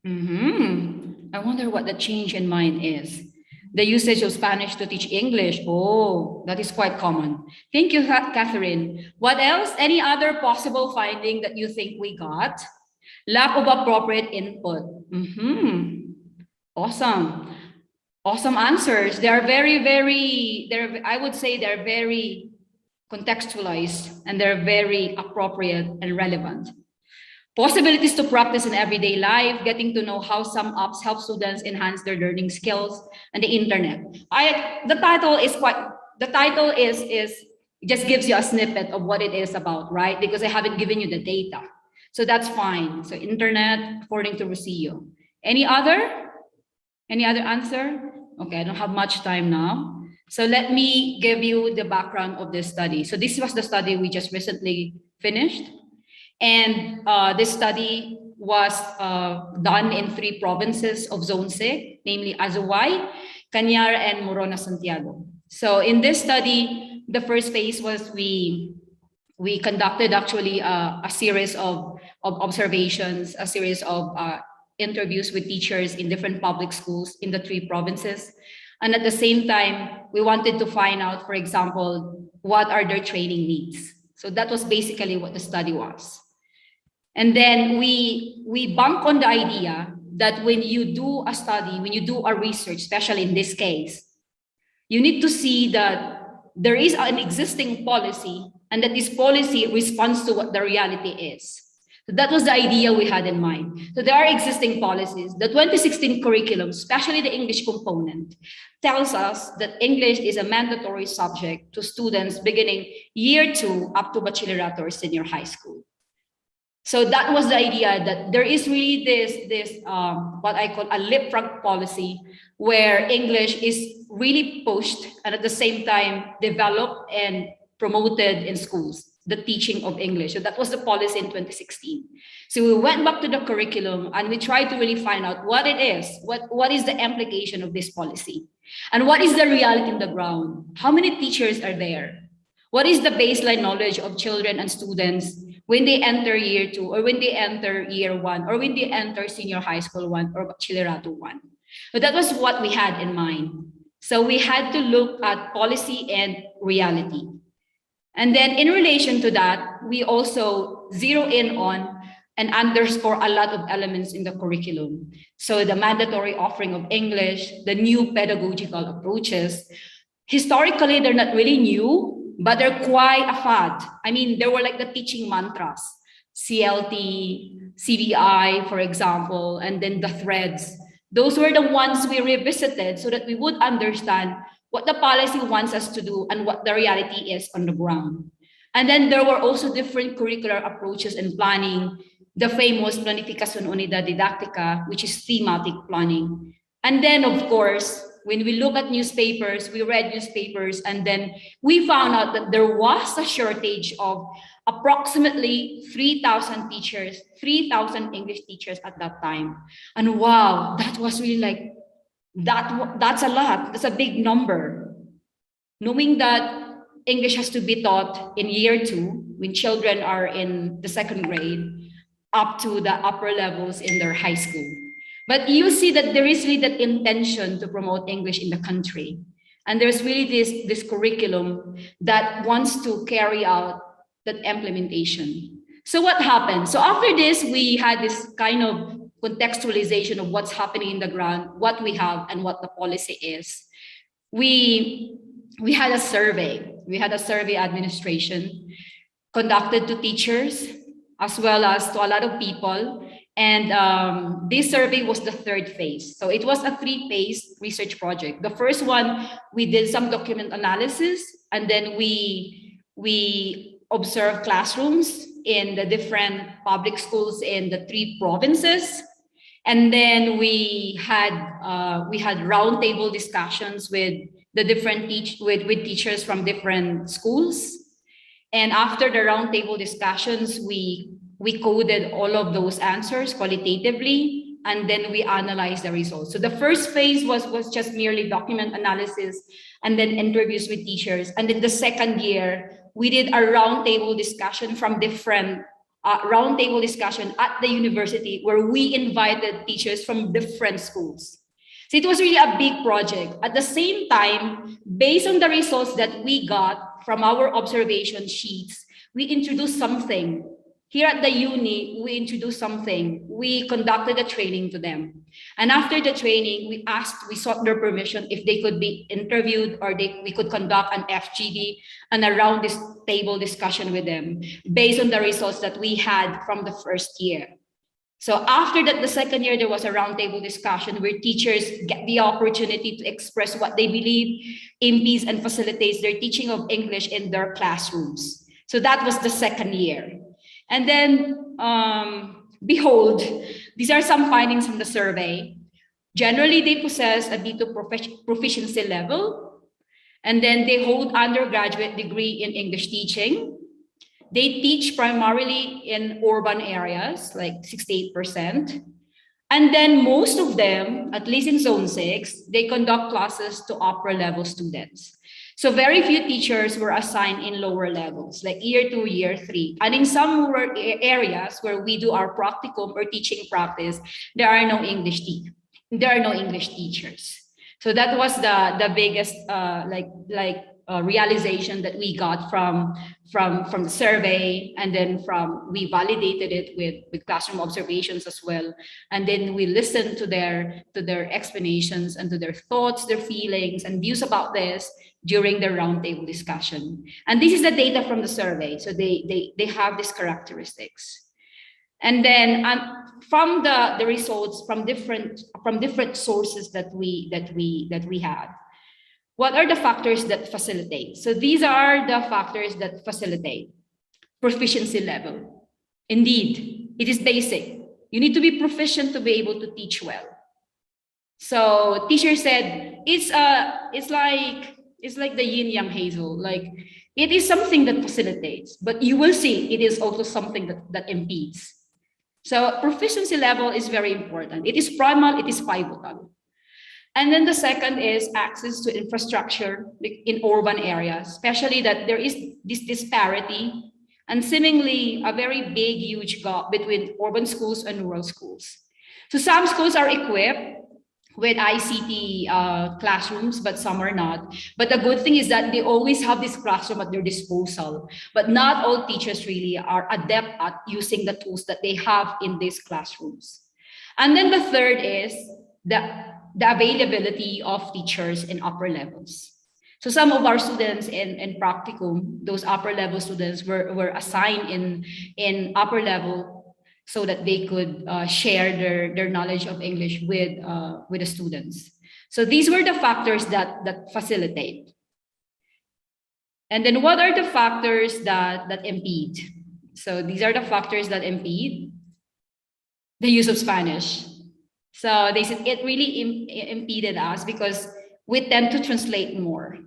I wonder what the change in mind is. The usage of Spanish to teach English. Oh, that is quite common. Thank you, Catherine. What else? Any other possible finding that you think we got? Lack of appropriate input. Awesome. Awesome answers. They are I would say they're very contextualized, and they're very appropriate and relevant. Possibilities to practice in everyday life, getting to know how some apps help students enhance their learning skills, and the internet. The title just gives you a snippet of what it is about, right? Because I haven't given you the data. So that's fine. So internet, according to Rosillo. Any other answer? Okay, I don't have much time now. So let me give you the background of this study. So this was the study we just recently finished. And this study was done in 3 provinces of Zone 6, namely Azuay, Cañar, and Morona, Santiago. So in this study, the first phase was we conducted actually a series of observations, a series of interviews with teachers in different public schools in the 3 provinces. And at the same time, we wanted to find out, for example, what are their training needs. So that was basically what the study was. And then we bank on the idea that when you do a study, when you do a research, especially in this case, you need to see that there is an existing policy and that this policy responds to what the reality is. So that was the idea we had in mind. So there are existing policies. The 2016 curriculum, especially the English component, tells us that English is a mandatory subject to students beginning year 2 up to bachillerato or senior high school. So that was the idea, that there is really this what I call a leapfrog policy, where English is really pushed and at the same time developed and promoted in schools, the teaching of English. So that was the policy in 2016. So we went back to the curriculum and we tried to really find out what it is, what is the implication of this policy, and what is the reality on the ground. How many teachers are there? What is the baseline knowledge of children and students when they enter year 2, or when they enter year 1, or when they enter senior high school 1 or bachillerato 1? So that was what we had in mind. So we had to look at policy and reality. And then in relation to that, we also zero in on and underscore a lot of elements in the curriculum. So the mandatory offering of English, the new pedagogical approaches. Historically, they're not really new, but they're quite a fad. I mean, there were like the teaching mantras, CLT, CVI, for example, and then the threads. Those were the ones we revisited so that we would understand what the policy wants us to do, and what the reality is on the ground. And then there were also different curricular approaches in planning, the famous Planificación Unidad Didáctica, which is thematic planning. And then, of course, when we look at newspapers, we read newspapers, and then we found out that there was a shortage of approximately 3,000 teachers, 3,000 English teachers at that time. And wow, that was really like, that's a lot. That's a big number. Knowing that English has to be taught in year 2 when children are in the 2nd grade up to the upper levels in their high school. But you see that there is really that intention to promote English in the country. And there's really this curriculum that wants to carry out that implementation. So what happened? So after this, we had this kind of contextualization of what's happening in the ground, what we have, and what the policy is. We had a survey. We had a survey administration conducted to teachers as well as to a lot of people. And this survey was the 3rd phase. So it was a 3-phase research project. The first one, we did some document analysis, and then we observed classrooms in the different public schools in the 3 provinces. And then we had roundtable discussions with the different with teachers from different schools. And after the roundtable discussions, we coded all of those answers qualitatively, and then we analyzed the results. So the first phase was just merely document analysis and then interviews with teachers. And then the second year, we did a roundtable discussion from different roundtable discussion at the university, where we invited teachers from different schools. So it was really a big project. At the same time, based on the results that we got from our observation sheets, we introduced something. Here at the uni, we introduced something. We conducted a training to them. And after the training, we sought their permission if they could be interviewed, or we could conduct an FGD and a round this table discussion with them based on the results that we had from the first year. So after that, the second year, there was a roundtable discussion where teachers get the opportunity to express what they believe impedes and facilitates their teaching of English in their classrooms. So that was the second year. And then, behold, these are some findings from the survey. Generally, they possess a B2 proficiency level, and then they hold undergraduate degree in English teaching. They teach primarily in urban areas, like 68%. And then most of them, at least in Zone 6, they conduct classes to upper level students. So very few teachers were assigned in lower levels, like year 2, year 3. And in some rural areas where we do our practicum or teaching practice, there are no English teachers. So that was the biggest realization that we got from the survey, and then we validated it with classroom observations as well, and then we listened to their explanations and to their thoughts, their feelings and views about this during the roundtable discussion. And this is the data from the survey, so they have these characteristics. And then from the results from different sources that we had. What are the factors that facilitate? So these are the factors that facilitate proficiency level. Indeed, it is basic. You need to be proficient to be able to teach well. So teacher said, it's like the yin yang hazel. Like it is something that facilitates, but you will see it is also something that impedes. So proficiency level is very important. It is primal, it is pivotal. And then the second is access to infrastructure in urban areas, especially that there is this disparity and seemingly a very big, huge gap between urban schools and rural schools. So some schools are equipped with ICT classrooms, but some are not. But the good thing is that they always have this classroom at their disposal, but not all teachers really are adept at using the tools that they have in these classrooms. And then the third is the availability of teachers in upper levels. So some of our students in practicum, those upper level students were assigned in upper level so that they could share their knowledge of English with the students. So these were the factors that facilitate. And then what are the factors that impede? So these are the factors that impede the use of Spanish. So they said it really impeded us because we tend to translate more.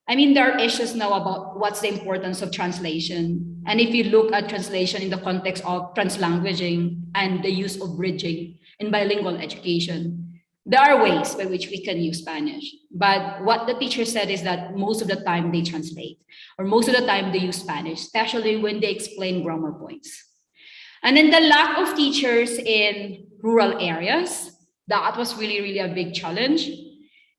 I mean, there are issues now about what's the importance of translation. And if you look at translation in the context of translanguaging and the use of bridging in bilingual education, there are ways by which we can use Spanish. But what the teacher said is that most of the time they translate, or most of the time they use Spanish, especially when they explain grammar points. And then the lack of teachers in rural areas, that was really, really a big challenge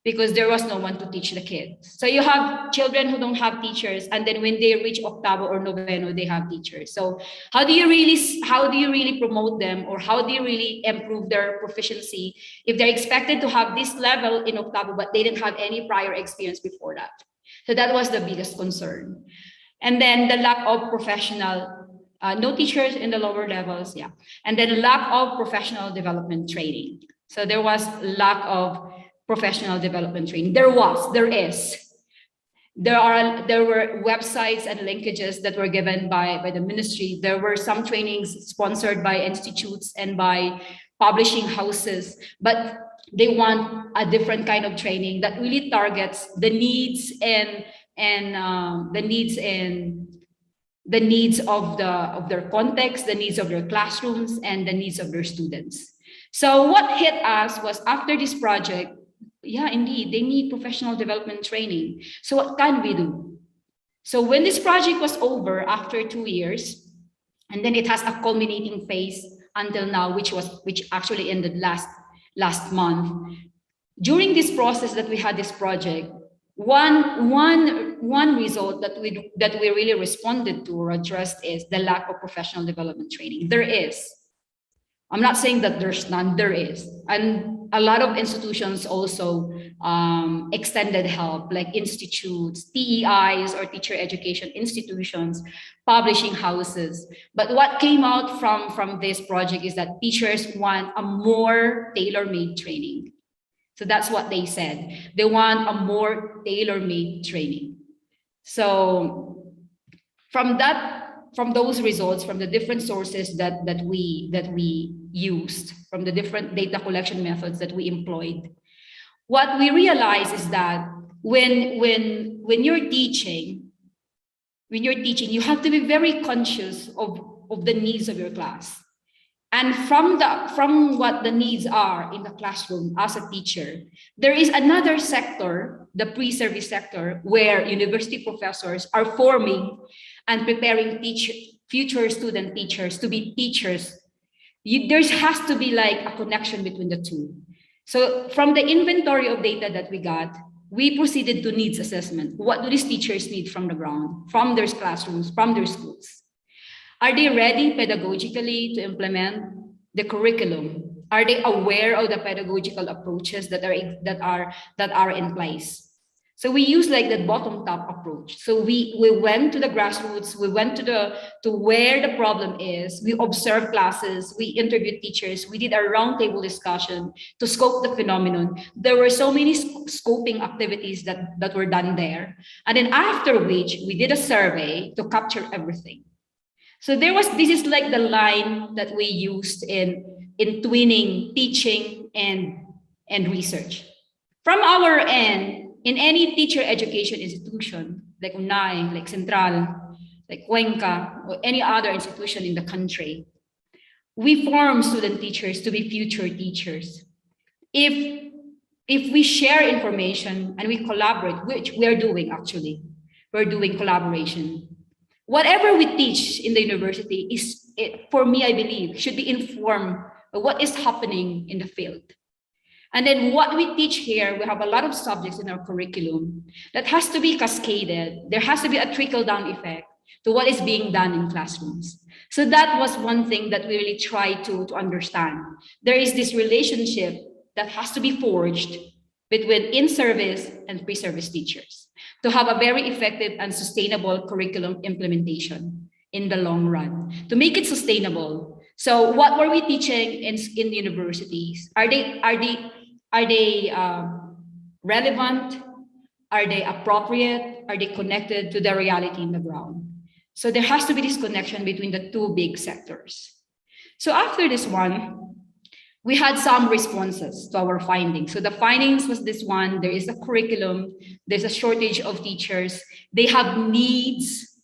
because there was no one to teach the kids. So you have children who don't have teachers, and then when they reach octavo or noveno, they have teachers. So how do you really promote them, or how do you really improve their proficiency if they're expected to have this level in octavo, but they didn't have any prior experience before that? So that was the biggest concern. And then the lack of professional, no teachers in the lower levels, yeah. And then lack of professional development training. So there was lack of professional development training. There is. There were websites and linkages that were given by the ministry. There were some trainings sponsored by institutes and by publishing houses, but they want a different kind of training that really targets the needs the needs of their context, the needs of their classrooms, and the needs of their students. So what hit us was after this project, yeah, indeed, they need professional development training. So what can we do? So when this project was over after 2 years, and then it has a culminating phase until now, which actually ended last month. During this process that we had this project, one result that we really responded to or addressed is the lack of professional development training. There is. I'm not saying that there's none, there is. And a lot of institutions also extended help, like institutes, TEIs or teacher education institutions, publishing houses. But what came out from this project is that teachers want a more tailor-made training. So that's what they said. They want a more tailor-made training. So from those results, from the different sources that we used, from the different data collection methods that we employed, what we realized is that when you're teaching, you have to be very conscious of the needs of your class. And from what the needs are in the classroom as a teacher, there is another sector, the pre-service sector, where university professors are forming and preparing future student teachers to be teachers. There has to be like a connection between the two. So from the inventory of data that we got, we proceeded to needs assessment. What do these teachers need from the ground, from their classrooms, from their schools? Are they ready pedagogically to implement the curriculum? Are they aware of the pedagogical approaches that are in place? So we use like that bottom-top approach. So we went to the grassroots, we went to where the problem is, we observed classes, we interviewed teachers, we did a roundtable discussion to scope the phenomenon. There were so many scoping activities that were done there. And then after which we did a survey to capture everything. So this is like the line that we used in twinning teaching and research. From our end, in any teacher education institution, like UNAI, like Central, like Cuenca, or any other institution in the country, we form student teachers to be future teachers. If we share information and we collaborate, which we are doing actually, we're doing collaboration. Whatever we teach in the university for me, I believe, should be informed of what is happening in the field. And then what we teach here, we have a lot of subjects in our curriculum that has to be cascaded. There has to be a trickle-down effect to what is being done in classrooms. So that was one thing that we really tried to understand. There is this relationship that has to be forged between in-service and pre-service teachers to have a very effective and sustainable curriculum implementation in the long run, to make it sustainable. So what were we teaching in universities? Are Are they relevant? Are they appropriate? Are they connected to the reality in the ground? So there has to be this connection between the two big sectors. So after this one, we had some responses to our findings. So the findings was this one: there is a curriculum, there's a shortage of teachers, they have needs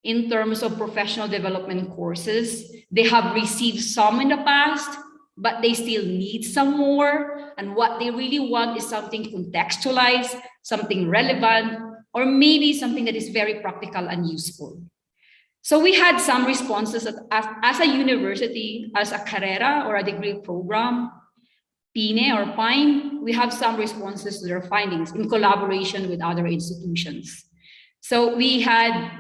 in terms of professional development courses. They have received some in the past, but they still need some more. And what they really want is something contextualized, something relevant, or maybe something that is very practical and useful. So we had some responses as a university, as a carrera or a degree program, PINE or PINE, we have some responses to their findings in collaboration with other institutions. So we had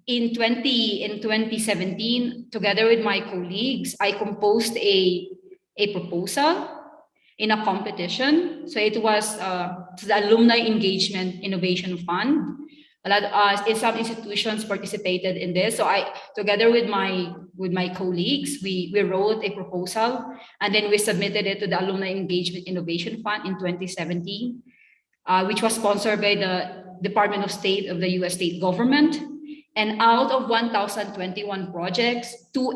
in 2017, together with my colleagues, I composed a proposal in a competition. So it was the Alumni Engagement Innovation Fund. Some institutions participated in this. So I, together with my colleagues, we wrote a proposal, and then we submitted it to the Alumni Engagement Innovation Fund in 2017, which was sponsored by the Department of State of the US state government. And out of 1,021 projects, two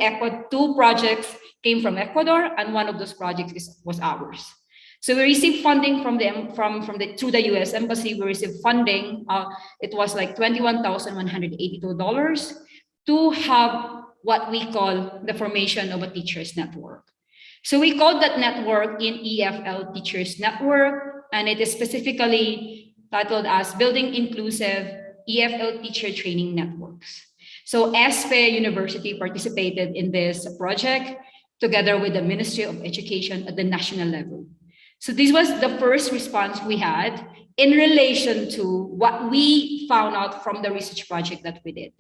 projects came from Ecuador, and one of those projects was ours. So we received funding from them through the U.S. Embassy. We received funding. It was like $21,182 to have what we call the formation of a teachers network. So we called that network in EFL Teachers Network, and it is specifically titled as Building Inclusive EFL Teacher Training Networks. So ESPE University participated in this project together with the Ministry of Education at the national level. So this was the first response we had in relation to what we found out from the research project that we did.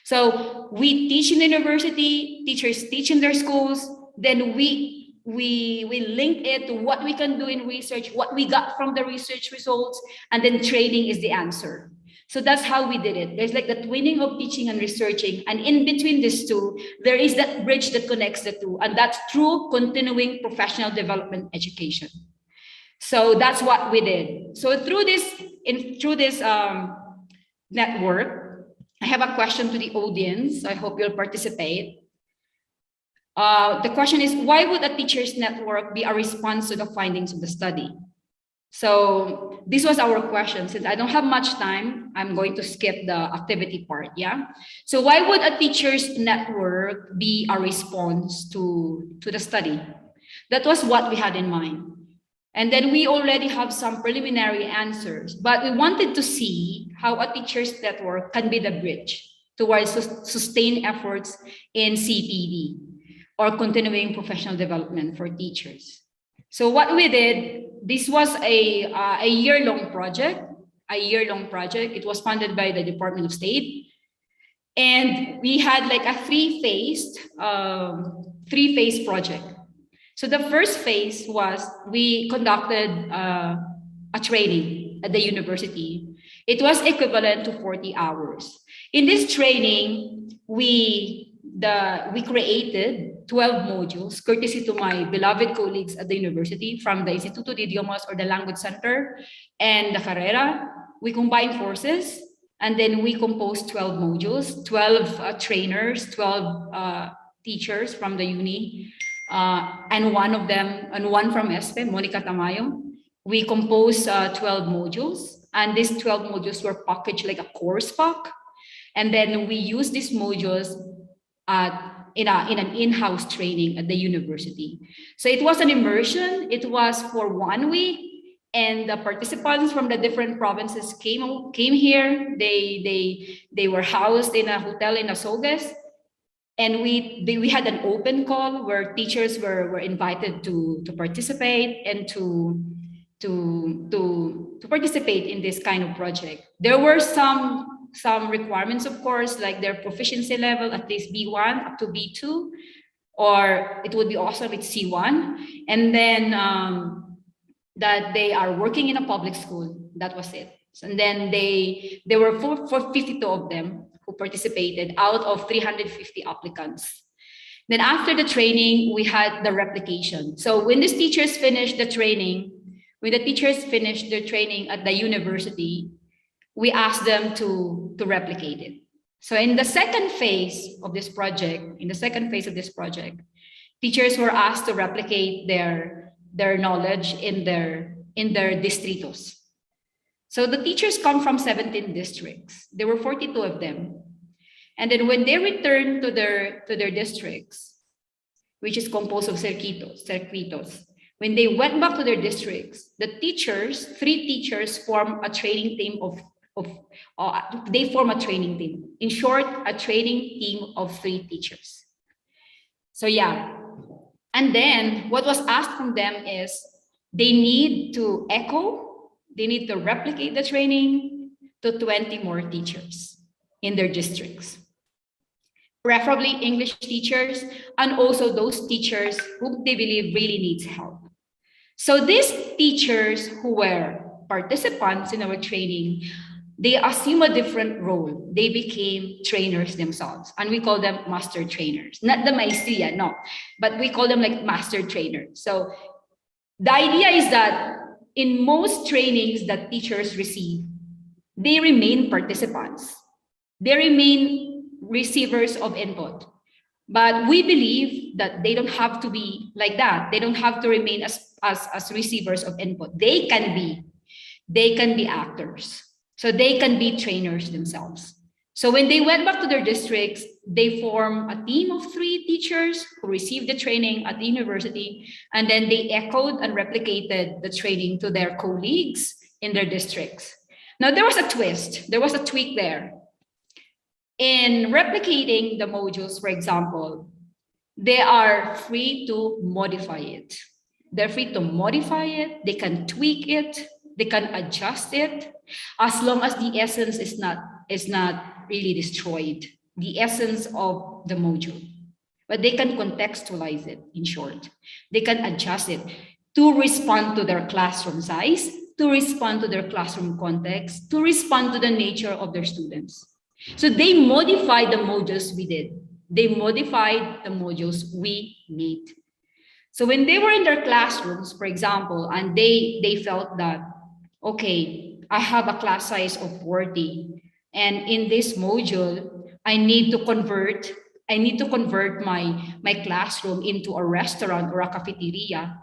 So we teach in the university, teachers teach in their schools, then we link it to what we can do in research, what we got from the research results, and then training is the answer. So that's how we did it. There's like the twinning of teaching and researching, and in between these two, there is that bridge that connects the two, and that's through continuing professional development education. So that's what we did. So through this network, I have a question to the audience. I hope you'll participate. The question is, why would a teachers network be a response to the findings of the study? So this was our question. Since I don't have much time, I'm going to skip the activity part, yeah? So why would a teachers network be a response to the study? That was what we had in mind. And then we already have some preliminary answers, but we wanted to see how a teachers network can be the bridge towards sustained efforts in CPD, or continuing professional development for teachers. So what we did, this was a year-long project, It was funded by the Department of State. And we had like a three-phase project. So the first phase was we conducted a training at the university. It was equivalent to 40 hours. In this training, we created 12 modules, courtesy to my beloved colleagues at the university from the Instituto de Idiomas or the Language Center and the Carrera. We combined forces, and then we composed 12 modules, 12 trainers, 12 teachers from the uni, and one from ESPE, Monica Tamayo. We composed 12 modules, and these 12 modules were packaged like a course pack. And then we used these modules in an in-house training at the university. So it was an immersion. It was for 1 week, and the participants from the different provinces came here. They were housed in a hotel in Azogues, and we had an open call where teachers were invited to participate and to participate in this kind of project. There were some requirements, of course, like their proficiency level, at least B1 up to B2, or it would be awesome with C1. And then that they are working in a public school. That was it. And then there were 452 of them who participated out of 350 applicants. Then after the training, we had the replication. So when these teachers finished the training, when the teachers finish their training at the university, we ask them to replicate it. So in the second phase of this project, teachers were asked to replicate their knowledge in their distritos. So the teachers come from 17 districts. There were 42 of them. And then when they returned to their districts, which is composed of circuitos, when they went back to their districts, the teachers, 3 teachers form a training team they form a training team. In short, a training team of 3 teachers. So yeah. And then what was asked from them is they need to replicate the training to 20 more teachers in their districts. Preferably English teachers, and also those teachers who they believe really needs help. So these teachers who were participants in our training, they assume a different role. They became trainers themselves, and we call them master trainers. Not the maestria, no, but we call them like master trainers. So the idea is that in most trainings that teachers receive, they remain participants. They remain receivers of input. But we believe that they don't have to be like that. They don't have to remain as receivers of input. They can be actors. So they can be trainers themselves. So when they went back to their districts, they form a team of 3 teachers who received the training at the university, and then they echoed and replicated the training to their colleagues in their districts. Now there was a twist, there was a tweak there. In replicating the modules, for example, they are free to modify it. They're free to modify it, they can tweak it, they can adjust it, as long as the essence is not really destroyed, the essence of the module. But they can contextualize it, in short. They can adjust it to respond to their classroom size, to respond to their classroom context, to respond to the nature of their students. So they modified the modules we did. They modified the modules we made. So when they were in their classrooms, for example, and they felt that, okay, I have a class size of 40, and in this module, I need to convert my classroom into a restaurant or a cafeteria.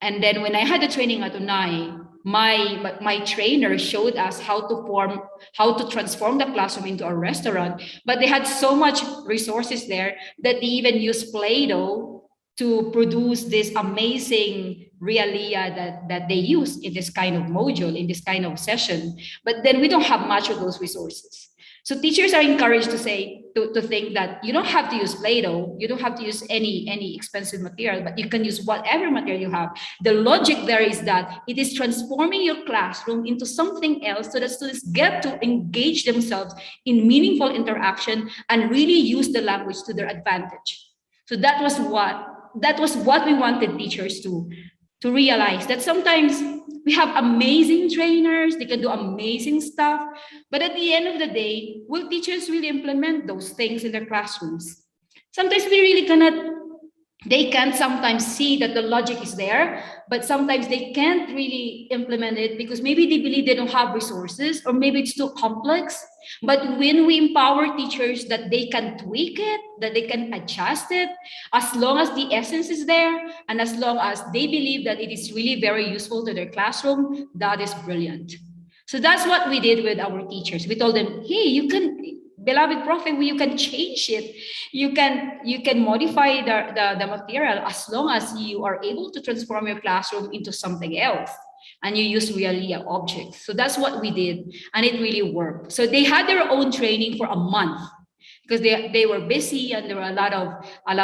And then when I had the training at UNAI, my trainer showed us how to transform the classroom into a restaurant, but they had so much resources there that they even used Play-Doh to produce this amazing realia that they use in this kind of module, in this kind of session. But then we don't have much of those resources. So teachers are encouraged to think that you don't have to use Play-Doh, you don't have to use any expensive material, but you can use whatever material you have. The logic there is that it is transforming your classroom into something else so that students get to engage themselves in meaningful interaction and really use the language to their advantage. So that was what we wanted teachers to realize, that sometimes we have amazing trainers, they can do amazing stuff, but at the end of the day, will teachers really implement those things in their classrooms? Sometimes they can't sometimes see that the logic is there, but sometimes they can't really implement it because maybe they believe they don't have resources, or maybe it's too complex. But when we empower teachers that they can tweak it, that they can adjust it, as long as the essence is there, and as long as they believe that it is really very useful to their classroom, that is brilliant. So that's what we did with our teachers. We told them, hey, you can, beloved Prophet, you can change it. You can modify the material as long as you are able to transform your classroom into something else. And you use realia objects. So that's what we did, and it really worked. So they had their own training for a month because they were busy and there were a lot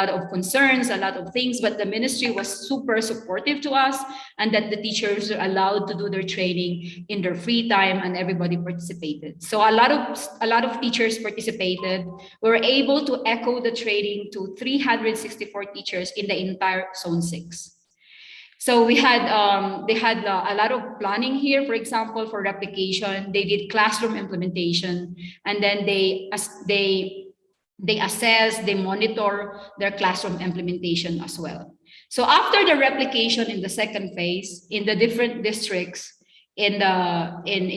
of concerns, a lot of things, but the ministry was super supportive to us, and that the teachers are allowed to do their training in their free time, and everybody participated. So a lot of teachers participated. We were able to echo the training to 364 teachers in the entire Zone 6. So they had a lot of planning here. For example, for replication, they did classroom implementation, and then they assess, they monitor their classroom implementation as well. So after the replication in the second phase, in the different districts in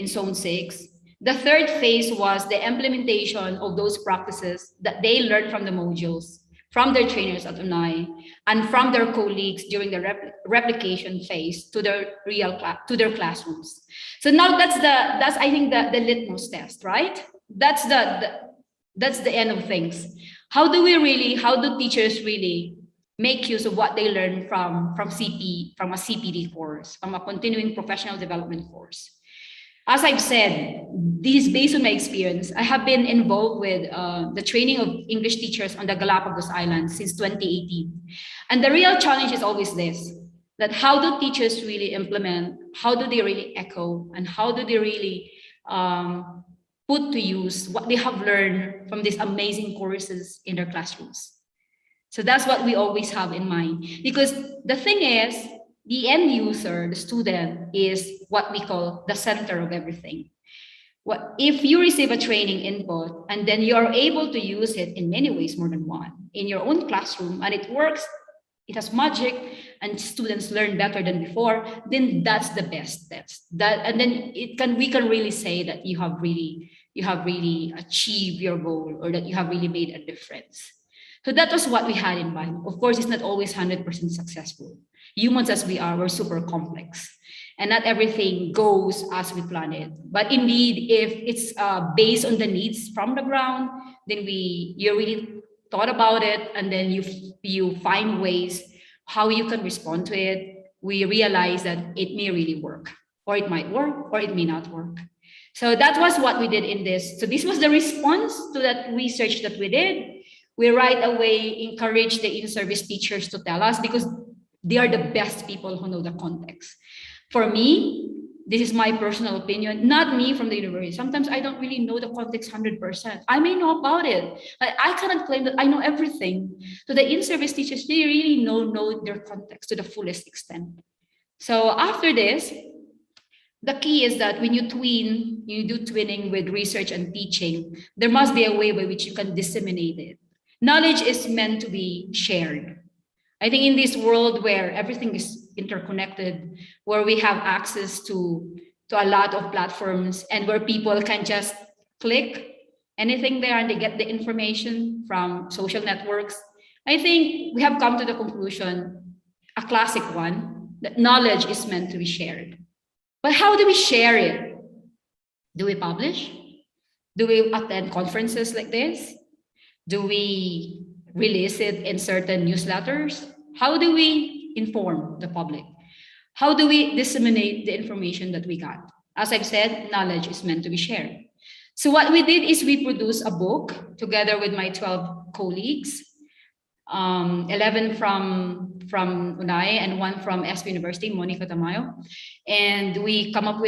Zone 6, the third phase was the implementation of those practices that they learned from the modules, from their trainers at UNAI, and from their colleagues during the replication phase to their classrooms. So now that's I think the litmus test, right? That's the end of things. How do teachers really make use of what they learn from a CPD course, from a continuing professional development course? As I've said, this is based on my experience. I have been involved with the training of English teachers on the Galapagos Islands since 2018. And the real challenge is always this, that how do teachers really implement, how do they really echo, and how do they really put to use what they have learned from these amazing courses in their classrooms? So that's what we always have in mind. Because the thing is, the end user, the student, is what we call the center of everything. If you receive a training input and then you are able to use it in many ways, more than one, in your own classroom, and it works, it has magic, and students learn better than before, then that's the best test. And then we can really say that you have really achieved your goal, or that you have really made a difference. So that was what we had in mind. Of course, it's not always 100% successful. Humans as we are, we're super complex, and not everything goes as we plan it. But indeed, if it's based on the needs from the ground, then you really thought about it, and then you find ways how you can respond to it. We realize that it may really work, or it might work, or it may not work. So that was what we did in this. So this was the response to that research that we did. We right away encourage the in-service teachers to tell us, because they are the best people who know the context. For me, this is my personal opinion, not me from the university. Sometimes I don't really know the context 100%. I may know about it, but I cannot claim that I know everything. So the in-service teachers, they really know their context to the fullest extent. So after this, the key is that when you do twinning with research and teaching, there must be a way by which you can disseminate it. Knowledge is meant to be shared. I think in this world where everything is interconnected, where we have access to a lot of platforms, and where people can just click anything there and they get the information from social networks, I think we have come to the conclusion, a classic one, that knowledge is meant to be shared. But how do we share it? Do we publish? Do we attend conferences like this? Do we release it in certain newsletters? How do we inform the public? How do we disseminate the information that we got? As I've said, knowledge is meant to be shared. So what we did is we produced a book together with my 12 colleagues, 11 from UNAI and 1 from SP University, Monica Tamayo. And we came up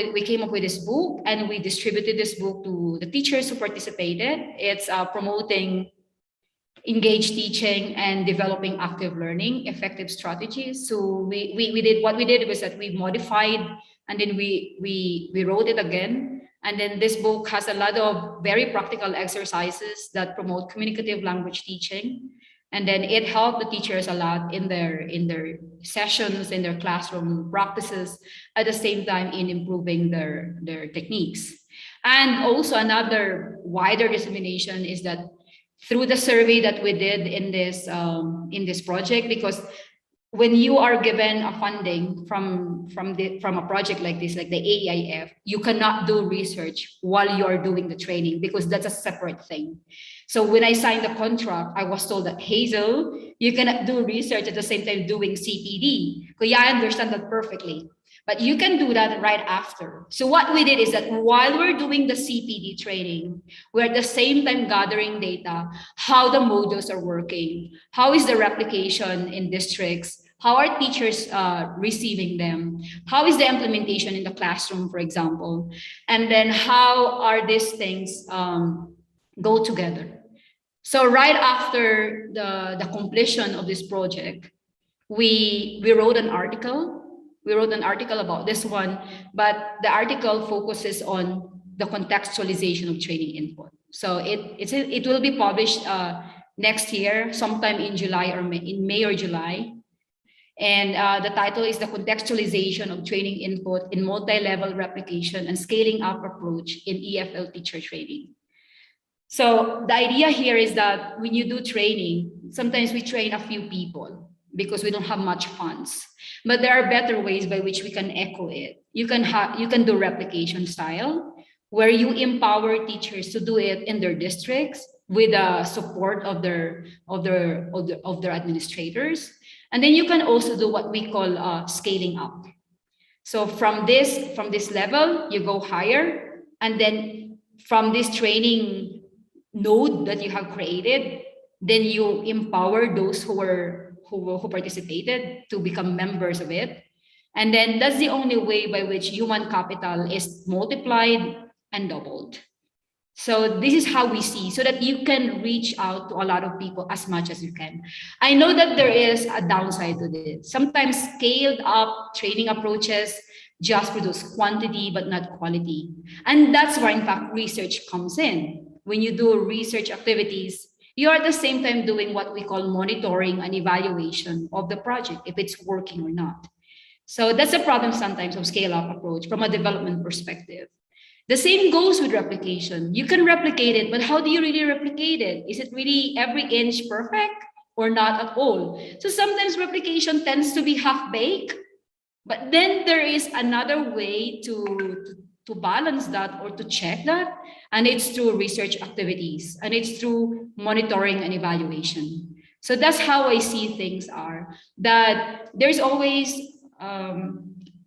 with this book, and we distributed this book to the teachers who participated. It's promoting engaged teaching and developing active learning, effective strategies. So what we did was that we modified, and then we wrote it again. And then this book has a lot of very practical exercises that promote communicative language teaching. And then it helped the teachers a lot in their sessions, in their classroom practices, at the same time in improving their techniques. And also another wider dissemination is that through the survey that we did in this project, because when you are given a funding from a project like this, like the AIF, you cannot do research while you are doing the training, because that's a separate thing. So when I signed the contract, I was told that, Hazel, you cannot do research at the same time doing CPD. So yeah, I understand that perfectly, but you can do that right after. So what we did is that while we're doing the CPD training, we're at the same time gathering data, how the modules are working, how is the replication in districts, how are teachers receiving them, how is the implementation in the classroom, for example, and then how are these things go together. So right after the completion of this project, we wrote an article. We wrote an article about this one, but the article focuses on the contextualization of training input. So it will be published next year, sometime in July or in May or July. And the title is The Contextualization of Training Input in Multi-Level Replication and Scaling Up Approach in EFL Teacher Training. So the idea here is that when you do training, sometimes we train a few people because we don't have much funds. But there are better ways by which we can echo it. You can do replication style, where you empower teachers to do it in their districts with the support of their administrators. And then you can also do what we call scaling up. So from this level, you go higher, and then from this training node that you have created, then you empower those who participated to become members of it. And then that's the only way by which human capital is multiplied and doubled. So this is how we see, so that you can reach out to a lot of people as much as you can. I know that there is a downside to this. Sometimes scaled up training approaches just produce quantity but not quality. And that's where, in fact, research comes in. When you do research activities, you are at the same time doing what we call monitoring and evaluation of the project, if it's working or not. So that's a problem sometimes of scale-up approach from a development perspective. The same goes with replication. You can replicate it, but how do you really replicate it? Is it really every inch perfect or not at all? So sometimes replication tends to be half-baked, but then there is another way to balance that or to check that, and it's through research activities, and it's through monitoring and evaluation. So that's how I see things are, that there's always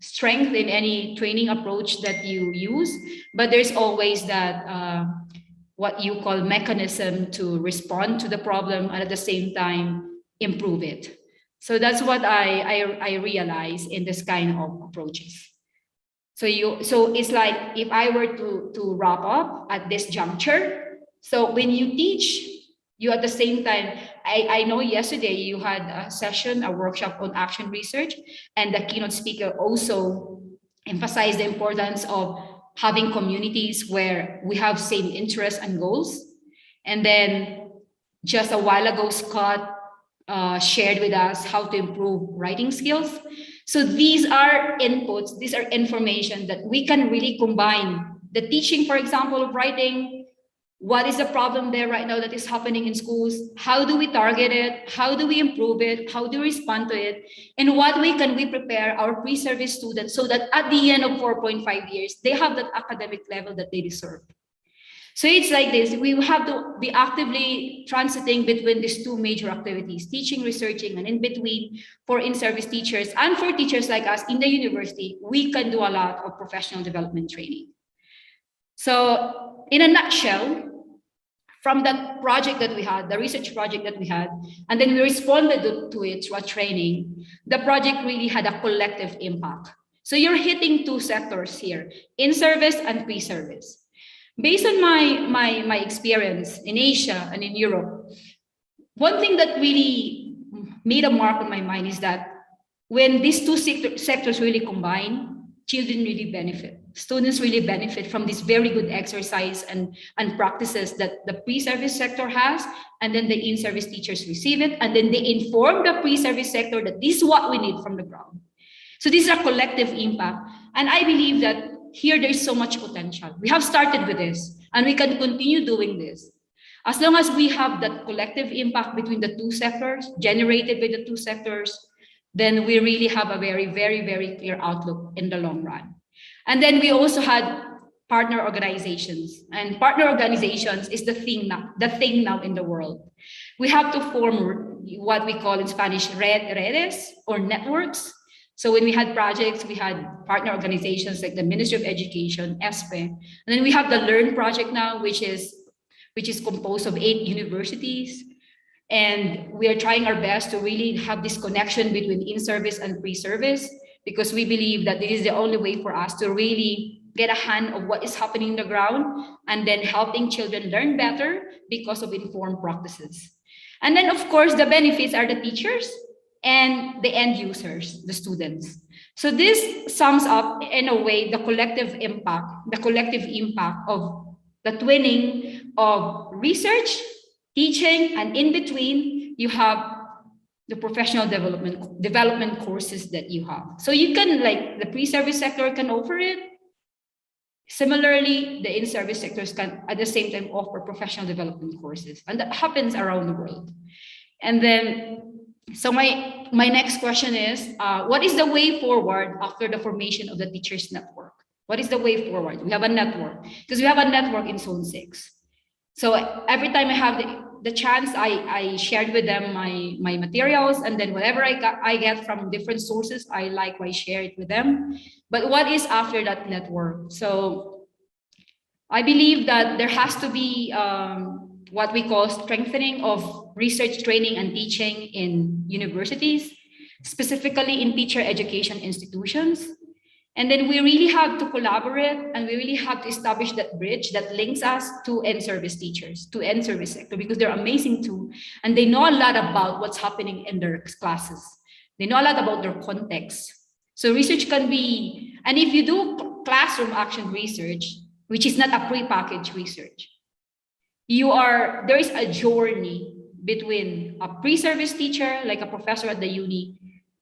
strength in any training approach that you use, but there's always that what you call mechanism to respond to the problem and at the same time improve it. So that's what I realize in this kind of approaches. So it's like, if I were to wrap up at this juncture, so when you teach, you at the same time, I know yesterday you had a session, a workshop on action research, and the keynote speaker also emphasized the importance of having communities where we have same interests and goals. And then just a while ago, Scott shared with us how to improve writing skills. So these are inputs, these are information that we can really combine. The teaching, for example, of writing, what is the problem there right now that is happening in schools? How do we target it? How do we improve it? How do we respond to it? And what way can we prepare our pre-service students so that at the end of 4.5 years, they have that academic level that they deserve? So it's like this, we have to be actively transiting between these two major activities, teaching, researching, and in between for in-service teachers and for teachers like us in the university, we can do a lot of professional development training. So in a nutshell, from that project that we had, the research project that we had, and then we responded to it through a training, the project really had a collective impact. So you're hitting two sectors here, in-service and pre-service. Based on my experience in Asia and in Europe, one thing that really made a mark on my mind is that when these two sectors really combine, children really benefit. Students really benefit from this very good exercise and practices that the pre-service sector has, and then the in-service teachers receive it, and then they inform the pre-service sector that this is what we need from the ground. So this is a collective impact. And I believe that here there is so much potential. We have started with this, and we can continue doing this. As long as we have that collective impact between the two sectors, generated by the two sectors, then we really have a very, very, very clear outlook in the long run. And then we also had partner organizations, and partner organizations is the thing now in the world. We have to form what we call in Spanish redes or networks. So when we had projects, we had partner organizations like the Ministry of Education, ESPE, and then we have the Learn project now, which is composed of 8 universities. And we are trying our best to really have this connection between in-service and pre-service, because we believe that this is the only way for us to really get a hand of what is happening on the ground, and then helping children learn better because of informed practices. And then, of course, the benefits are the teachers and the end users, the students. So this sums up, in a way, the collective impact of the twinning of research, teaching, and in between, you have the professional development courses that you have. So you can, like, the pre-service sector can offer it. Similarly, the in-service sectors can at the same time offer professional development courses, and that happens around the world. And then, so my next question is, what is the way forward after the formation of the teachers network? What is the way forward? We have a network, because we have a network in Zone 6. So every time I have the chance, I shared with them my materials, and then whatever I get from different sources, I likewise share it with them. But what is after that network? So I believe that there has to be what we call strengthening of research, training, and teaching in universities, specifically in teacher education institutions. And then we really have to collaborate, and we really have to establish that bridge that links us to in-service teachers, to in-service sector, because they're amazing too. And they know a lot about what's happening in their classes. They know a lot about their context. So research can be, and if you do classroom action research, which is not a prepackaged research, there is a journey between a pre-service teacher, like a professor at the uni,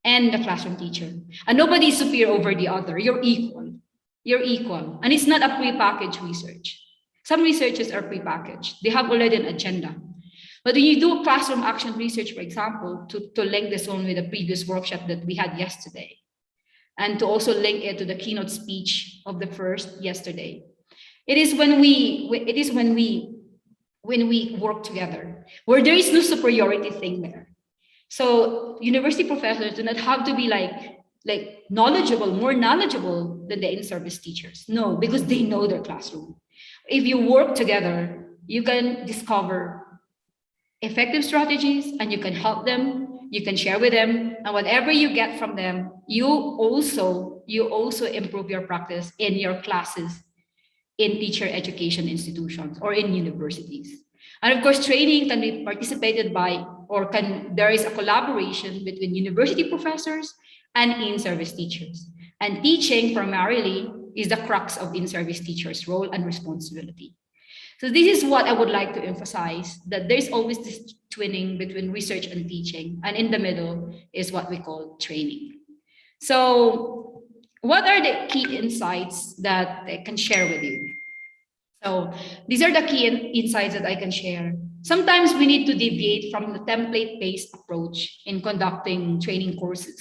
and the classroom teacher. And nobody is superior over the other. You're equal. You're equal. And it's not a prepackaged research. Some researches are prepackaged. They have already an agenda. But when you do classroom action research, for example, to link this one with the previous workshop that we had yesterday, and to also link it to the keynote speech of the first yesterday, it is when we work together, where there is no superiority thing there. So university professors do not have to be like more knowledgeable than the in-service teachers. No, because they know their classroom. If you work together, you can discover effective strategies, and you can help them, you can share with them, and whatever you get from them, you also improve your practice in your classes in teacher education institutions or in universities. And of course, training can be participated by, there is a collaboration between university professors and in-service teachers. And teaching primarily is the crux of in-service teachers' role and responsibility. So this is what I would like to emphasize, that there's always this twinning between research and teaching, and in the middle is what we call training. So what are the key insights that I can share with you? So these are the key insights that I can share. Sometimes we need to deviate from the template-based approach in conducting training courses.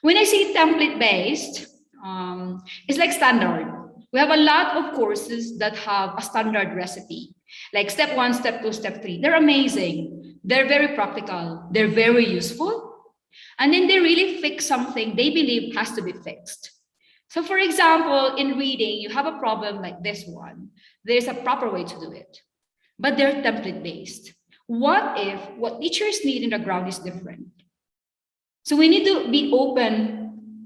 When I say template-based, it's like standard. We have a lot of courses that have a standard recipe, like step 1, step 2, step 3. They're amazing. They're very practical. They're very useful. And then they really fix something they believe has to be fixed. So for example, in reading, you have a problem like this one. There's a proper way to do it, but they're template-based. What if what teachers need in the ground is different? So we need to be open.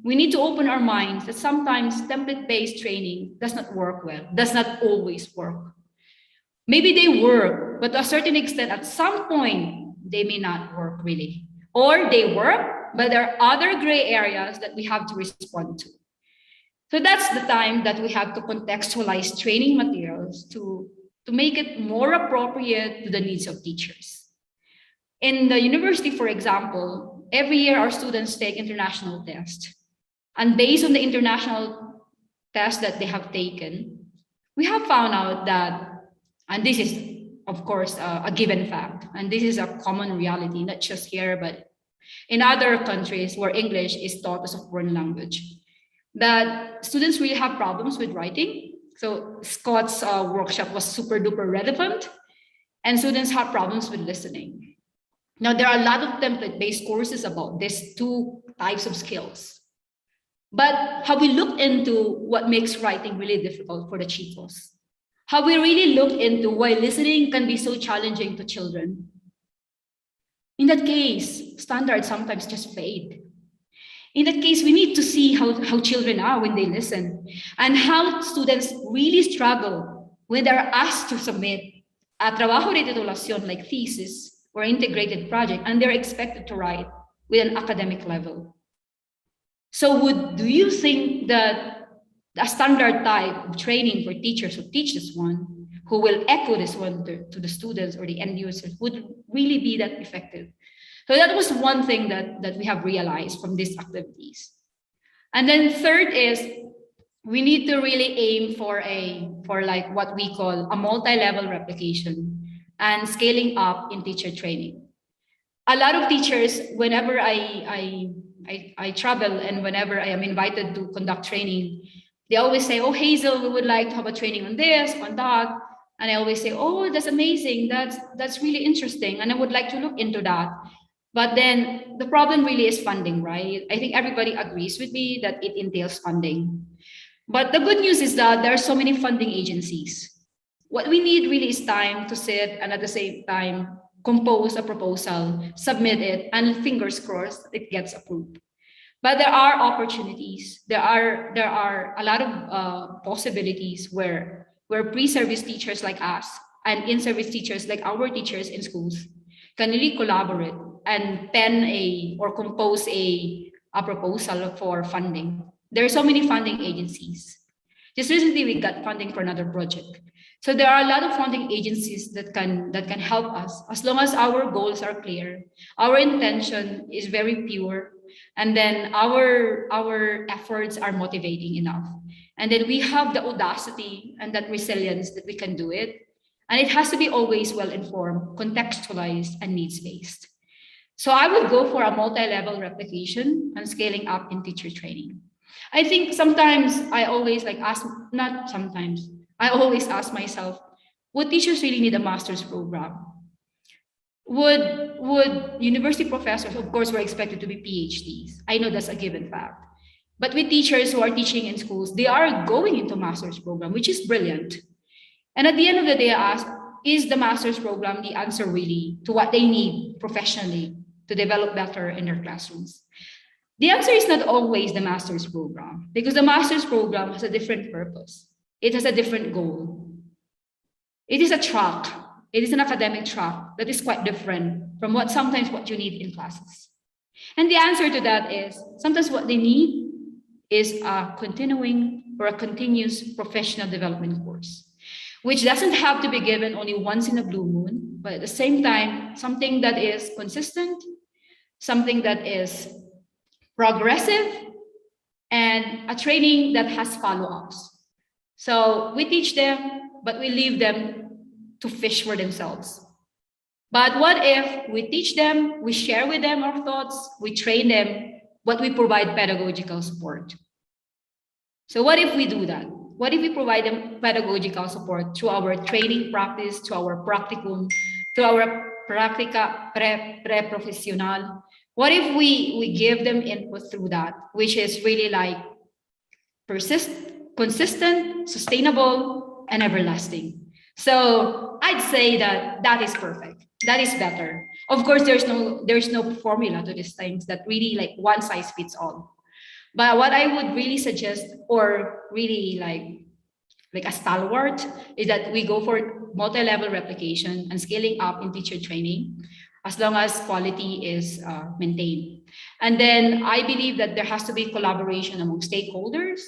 We need to open our minds that sometimes template-based training does not work well, does not always work. Maybe they work, but to a certain extent, at some point, they may not work really. Or they work, but there are other gray areas that we have to respond to. So that's the time that we have to contextualize training materials to make it more appropriate to the needs of teachers. In the university, for example, every year our students take international tests. And based on the international tests that they have taken, we have found out that, and this is, of course, a given fact, and this is a common reality, not just here, but in other countries where English is taught as a foreign language, that students really have problems with writing. So Scott's workshop was super duper relevant, and students have problems with listening. Now, there are a lot of template-based courses about these two types of skills. But have we looked into what makes writing really difficult for the chicos? Have we really looked into why listening can be so challenging to children? In that case, standards sometimes just fade. In that case, we need to see how children are when they listen, and how students really struggle when they're asked to submit a trabajo de titulación like thesis or integrated project, and they're expected to write with an academic level. So do you think that a standard type of training for teachers who teach this one, who will echo this one to the students or the end users, would really be that effective? So that was one thing that we have realized from these activities. And then third is we need to really aim for like what we call a multi-level replication and scaling up in teacher training. A lot of teachers, whenever I travel and whenever I am invited to conduct training, they always say, oh, Hazel, we would like to have a training on this, on that. And I always say, oh, that's amazing. That's really interesting. And I would like to look into that. But then the problem really is funding, right? I think everybody agrees with me that it entails funding. But the good news is that there are so many funding agencies. What we need really is time to sit and at the same time compose a proposal, submit it, and fingers crossed it gets approved. But there are opportunities. There are a lot of possibilities where pre-service teachers like us and in-service teachers like our teachers in schools can really collaborate and pen or compose a proposal for funding. There are so many funding agencies. Just recently, we got funding for another project. So there are a lot of funding agencies that can help us as long as our goals are clear, our intention is very pure, and then our efforts are motivating enough. And then we have the audacity and that resilience that we can do it. And it has to be always well-informed, contextualized, and needs-based. So I would go for a multi-level replication and scaling up in teacher training. I think sometimes I always I always ask myself, would teachers really need a master's program? Would university professors, of course, we're expected to be PhDs. I know that's a given fact. But with teachers who are teaching in schools, they are going into master's program, which is brilliant. And at the end of the day, I ask, is the master's program the answer really to what they need professionally to develop better in their classrooms? The answer is not always the master's program, because the master's program has a different purpose. It has a different goal. It is a track. It is an academic track that is quite different from sometimes what you need in classes. And the answer to that is sometimes what they need is a continuing or a continuous professional development course, which doesn't have to be given only once in a blue moon, but at the same time, something that is consistent, something that is progressive, and a training that has follow-ups. So we teach them, but we leave them to fish for themselves. But what if we teach them, we share with them our thoughts, we train them, but we provide pedagogical support? So what if we do that? What if we provide them pedagogical support through our training practice, to our practicum, to our practica pre-professional? What if we give them input through that, which is really like consistent, sustainable, and everlasting? So I'd say that is perfect. That is better. Of course, there's no formula to these things that really like one size fits all. But what I would really suggest, or really like a stalwart, is that we go for multi-level replication and scaling up in teacher training, as long as quality is maintained. And then I believe that there has to be collaboration among stakeholders,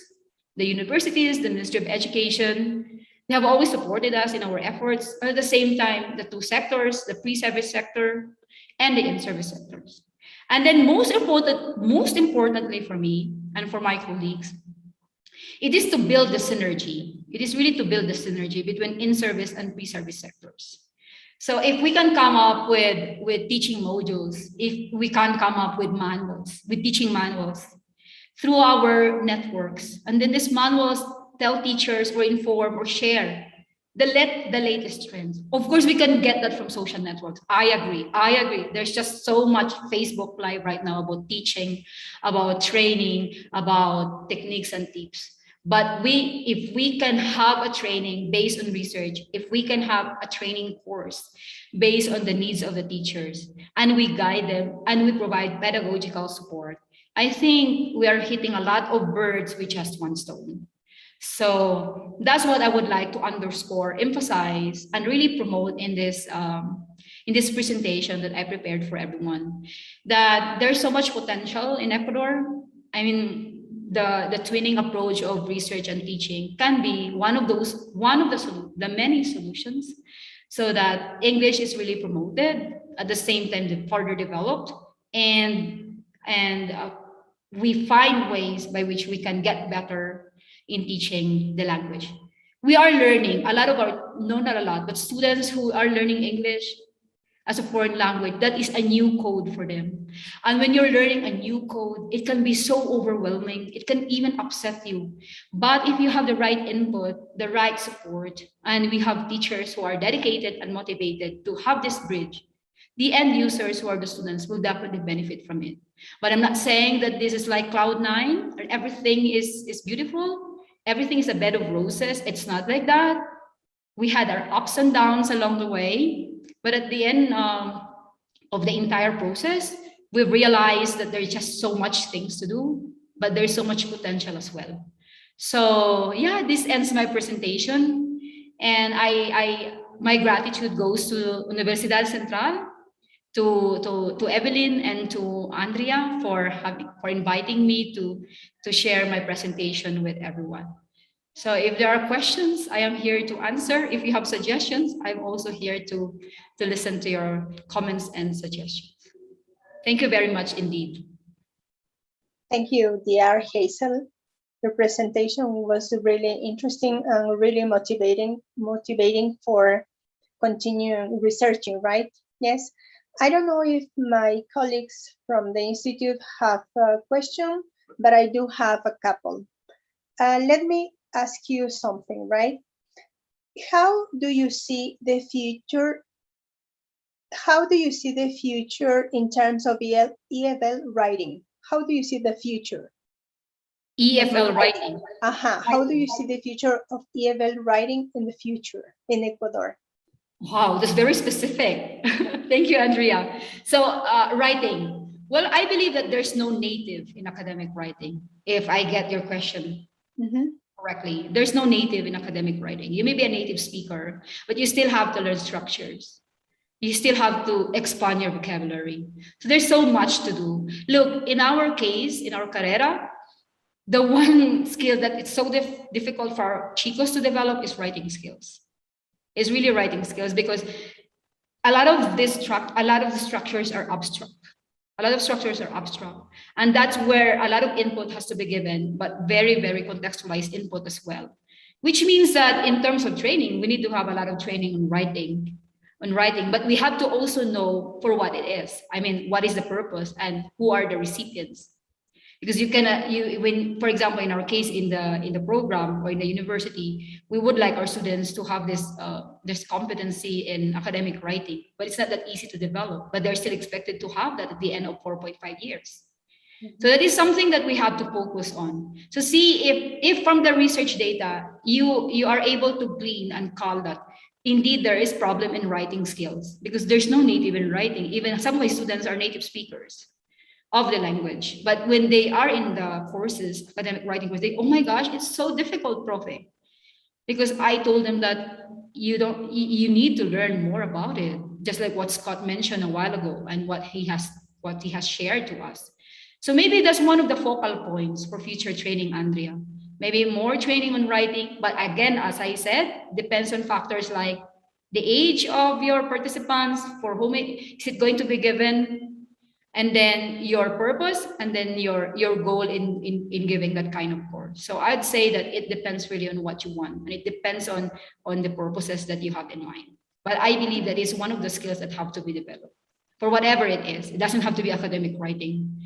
the universities, the Ministry of Education. They have always supported us in our efforts. At the same time, the two sectors, the pre-service sector and the in-service sectors. And then most importantly for me and for my colleagues, it is to build the synergy. It is really to build the synergy between in-service and pre-service sectors. So if we can come up with teaching modules, if we can come up with manuals, with teaching manuals through our networks, and then these manuals tell teachers or inform or share the latest trends. Of course, we can get that from social networks. I agree. There's just so much Facebook Live right now about teaching, about training, about techniques and tips. But if we can have a training based on research, if we can have a training course based on the needs of the teachers, and we guide them and we provide pedagogical support, I think we are hitting a lot of birds with just one stone. So that's what I would like to underscore, emphasize, and really promote in this presentation that I prepared for everyone, that there's so much potential in Ecuador. I mean, the twinning approach of research and teaching can be one of the many solutions, so that English is really promoted, at the same time further developed, and we find ways by which we can get better in teaching the language. We are learning a lot of our, no, not a lot, but students who are learning English as a foreign language, that is a new code for them. And when you're learning a new code, it can be so overwhelming. It can even upset you. But if you have the right input, the right support, and we have teachers who are dedicated and motivated to have this bridge, the end users who are the students will definitely benefit from it. But I'm not saying that this is like Cloud9 and everything is beautiful. Everything is a bed of roses. It's not like that. We had our ups and downs along the way. But at the end of the entire process, we realized that there's just so much things to do, but there's so much potential as well. So yeah, this ends my presentation. And my gratitude goes to Universidad Central, to Evelyn and to Andrea for inviting me to share my presentation with everyone. So if there are questions, I am here to answer. If you have suggestions, I'm also here to listen to your comments and suggestions. Thank you very much indeed. Thank you, dear Hazel. Your presentation was really interesting and really motivating for continuing researching, right? Yes. I don't know if my colleagues from the Institute have a question, but I do have a couple. Let me ask you something, right? How do you see the future? How do you see the future in terms of EFL writing? How do you see the future? EFL writing. How do you see the future of EFL writing in the future in Ecuador? Wow, that's very specific. Thank you, Andrea. So writing. Well, I believe that there's no native in academic writing, if I get your question correctly. There's no native in academic writing. You may be a native speaker, but you still have to learn structures. You still have to expand your vocabulary. So there's so much to do. Look, in our case, in our carrera, the one skill that it's so difficult for our chicos to develop is writing skills. It's really writing skills, because a lot of the structures are abstract. A lot of structures are abstract. And that's where a lot of input has to be given, but very, very contextualized input as well. Which means that in terms of training, we need to have a lot of training on writing, but we have to also know for what it is. I mean, what is the purpose and who are the recipients? Because you cannot, when, for example, in our case, in the program or in the university, we would like our students to have this competency in academic writing, but it's not that easy to develop. But they're still expected to have that at the end of 4.5 years. So that is something that we have to focus on. So see if from the research data you are able to glean and call that indeed there is problem in writing skills, because there's no native in writing. Even some of my students are native speakers of the language, but when they are in the courses, academic writing course, they, oh my gosh, it's so difficult, Profe, because I told them that you need to learn more about it, just like what Scott mentioned a while ago and what he has shared to us. So maybe that's one of the focal points for future training, Andrea. Maybe more training on writing, but again, as I said, depends on factors like the age of your participants, for whom is it going to be given, and then your purpose, and then your goal in giving that kind of course. So I'd say that it depends really on what you want, and it depends on the purposes that you have in mind. But I believe that is one of the skills that have to be developed for whatever it is. It doesn't have to be academic writing,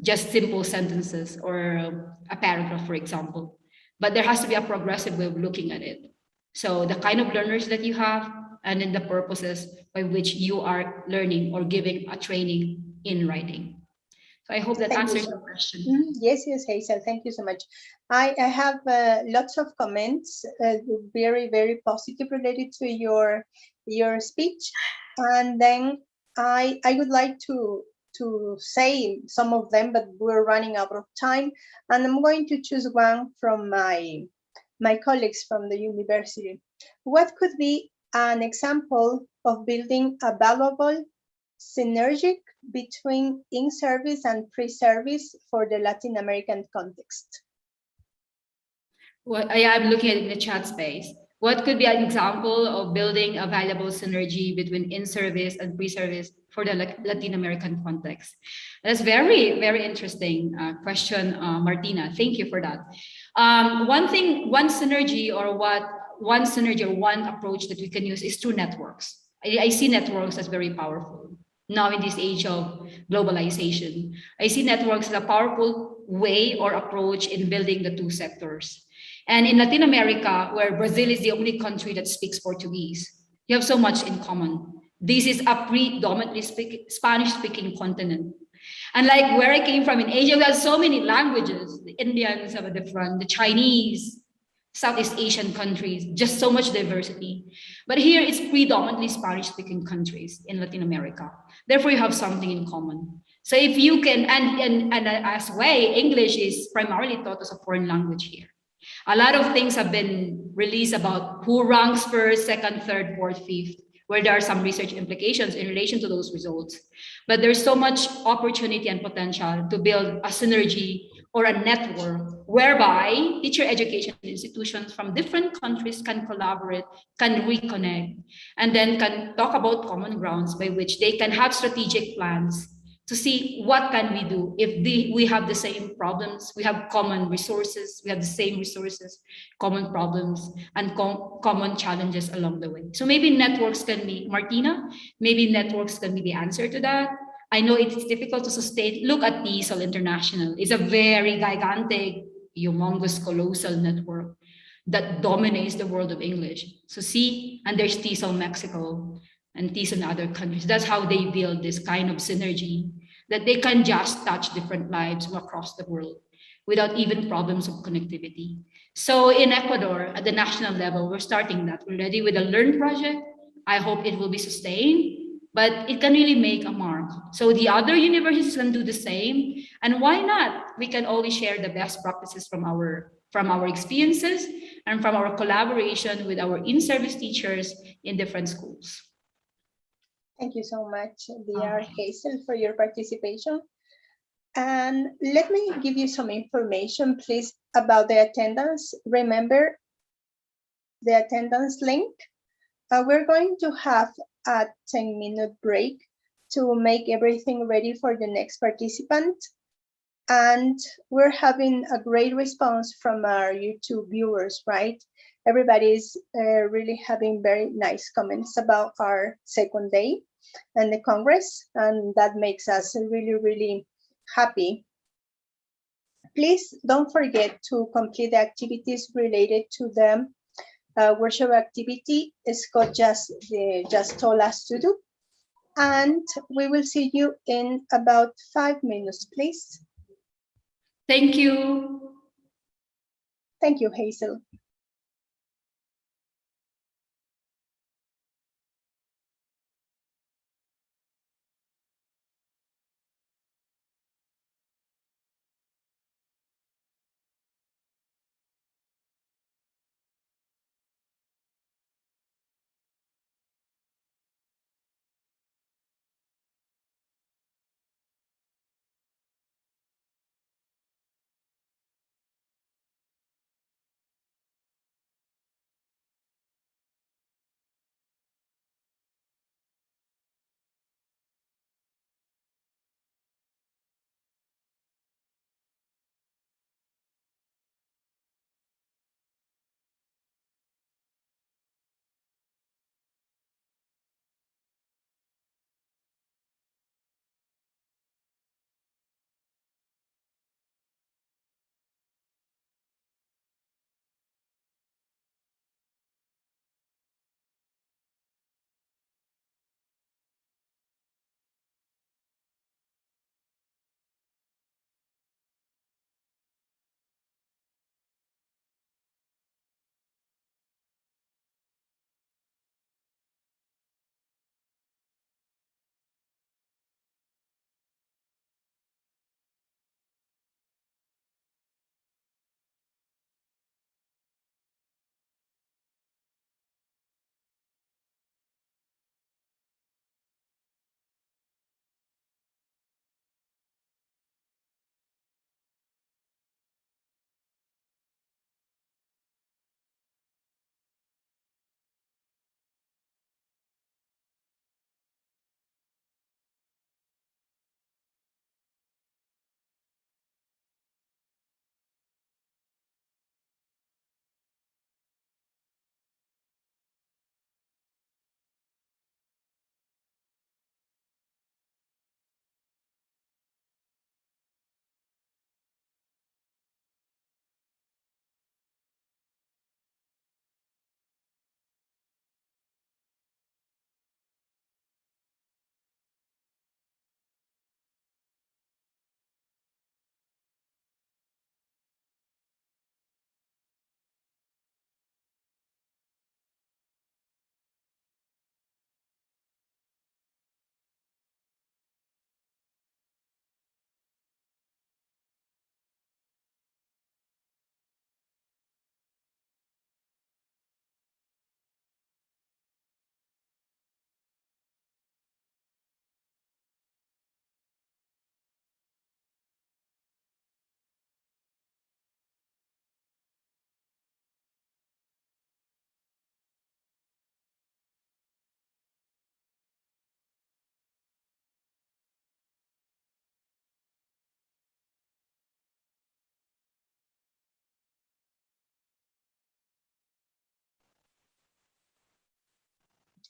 just simple sentences or a paragraph, for example. But there has to be a progressive way of looking at it. So the kind of learners that you have, and then the purposes by which you are learning or giving a training in writing. So I hope that answers your question. Yes, Hazel, thank you so much. I have lots of comments, very, very positive related to your speech. And then I would like to say some of them, but we're running out of time. And I'm going to choose one from my colleagues from the university. What could be an example of building a valuable synergic between in-service and pre-service for the Latin American context? Well, I'm looking at it in the chat space. What could be an example of building a valuable synergy between in-service and pre-service for the Latin American context? That's very, very interesting question, Martina. Thank you for that. One synergy or one approach that we can use is through networks. I see networks as very powerful. Now in this age of globalization, I see networks as a powerful way or approach in building the two sectors. And in Latin America, where Brazil is the only country that speaks Portuguese, you have so much in common. This is a predominantly Spanish-speaking continent. And like where I came from in Asia, we have so many languages. The Indians have a different, the Chinese, Southeast Asian countries, just so much diversity. But here it's predominantly Spanish-speaking countries in Latin America. Therefore, you have something in common. So if you can, and as way, English is primarily taught as a foreign language here. A lot of things have been released about who ranks first, second, third, fourth, fifth, where there are some research implications in relation to those results. But there's so much opportunity and potential to build a synergy or a network whereby teacher education institutions from different countries can collaborate, can reconnect, and then can talk about common grounds by which they can have strategic plans to see what can we do if we have the same problems, we have common resources, we have the same resources, common problems, and common challenges along the way. So maybe networks can be, Martina, maybe networks can be the answer to that. I know it's difficult to sustain. Look at TESOL International. It's a very gigantic, humongous, colossal network that dominates the world of English. So see, and there's TESOL Mexico and TESOL in other countries. That's how they build this kind of synergy, that they can just touch different lives from across the world without even problems of connectivity. So in Ecuador, at the national level, we're starting that already with a Learn project. I hope it will be sustained, but it can really make a mark. So the other universities can do the same. And why not? We can always share the best practices from our experiences and from our collaboration with our in-service teachers in different schools. Thank you so much, dear Hazel, for your participation. And let me give you some information, please, about the attendance. Remember the attendance link. We're going to have a 10-minute break to make everything ready for the next participant. And we're having a great response from our YouTube viewers, right? Everybody's really having very nice comments about our second day and the Congress, and that makes us really, really happy. Please don't forget to complete the activities related to the workshop activity Scott just told us to do. And we will see you in about 5 minutes, please. Thank you. Thank you, Hazel.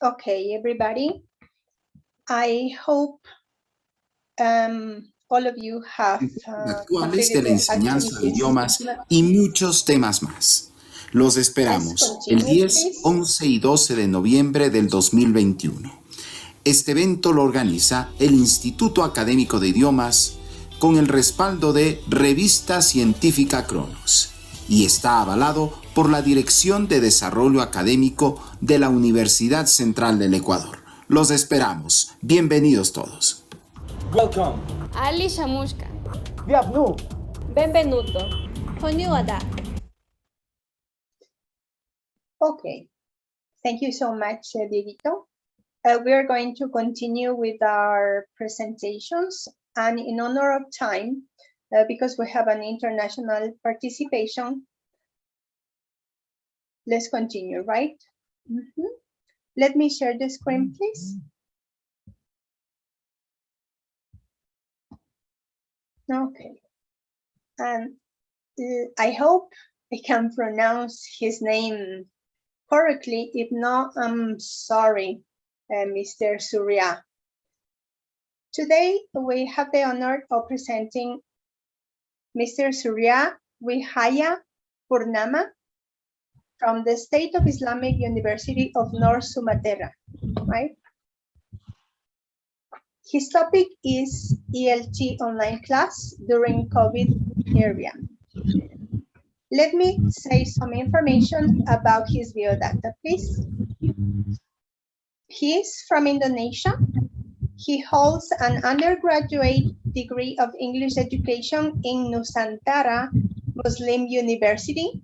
Okay, everybody. I hope all of you have Actuales de completed la the enseñanza de activities. idiomas y muchos temas más. Los esperamos el continue, 10, please. 11 y 12 de noviembre del 2021. Este evento lo organiza el Instituto Académico de Idiomas con el respaldo de Revista Científica Cronos y está avalado por la Dirección de Desarrollo Académico de la Universidad Central del Ecuador. Los esperamos. Bienvenidos todos. Welcome. Ali Shamushka. Bienvenue. Benvenuto. Konniwada. Okay, thank you so much, Dieguito. We are going to continue with our presentations, and in honor of time, because we have an international participation, let's continue, right? Let me share the screen, please. Okay, and I hope I can pronounce his name correctly. If not, I'm sorry, Mr. Surya. Today, we have the honor of presenting Mr. Surya Vihaya Purnama from the State of Islamic University of North Sumatra, right? His topic is ELT online class during COVID era. Let me say some information about his biodata, please. He is from Indonesia. He holds an undergraduate degree of English education in Nusantara Muslim University.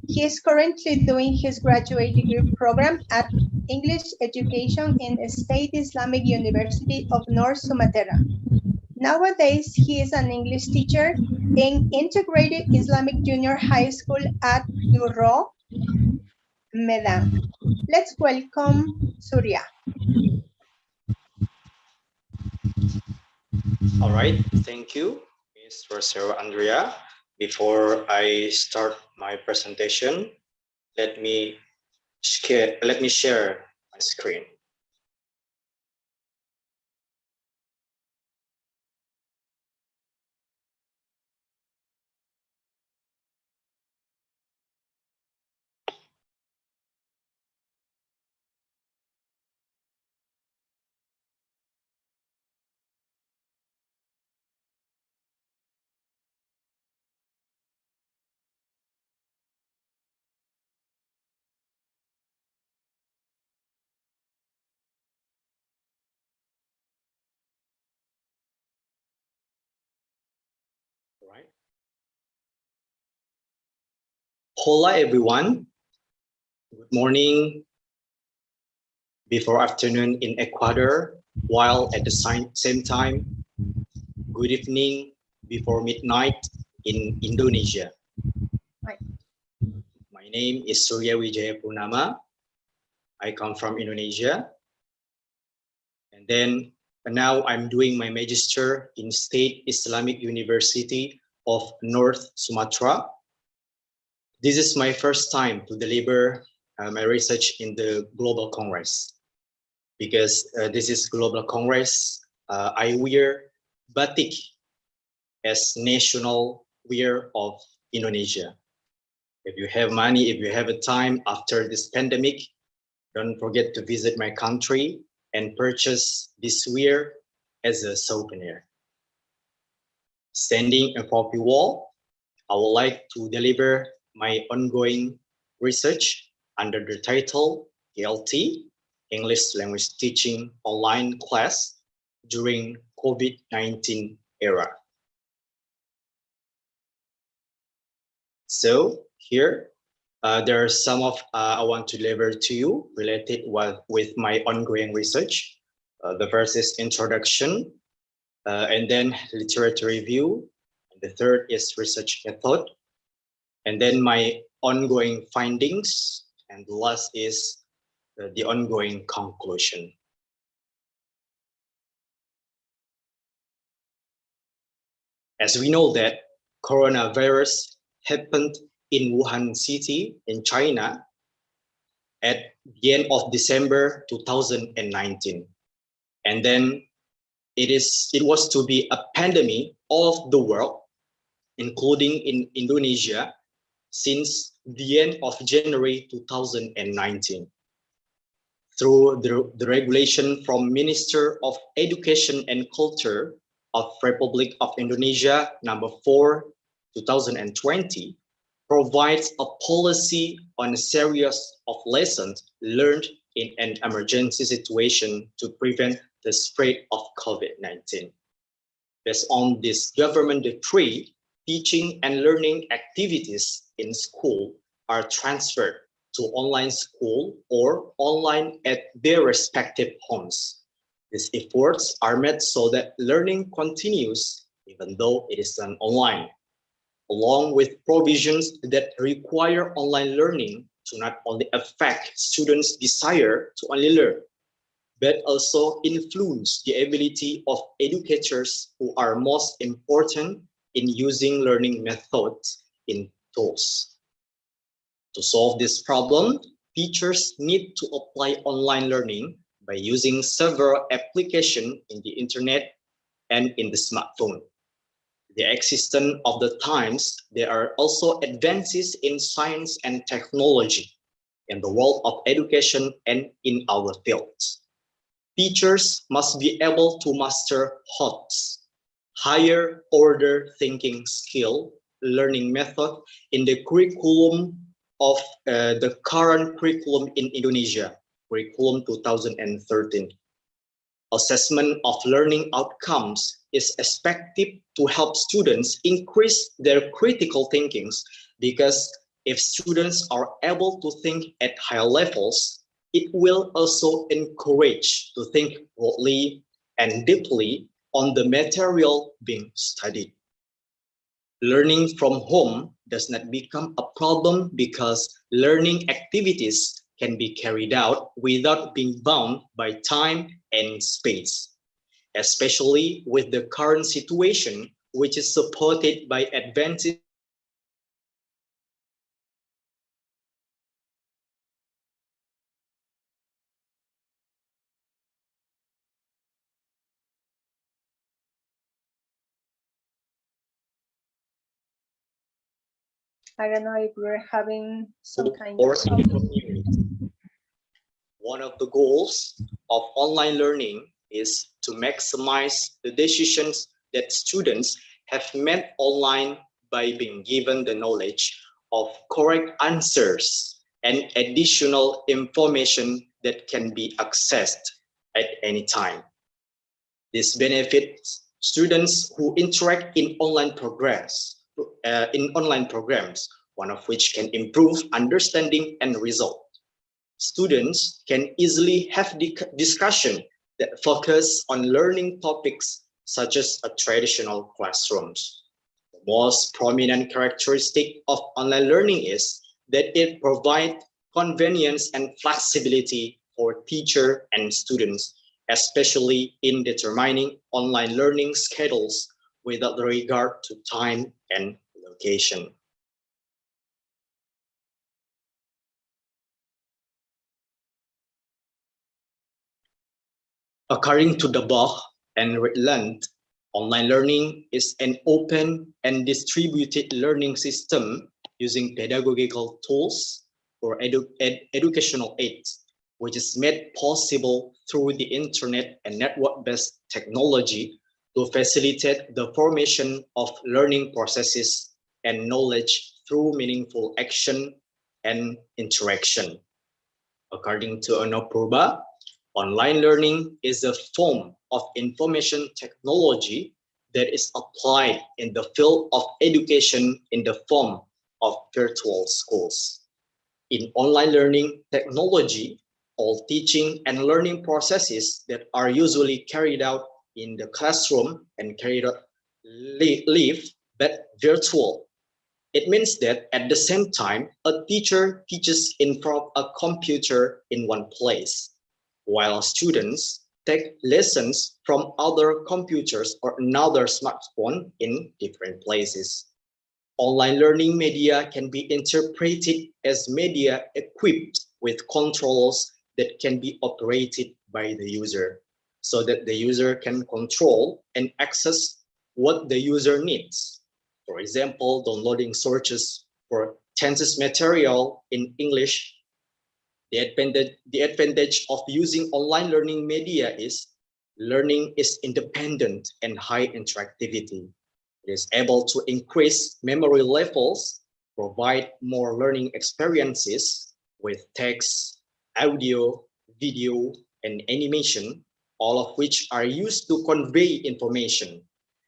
He is currently doing his graduate degree program at English Education in the State Islamic University of North Sumatra. Nowadays, he is an English teacher in Integrated Islamic Junior High School at Duro, Medan. Let's welcome Surya. All right, thank you, Ms. Rosario Andrea. Before I start my presentation, let me share my screen. Right. Hola, everyone. Good morning, before afternoon in Ecuador, while at the same time, good evening before midnight in Indonesia. Right. My name is Surya Wijaya Purnama. I come from Indonesia. And then now I'm doing my magister in State Islamic University of North Sumatra. This is my first time to deliver my research in the Global Congress. Because this is Global Congress, I wear batik as national wear of Indonesia. If you have money, if you have a time after this pandemic, don't forget to visit my country and purchase this wear as a souvenir. Standing above the wall, I would like to deliver my ongoing research under the title ELT, English Language Teaching Online Class during COVID-19 era. So here, there are some of I want to deliver to you related with my ongoing research. The first is introduction, and then literature review. The third is research method, and then my ongoing findings, and the last is the ongoing conclusion. As we know that coronavirus happened in Wuhan city in China, at the end of December 2019. And then it was to be a pandemic all of the world, including in Indonesia, since the end of January 2019. Through the regulation from Minister of Education and Culture of Republic of Indonesia number 4, 2020, provides a policy on a series of lessons learned in an emergency situation to prevent the spread of COVID-19. Based on this government decree, teaching and learning activities in school are transferred to online school or online at their respective homes. These efforts are made so that learning continues even though it is done online, along with provisions that require online learning to not only affect students' desire to only learn, but also influence the ability of educators who are most important in using learning methods in tools. To solve this problem, teachers need to apply online learning by using several applications in the internet and in the smartphone. The existence of the times, there are also advances in science and technology in the world of education and in our fields. Teachers must be able to master HOTS, higher order thinking skill learning method in the curriculum of the current curriculum in Indonesia, curriculum 2013. Assessment of learning outcomes is expected to help students increase their critical thinkings, because if students are able to think at higher levels, it will also encourage to think broadly and deeply on the material being studied. Learning from home does not become a problem because learning activities can be carried out without being bound by time and space, especially with the current situation, which is supported by advances I don't know if we're having some kind or of problem. One of the goals of online learning is to maximize the decisions that students have made online by being given the knowledge of correct answers and additional information that can be accessed at any time. This benefits students who interact in online programs, one of which can improve understanding and result. Students can easily have discussion that focus on learning topics such as a traditional classrooms. The most prominent characteristic of online learning is that it provides convenience and flexibility for teacher and students, especially in determining online learning schedules without regard to time and location. According to the Bach and Redland, online learning is an open and distributed learning system using pedagogical tools or educational aids, which is made possible through the internet and network-based technology to facilitate the formation of learning processes and knowledge through meaningful action and interaction. According to Purba, online learning is a form of information technology that is applied in the field of education in the form of virtual schools. In online learning technology, all teaching and learning processes that are usually carried out in the classroom and carried out live but virtual. It means that at the same time, a teacher teaches in front of a computer in one place, while students take lessons from other computers or another smartphone in different places. Online learning media can be interpreted as media equipped with controls that can be operated by the user, so that the user can control and access what the user needs. For example, downloading sources for tenses material in English. The advantage of using online learning media is learning is independent and high interactivity. It is able to increase memory levels, provide more learning experiences with text, audio, video, and animation, all of which are used to convey information,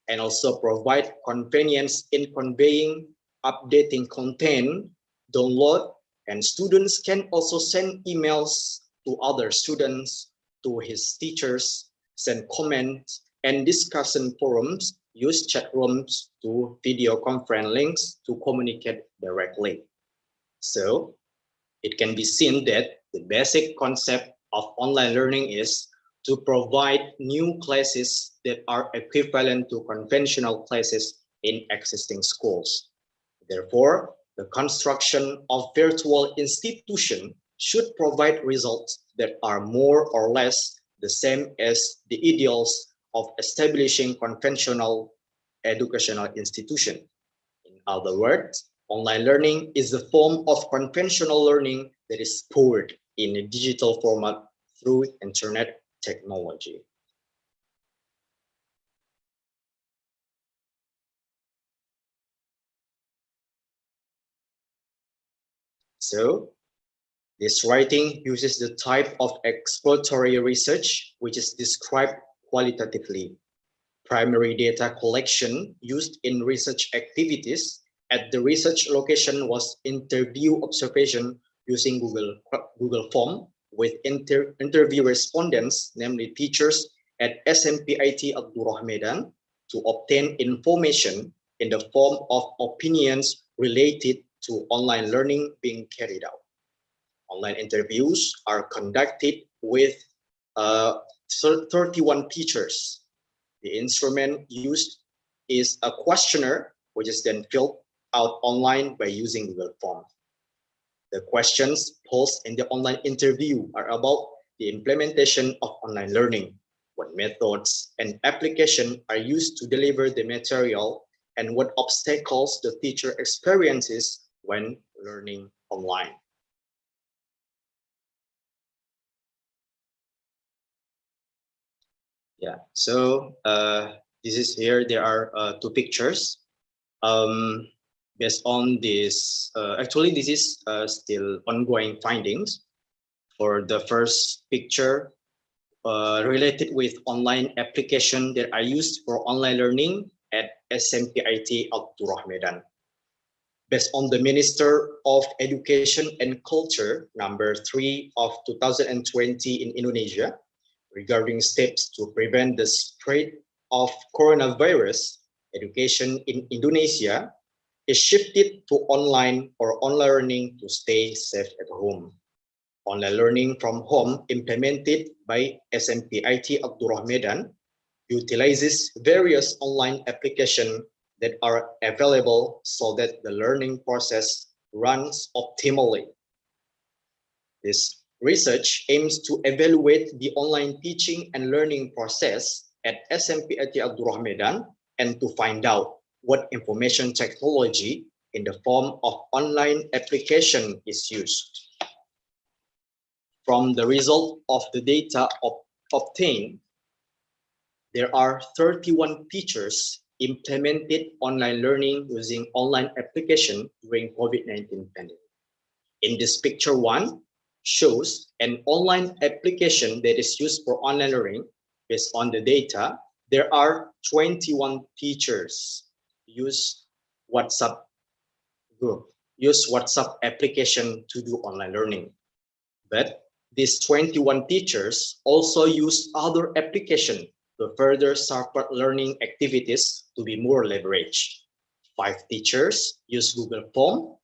and also provide convenience in conveying, updating content, download, and students can also send emails to other students, to his teachers, send comments and discussion forums, use chat rooms to video conference links to communicate directly. So it can be seen that the basic concept of online learning is to provide new classes that are equivalent to conventional classes in existing schools. Therefore, the construction of virtual institution should provide results that are more or less the same as the ideals of establishing conventional educational institution. In other words, online learning is a form of conventional learning that is poured in a digital format through internet technology. So this writing uses the type of exploratory research which is described qualitatively. Primary data collection used in research activities at the research location was interview observation using Google Form with interview respondents, namely teachers at SMPIT Abdurrahman Medan, to obtain information in the form of opinions related to online learning being carried out. Online interviews are conducted with 31 teachers. The instrument used is a questionnaire, which is then filled out online by using Google Form. The questions posed in the online interview are about the implementation of online learning, what methods and application are used to deliver the material, and what obstacles the teacher experiences when learning online. Yeah, so this is here, there are two pictures. Based on this, actually this is still ongoing findings. For the first picture, related with online application that are used for online learning at SMPIT Abdurrahman Medan. Based on the Minister of Education and Culture number 3 of 2020 in Indonesia, regarding steps to prevent the spread of coronavirus, education in Indonesia is shifted to online or online learning to stay safe at home. Online learning from home implemented by SMPIT Abdurrahman Medan utilizes various online applications that are available so that the learning process runs optimally. This research aims to evaluate the online teaching and learning process at SMPIT Abdurrahman Medan and to find out what information technology in the form of online application is used. From the result of the data obtained, there are 31 teachers implemented online learning using online application during COVID-19 pandemic. In this picture one, shows an online application that is used for online learning. Based on the data, there are 21 teachers use WhatsApp application to do online learning. But these 21 teachers also use other applications to further support learning activities to be more leveraged. 5 teachers use Google Form,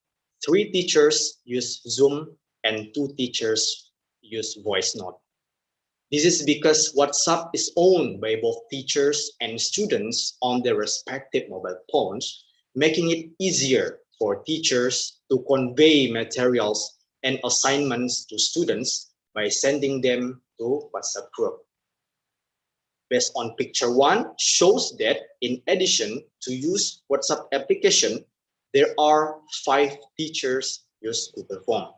3 teachers use Zoom, and 2 teachers use voice note. This is because WhatsApp is owned by both teachers and students on their respective mobile phones, making it easier for teachers to convey materials and assignments to students by sending them to WhatsApp group. Based on picture 1 shows that in addition to use WhatsApp application, there are 5 teachers use Google Form.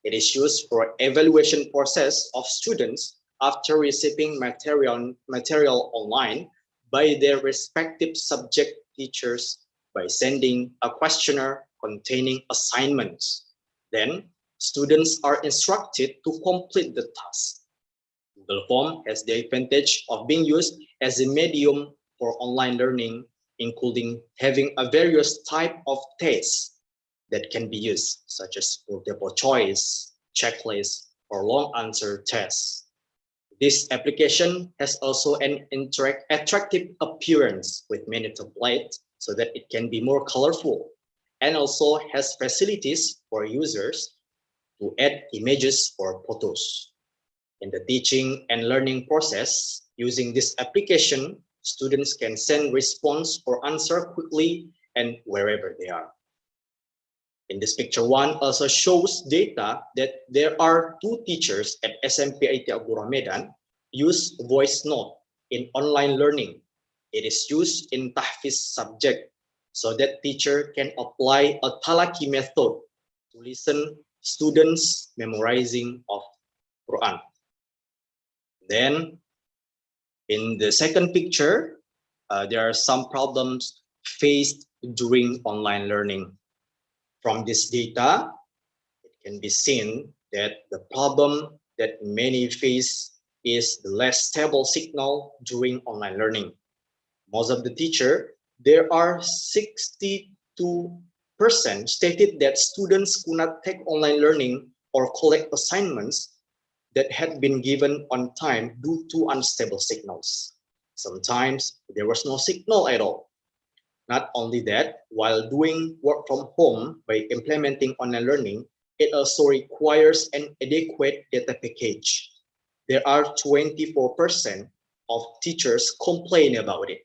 It is used for evaluation process of students after receiving material online by their respective subject teachers by sending a questionnaire containing assignments. Then students are instructed to complete the task. Google Form has the advantage of being used as a medium for online learning, including having a various type of tests that can be used, such as multiple choice, checklist, or long answer tests. This application has also an attractive appearance with many templates so that it can be more colorful, and also has facilities for users to add images or photos. In the teaching and learning process, using this application, students can send response or answer quickly and wherever they are. In this picture 1 also shows data that there are 2 teachers at SMP IT Agura Medan use voice note in online learning. It is used in tahfiz subject so that teacher can apply a talaki method to listen students memorizing of Quran. Then in the second picture, there are some problems faced during online learning. From this data, it can be seen that the problem that many face is the less stable signal during online learning. Most of the teacher, there are 62% stated that students could not take online learning or collect assignments that had been given on time due to unstable signals. Sometimes there was no signal at all. Not only that, while doing work from home by implementing online learning, it also requires an adequate data package. There are 24% of teachers complain about it.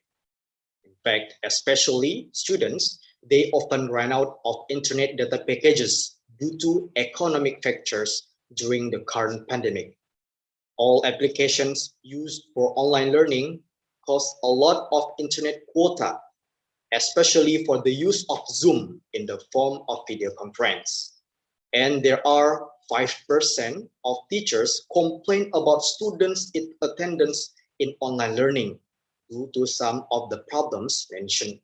In fact, especially students, they often run out of internet data packages due to economic factors during the current pandemic. All applications used for online learning cost a lot of internet quota, especially for the use of Zoom in the form of video conference. And there are 5% of teachers complain about students' attendance in online learning due to some of the problems mentioned.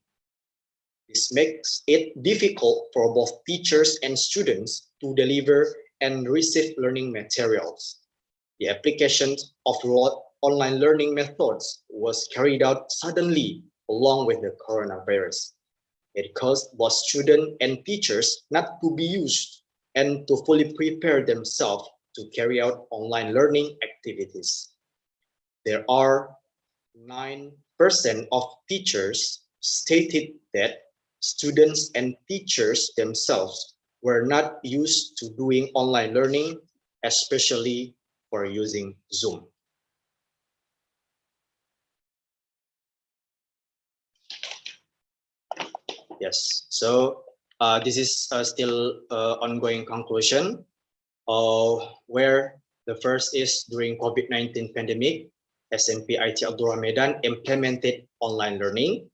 This makes it difficult for both teachers and students to deliver and receive learning materials. The application of online learning methods was carried out suddenly along with the coronavirus. It caused both students and teachers not to be used and to fully prepare themselves to carry out online learning activities. There are 9% of teachers stated that students and teachers themselves were not used to doing online learning, especially for using Zoom. Yes, so this is still ongoing conclusion where the first is during COVID-19 pandemic, SMP IT Abdurrahman Medan implemented online learning.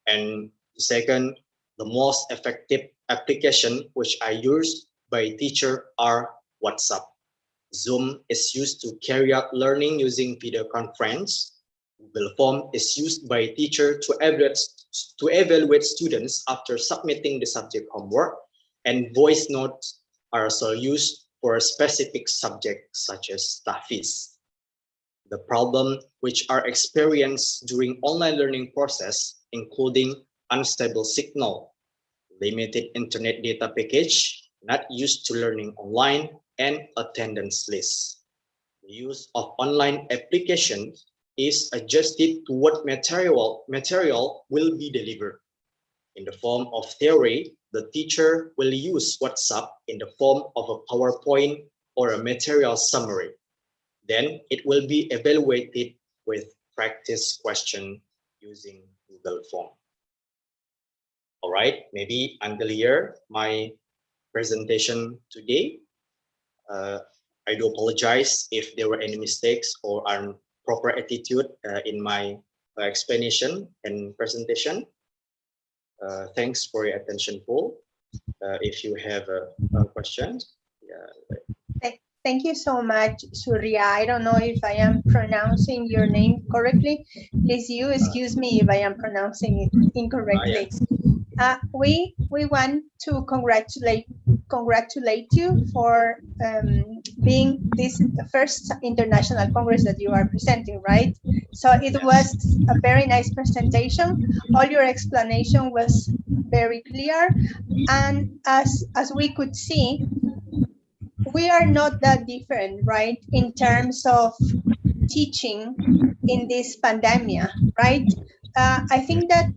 And second, the most effective application which I use by teacher are WhatsApp. Zoom is used to carry out learning using video conference. Google Form is used by teacher to evaluate students after submitting the subject homework, and voice notes are also used for a specific subject such as tahfiz. The problem which are experienced during online learning process, including unstable signal, limited internet data package, not used to learning online, and attendance list. The use of online applications is adjusted to what material will be delivered. In the form of theory, the teacher will use WhatsApp in the form of a PowerPoint or a material summary. Then it will be evaluated with practice question using Google Form. All right, maybe until here my presentation today. I do apologize if there were any mistakes or improper attitude in my explanation and presentation. Thanks for your attention, Paul. If you have a question. Yeah. Thank you so much, Surya. I don't know if I am pronouncing your name correctly. Please you excuse me if I am pronouncing it incorrectly. Yeah. We want to congratulate you for being this first international congress that you are presenting, right? So it was a very nice presentation. All your explanation was very clear, and as we could see, we are not that different, right, in terms of teaching in this pandemic, right? I think that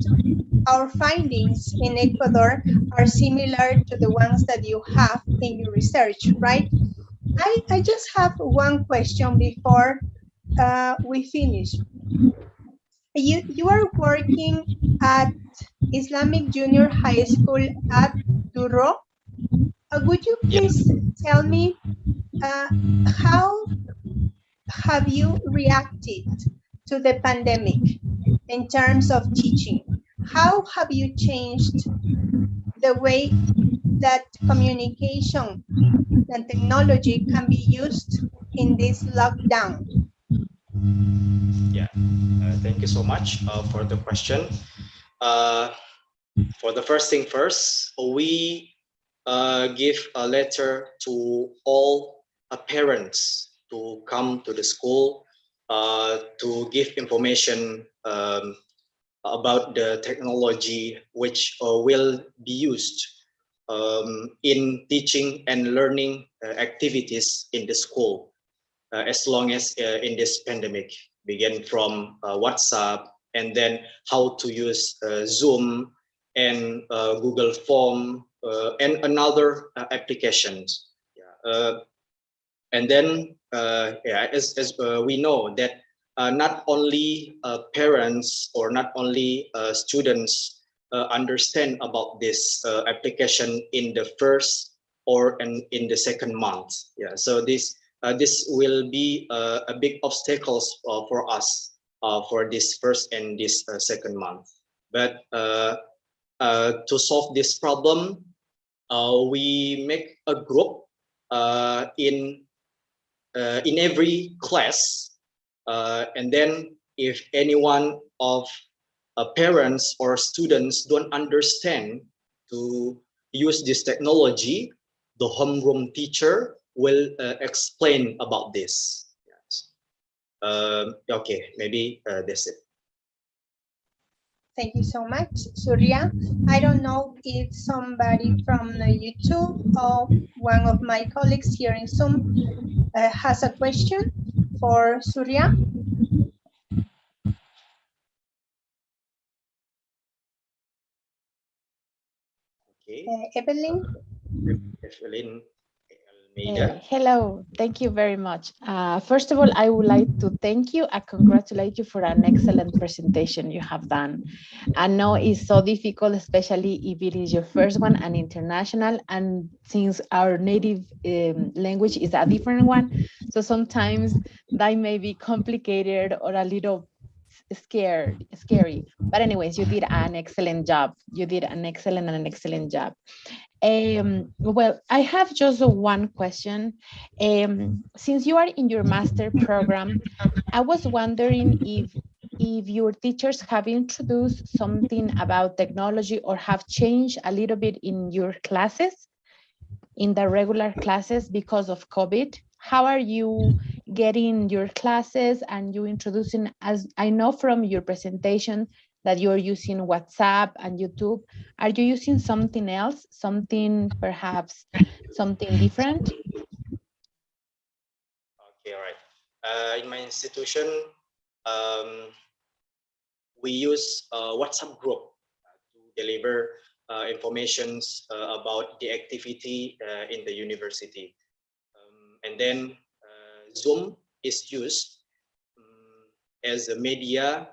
our findings in Ecuador are similar to the ones that you have in your research, right? I just have one question before we finish. You are working at Islamic Junior High School at Duro. Would you please tell me how have you reacted to the pandemic in terms of teaching? How have you changed the way that communication and technology can be used in this lockdown? Yeah, thank you so much for the question. For the first thing first, we give a letter to all parents to come to the school to give information about the technology which will be used in teaching and learning activities in the school as long as in this pandemic, begin from WhatsApp, and then how to use Zoom and Google Form and another applications. And then as we know that not only parents or not only students understand about this application in the first or in the second month. Yeah, so this will be a big obstacles for us for this first and this second month. But to solve this problem, we make a group in every class, and then if anyone of parents or students don't understand to use this technology, the homeroom teacher will explain about this. Yes. Okay, maybe that's it. Thank you so much, Surya. I don't know if somebody from YouTube or one of my colleagues here in Zoom has a question for Surya. Okay. Evelyn? Evelyn. Hello, thank you very much. First of all, I would like to thank you and congratulate you for an excellent presentation you have done. I know it's so difficult, especially if it is your first one and international, and since our native language is a different one, so sometimes that may be complicated or a little scary. But anyways, you did an excellent job. You did an excellent job. Well, I have just one question. Since you are in your master program, I was wondering if your teachers have introduced something about technology or have changed a little bit in your classes, in the regular classes because of COVID. How are you getting your classes and you introducing, as I know from your presentation, that you're using WhatsApp and YouTube. Are you using something else, perhaps something different? Okay, all right. In my institution, we use a WhatsApp group to deliver informations about the activity in the university. And then Zoom is used as a media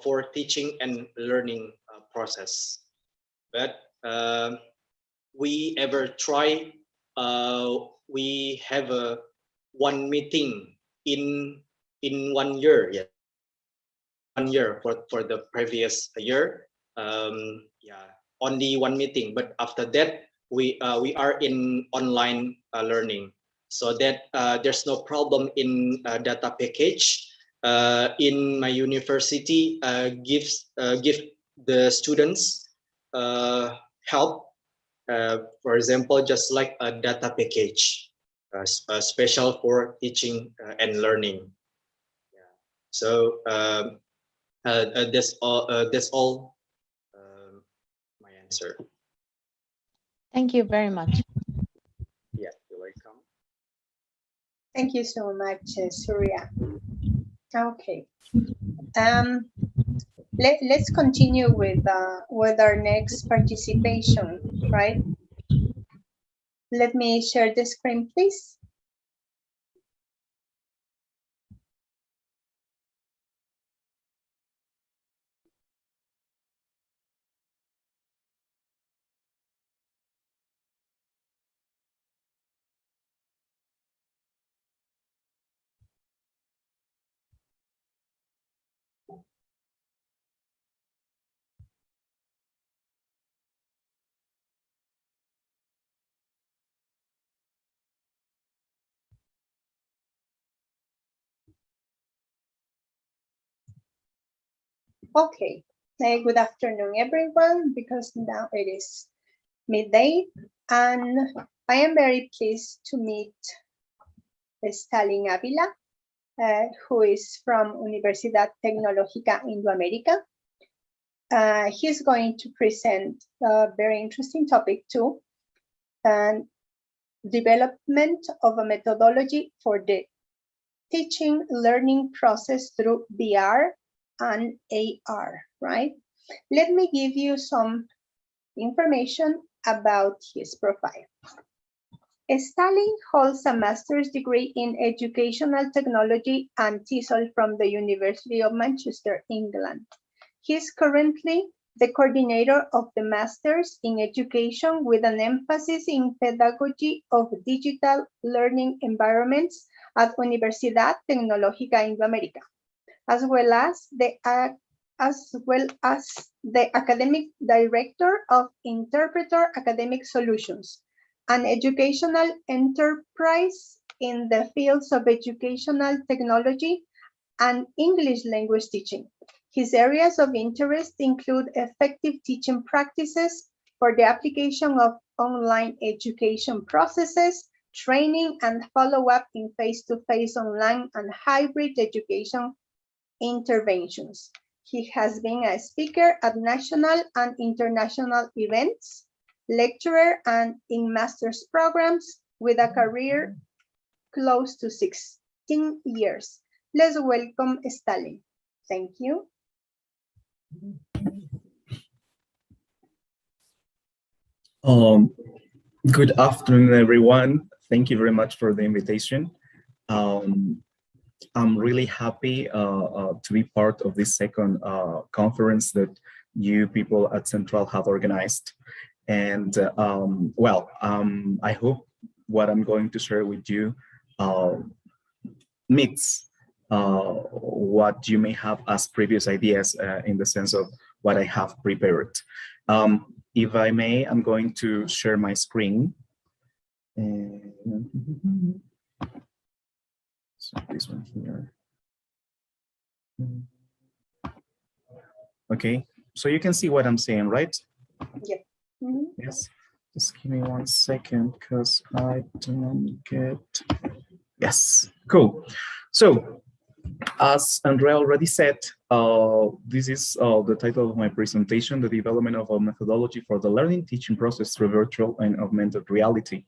for teaching and learning process. But we ever try we have a one meeting in 1 year. Yeah, 1 year for the previous year. Yeah, only one meeting. But after that, we are in online learning, so that there's no problem in data package. In my university, give the students help. For example, just like a data package, special for teaching and learning. Yeah. So that's all. That's all. My answer. Thank you very much. Yeah, you're welcome. Thank you so much, Surya. Okay. Let's continue with our next participation, right? Let me share the screen, please. Okay. Good afternoon, everyone, because now it is midday, and I am very pleased to meet Stalin Avila, who is from Universidad Tecnológica Indoamérica. He's going to present a very interesting topic too, and development of a methodology for the teaching learning process through VR and AR, right? Let me give you some information about his profile. Stalin holds a master's degree in educational technology and TESOL from the University of Manchester, England. He is currently the coordinator of the Masters in Education with an emphasis in pedagogy of digital learning environments at Universidad Tecnológica Indoamérica, as well as the academic director of Interpreter Academic Solutions, an educational enterprise in the fields of educational technology and English language teaching. His areas of interest include effective teaching practices for the application of online education processes, training and follow-up in face-to-face, online, and hybrid education interventions. He has been a speaker at national and international events, lecturer and in master's programs with a career close to 16 years. Let's welcome Stalin. Thank you. Good afternoon, everyone. Thank you very much for the invitation. I'm really happy to be part of this second conference that you people at Central have organized. And I hope what I'm going to share with you meets what you may have as previous ideas in the sense of what I have prepared. If I may, I'm going to share my screen. So this one here. Okay, so you can see what I'm saying, right? Yeah. Mm-hmm. Yes. Just give me 1 second because I don't get. Yes, cool. So, as Andrea already said, this is the title of my presentation, the development of a methodology for the learning teaching process through virtual and augmented reality.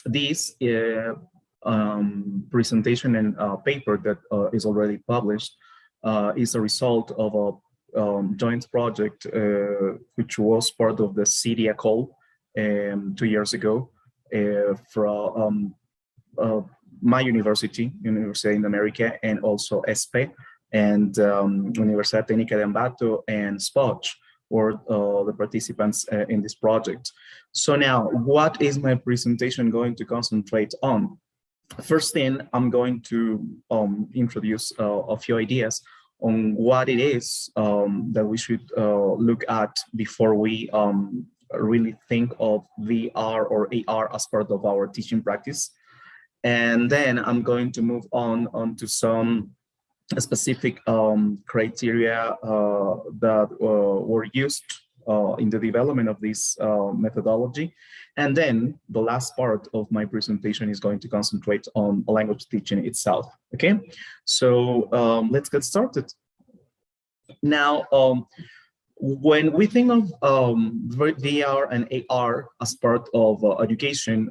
This presentation and paper that is already published is a result of a joint project which was part of the CIDIA call 2 years ago from my university, Universidad Indoamérica, and also ESPE and Universidad Técnica de Ambato and SPOCH, for the participants in this project. So now, what is my presentation going to concentrate on? First thing, I'm going to introduce a few ideas on what it is that we should look at before we really think of VR or AR as part of our teaching practice. And then I'm going to move on to some specific criteria that were used in the development of this methodology. And then the last part of my presentation is going to concentrate on language teaching itself, okay? So let's get started. Now, when we think of VR and AR as part of education,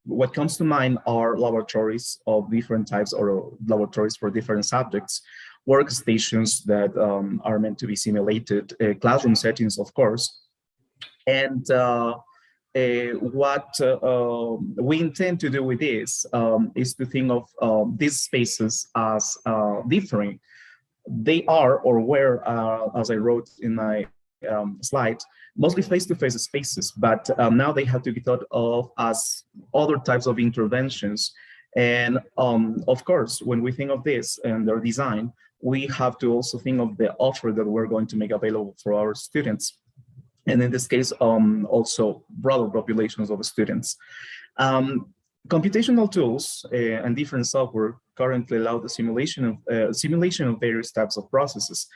what comes to mind are laboratories of different types or laboratories for different subjects, workstations that are meant to be simulated, classroom settings, of course. And what we intend to do with this is to think of these spaces as differing. They are or were, as I wrote in my slide, mostly face-to-face spaces, but now they have to be thought of as other types of interventions. And of course, when we think of this and their design, we have to also think of the offer that we're going to make available for our students. And in this case, also broader populations of students. Computational tools and different software currently allow the simulation of various types of processes.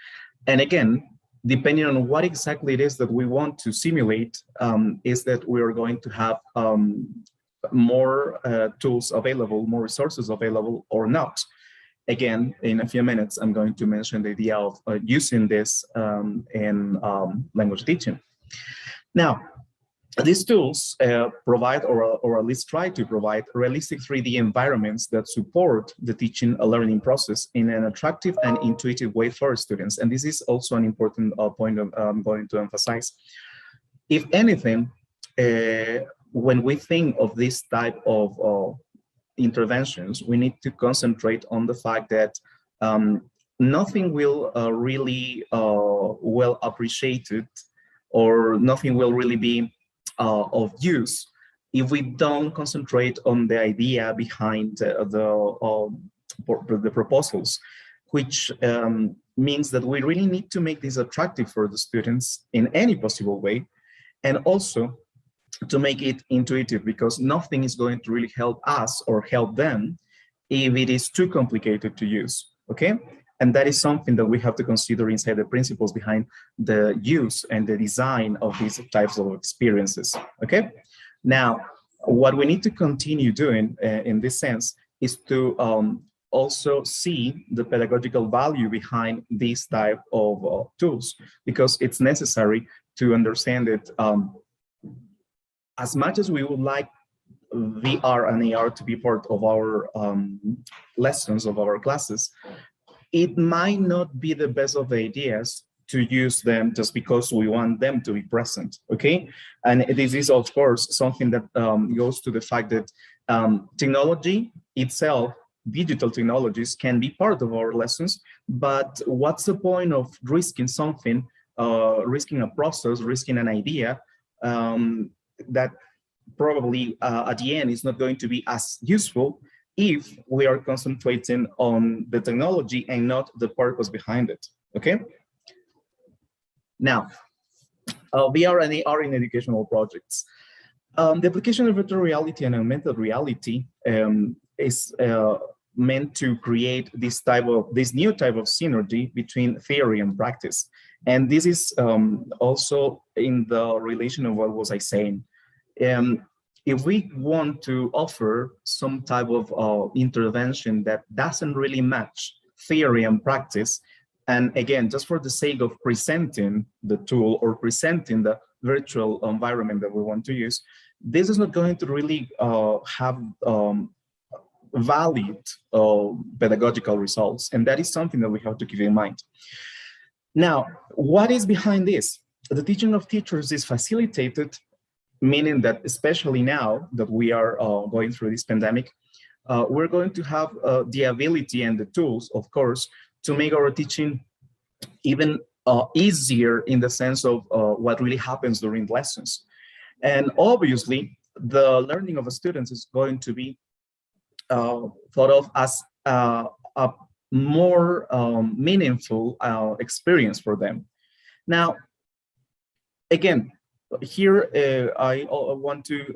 And again, depending on what exactly it is that we want to simulate, is that we are going to have more tools available, more resources available or not. Again, in a few minutes, I'm going to mention the idea of using this in language teaching. Now, these tools provide, or at least try to provide, realistic 3D environments that support the teaching and learning process in an attractive and intuitive way for students. And this is also an important point I'm going to emphasize. If anything, when we think of this type of interventions, we need to concentrate on the fact that nothing will really well appreciated, or nothing will really be of use if we don't concentrate on the idea behind the proposals, which means that we really need to make this attractive for the students in any possible way, and also to make it intuitive, because nothing is going to really help us or help them if it is too complicated to use, okay? And that is something that we have to consider inside the principles behind the use and the design of these types of experiences, okay? Now, what we need to continue doing in this sense is to also see the pedagogical value behind these type of tools, because it's necessary to understand that as much as we would like VR and AR to be part of our lessons, of our classes, it might not be the best of ideas to use them just because we want them to be present, okay? And this is, of course, something that goes to the fact that technology itself, digital technologies, can be part of our lessons, but what's the point of risking something, risking a process, risking an idea that probably at the end is not going to be as useful if we are concentrating on the technology and not the purpose behind it, okay? Now, VR and AR in educational projects. The application of virtual reality and augmented reality is meant to create this new type of synergy between theory and practice. And this is also in the relation of what was I saying. If we want to offer some type of intervention that doesn't really match theory and practice, and again, just for the sake of presenting the tool or presenting the virtual environment that we want to use, this is not going to really have valid pedagogical results. And that is something that we have to keep in mind. Now, what is behind this? The teaching of teachers is facilitated, meaning that especially now that we are going through this pandemic, we're going to have the ability and the tools, of course, to make our teaching even easier in the sense of what really happens during lessons. And obviously, the learning of the students is going to be thought of as a more meaningful experience for them. Now, again, here I want to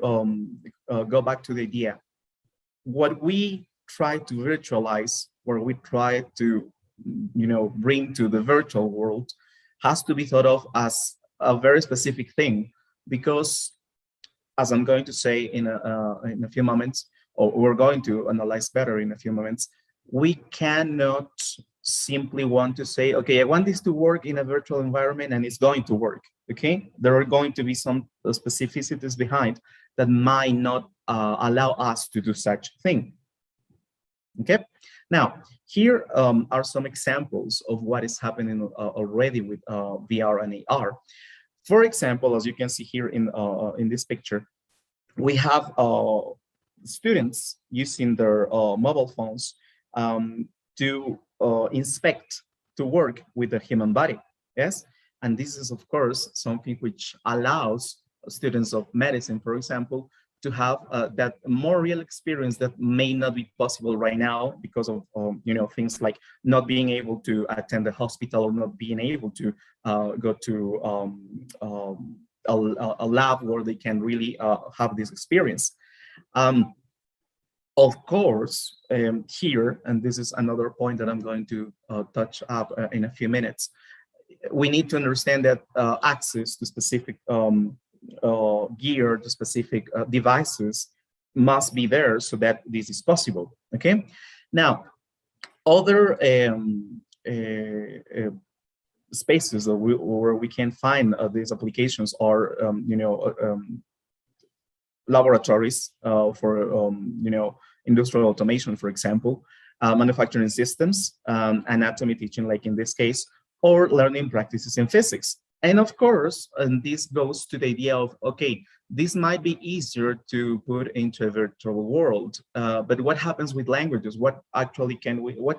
go back to the idea. What we try to virtualize, or we try to, bring to the virtual world, has to be thought of as a very specific thing, because, as I'm going to say in a few moments, or we're going to analyze better in a few moments, we cannot simply want to say, okay, I want this to work in a virtual environment and it's going to work, okay? There are going to be some specificities behind that might not allow us to do such a thing, okay? Now, here are some examples of what is happening already with VR and AR. For example, as you can see here in this picture, we have students using their mobile phones to inspect, to work with the human body, yes? And this is, of course, something which allows students of medicine, for example, to have that more real experience that may not be possible right now because of things like not being able to attend the hospital, or not being able to go to a lab where they can really have this experience. Of course, here, and this is another point that I'm going to touch up in a few minutes, we need to understand that access to specific gear, to specific devices must be there so that this is possible, okay? Now, other spaces where we can find these applications are, laboratories for, industrial automation, for example, manufacturing systems, anatomy teaching, like in this case, or learning practices in physics. And of course, and this goes to the idea of, okay, this might be easier to put into a virtual world, but what happens with languages? What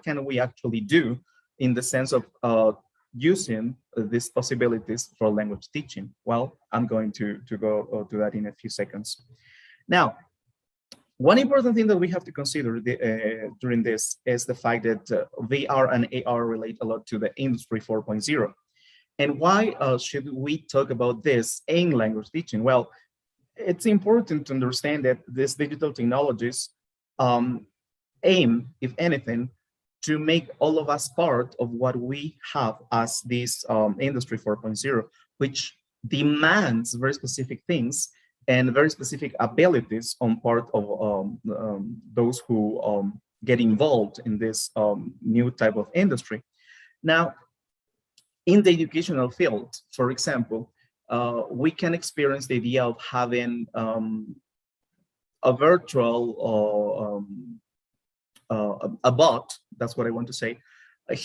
can we actually do in the sense of using these possibilities for language teaching? Well, I'm going to go to that in a few seconds. Now, one important thing that we have to consider during this is the fact that VR and AR relate a lot to the Industry 4.0. And why should we talk about this in language teaching? Well, it's important to understand that these digital technologies aim, if anything, to make all of us part of what we have as this Industry 4.0, which demands very specific things and very specific abilities on part of those who get involved in this new type of industry. Now, in the educational field, for example, we can experience the idea of having a virtual a bot, that's what I want to say,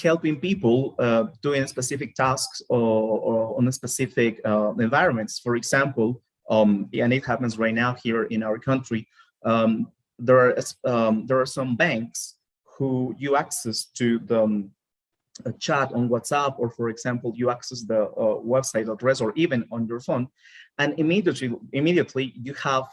helping people doing specific tasks or on a specific environments. For example, and it happens right now here in our country, there are some banks who you access to the chat on WhatsApp, or for example, you access the website address, or even on your phone, and immediately you have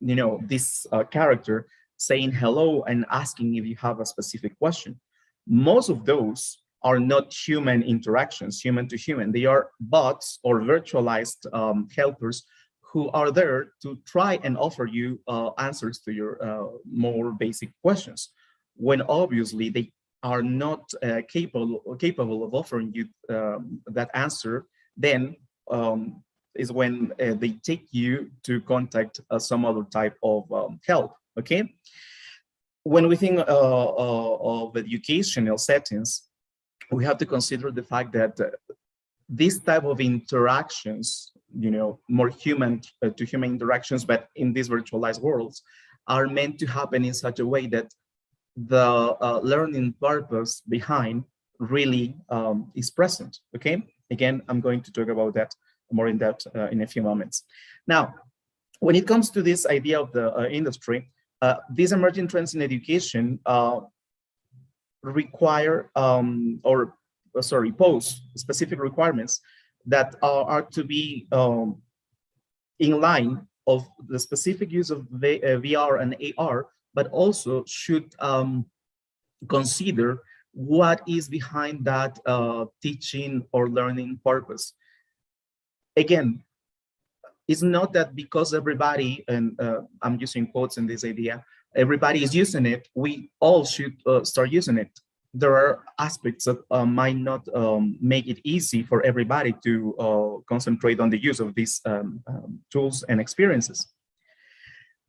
this character saying hello and asking if you have a specific question. Most of those are not human interactions, human to human. They are bots or virtualized helpers who are there to try and offer you answers to your more basic questions, when obviously they are not capable of offering you that answer. Then is when they take you to contact some other type of help, okay? When we think of educational settings, we have to consider the fact that this type of interactions, more human to human interactions, but in these virtualized worlds, are meant to happen in such a way that the learning purpose behind really is present, okay? Again, I'm going to talk about that more in depth in a few moments. Now, when it comes to this idea of the industry, these emerging trends in education require or pose specific requirements that are to be in line of the specific use of VR and AR, but also should consider what is behind that teaching or learning purpose. Again, it's not that because everybody, and I'm using quotes in this idea, everybody is using it, we all should start using it. There are aspects that might not make it easy for everybody to concentrate on the use of these tools and experiences.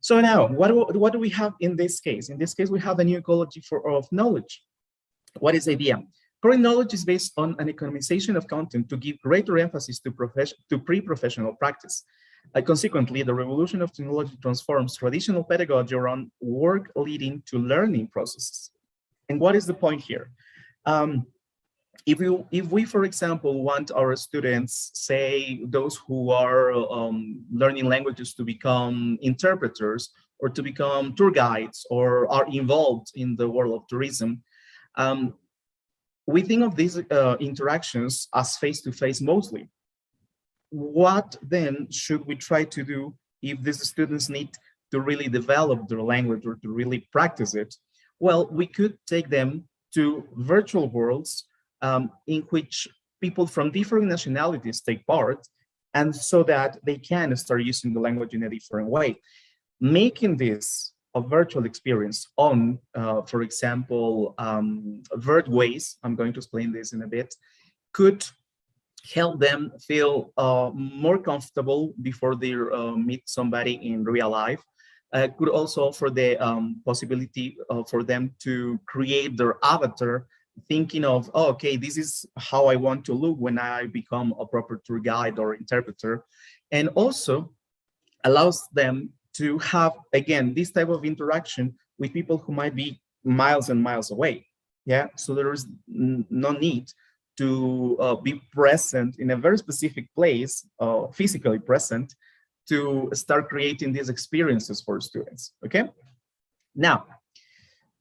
So now, what do we have in this case? In this case, we have a new ecology of knowledge. What is the idea? Current knowledge is based on an economization of content to give greater emphasis to pre-professional practice. Consequently, the revolution of technology transforms traditional pedagogy around work leading to learning processes. And what is the point here? If we, for example, want our students, say those who are learning languages, to become interpreters or to become tour guides or are involved in the world of tourism, we think of these interactions as face-to-face mostly. What then should we try to do if these students need to really develop their language or to really practice it? Well, we could take them to virtual worlds in which people from different nationalities take part, and so that they can start using the language in a different way. Making this a virtual experience on, for example, Vertways, I'm going to explain this in a bit, could help them feel more comfortable before they meet somebody in real life. Could also offer the possibility for them to create their avatar, thinking of, oh, okay, this is how I want to look when I become a proper tour guide or interpreter, and also allows them to have, again, this type of interaction with people who might be miles and miles away. Yeah, so there is no need to be present in a very specific place, physically present, to start creating these experiences for students, okay? Now,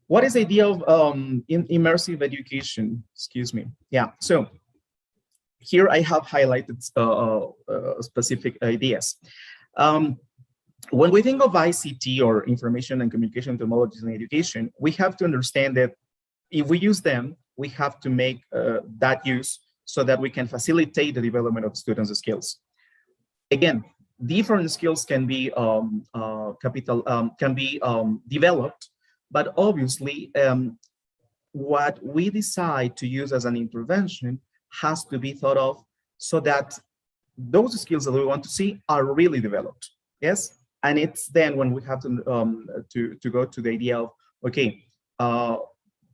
what is the idea of immersive education? Excuse me. Yeah, so here I have highlighted specific ideas. When we think of ICT, or information and communication technologies in education, we have to understand that if we use them, we have to make that use so that we can facilitate the development of students' skills. Again, different skills can be developed, but obviously what we decide to use as an intervention has to be thought of so that those skills that we want to see are really developed. Yes, and it's then when we have to go to the idea of, okay,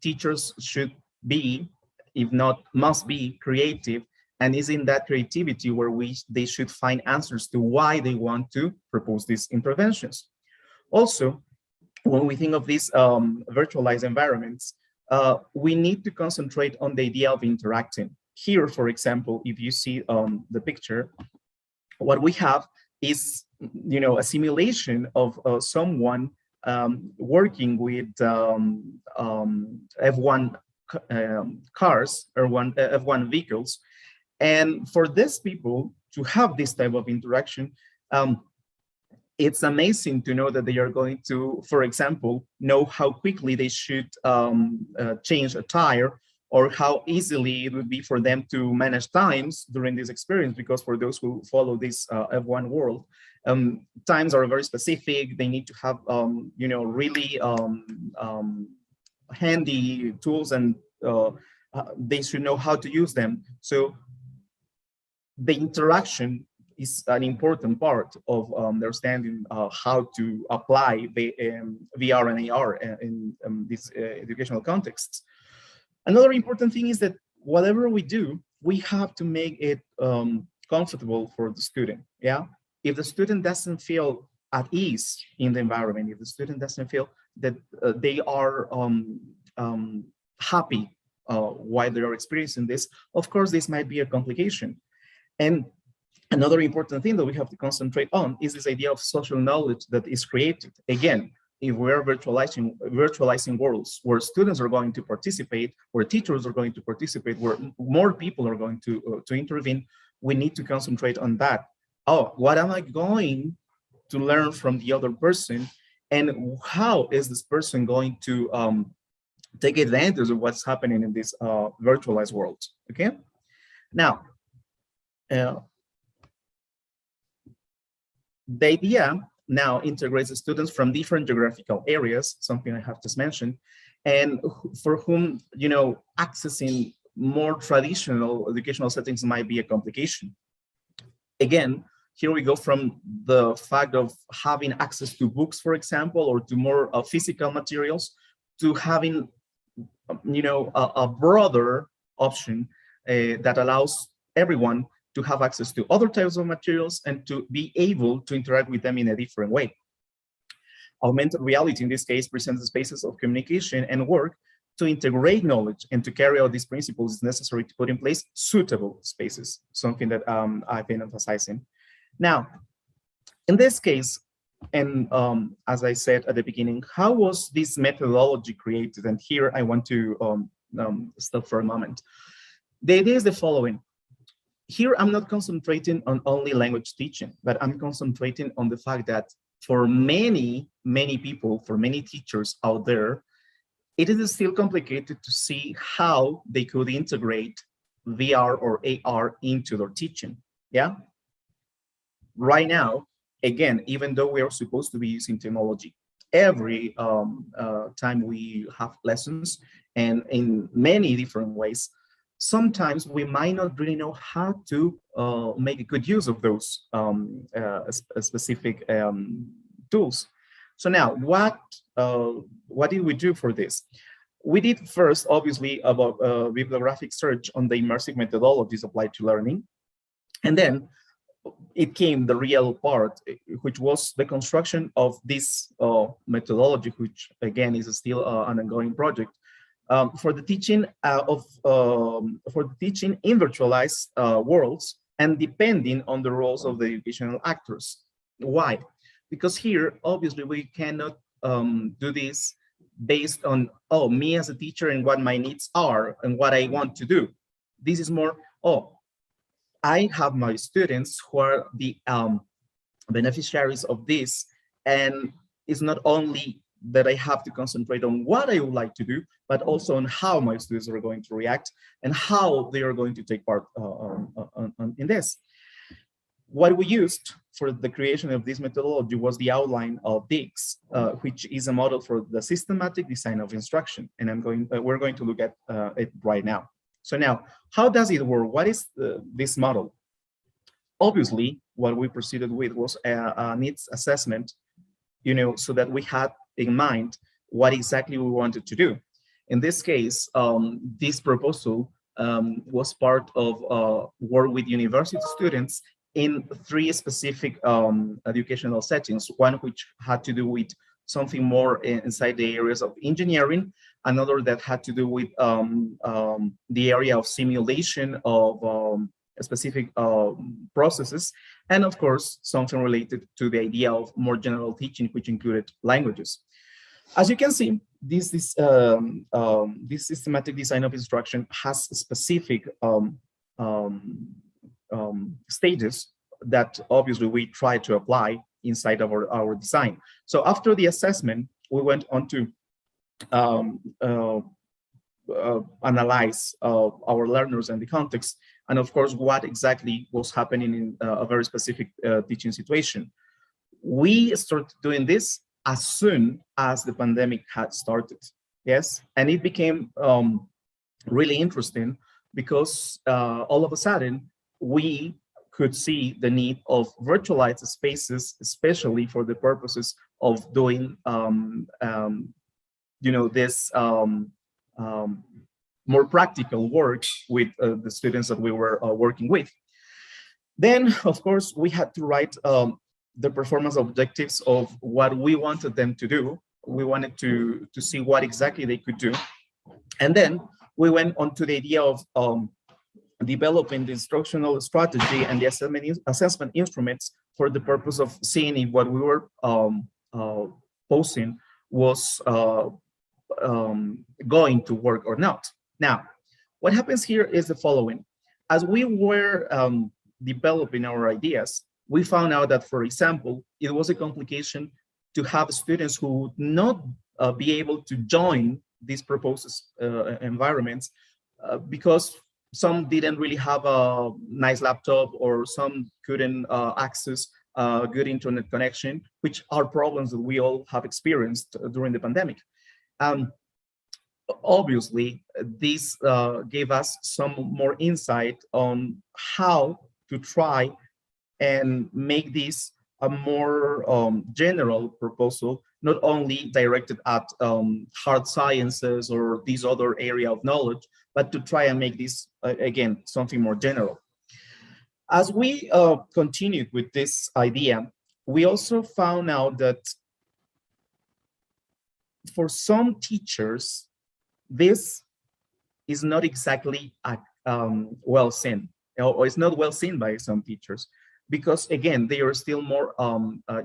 teachers should be, if not must be, creative, and is in that creativity where they should find answers to why they want to propose these interventions. Also, when we think of these virtualized environments, we need to concentrate on the idea of interacting. Here, for example, if you see the picture, what we have is, you know, a simulation of someone working with F1 cars or F1 vehicles. And for these people to have this type of interaction, it's amazing to know that they are going to, for example, know how quickly they should change a tire, or how easily it would be for them to manage times during this experience, because for those who follow this F1 world, times are very specific. They need to have, you know, really handy tools, and they should know how to use them. So the interaction is an important part of understanding how to apply the VR and AR in this educational context. Another important thing is that whatever we do, we have to make it comfortable for the student. Yeah, if the student doesn't feel at ease in the environment, if the student doesn't feel that they are happy while they are experiencing this, of course, this might be a complication. And another important thing that we have to concentrate on is this idea of social knowledge that is created. Again, if we're virtualizing worlds where students are going to participate, where teachers are going to participate, where more people are going to intervene, we need to concentrate on that. Oh, what am I going to learn from the other person? And how is this person going to take advantage of what's happening in this virtualized world, okay? Now, the idea now integrates students from different geographical areas, something I have just mentioned, and for whom, you know, accessing more traditional educational settings might be a complication. Again, here we go from the fact of having access to books, for example, or to more physical materials, to having, you know, a broader option that allows everyone to have access to other types of materials and to be able to interact with them in a different way. Augmented reality, in this case, presents spaces of communication and work to integrate knowledge, and to carry out these principles is necessary to put in place suitable spaces, something that I've been emphasizing. Now, in this case, and as I said at the beginning, how was this methodology created? And here I want to stop for a moment. The idea is the following. Here, I'm not concentrating on only language teaching, but I'm concentrating on the fact that for many people, for many teachers out there, it is still complicated to see how they could integrate VR or AR into their teaching, yeah? Right now, again, even though we are supposed to be using technology every time we have lessons, and in many different ways, sometimes we might not really know how to make a good use of those specific tools. So now, what did we do for this? We did first, obviously, about bibliographic search on the immersive methodologies applied to learning. And then it came the real part, which was the construction of this methodology, which again is still an ongoing project. For the teaching in virtualized worlds, and depending on the roles of the educational actors. Why? Because here, obviously, we cannot do this based on, oh, me as a teacher and what my needs are and what I want to do. This is more, oh, I have my students who are the beneficiaries of this, and it's not only that I have to concentrate on what I would like to do, but also on how my students are going to react and how they are going to take part in this. What we used for the creation of this methodology was the outline of DIGS, which is a model for the systematic design of instruction. And we're going to look at it right now. So now, how does it work? What is this model? Obviously, what we proceeded with was a needs assessment, you know, so that we had in mind what exactly we wanted to do. In this case, this proposal was part of work with university students in 3 specific educational settings, one which had to do with something more inside the areas of engineering, another that had to do with the area of simulation of specific processes, and of course, something related to the idea of more general teaching, which included languages. As you can see, this systematic design of instruction has specific stages that obviously we try to apply inside of our design. So after the assessment, we went on to analyze our learners and the context, and of course, what exactly was happening in a very specific teaching situation. We started doing this as soon as the pandemic had started, yes? And it became really interesting because all of a sudden, we could see the need of virtualized spaces, especially for the purposes of doing, you know, this more practical work with the students that we were working with. Then, of course, we had to write the performance objectives of what we wanted them to do. We wanted to see what exactly they could do. And then we went on to the idea of developing the instructional strategy and the assessment instruments for the purpose of seeing if what we were posing was going to work or not. Now, what happens here is the following. As we were developing our ideas, we found out that, for example, it was a complication to have students who would not be able to join these proposed environments because some didn't really have a nice laptop, or some couldn't access a good internet connection, which are problems that we all have experienced during the pandemic. Obviously, this gave us some more insight on how to try and make this a more general proposal, not only directed at hard sciences or this other area of knowledge, but to try and make this, again, something more general. As we continued with this idea, we also found out that for some teachers, this is not exactly well seen, or it's not well seen by some teachers, because again, they are still more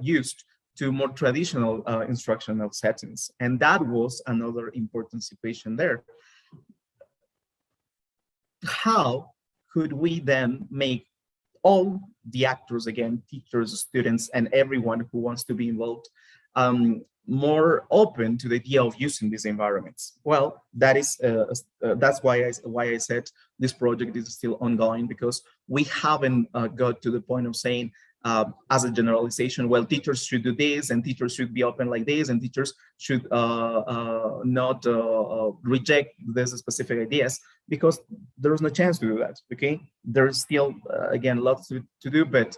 used to more traditional instructional settings. And that was another important situation there. How could we then make all the actors, again, teachers, students, and everyone who wants to be involved, more open to the idea of using these environments? Well, that is that's why I said this project is still ongoing, because we haven't got to the point of saying, as a generalization, well, teachers should do this, and teachers should be open like this, and teachers should not reject these specific ideas, because there's no chance to do that. Okay, there's still again lots to do, but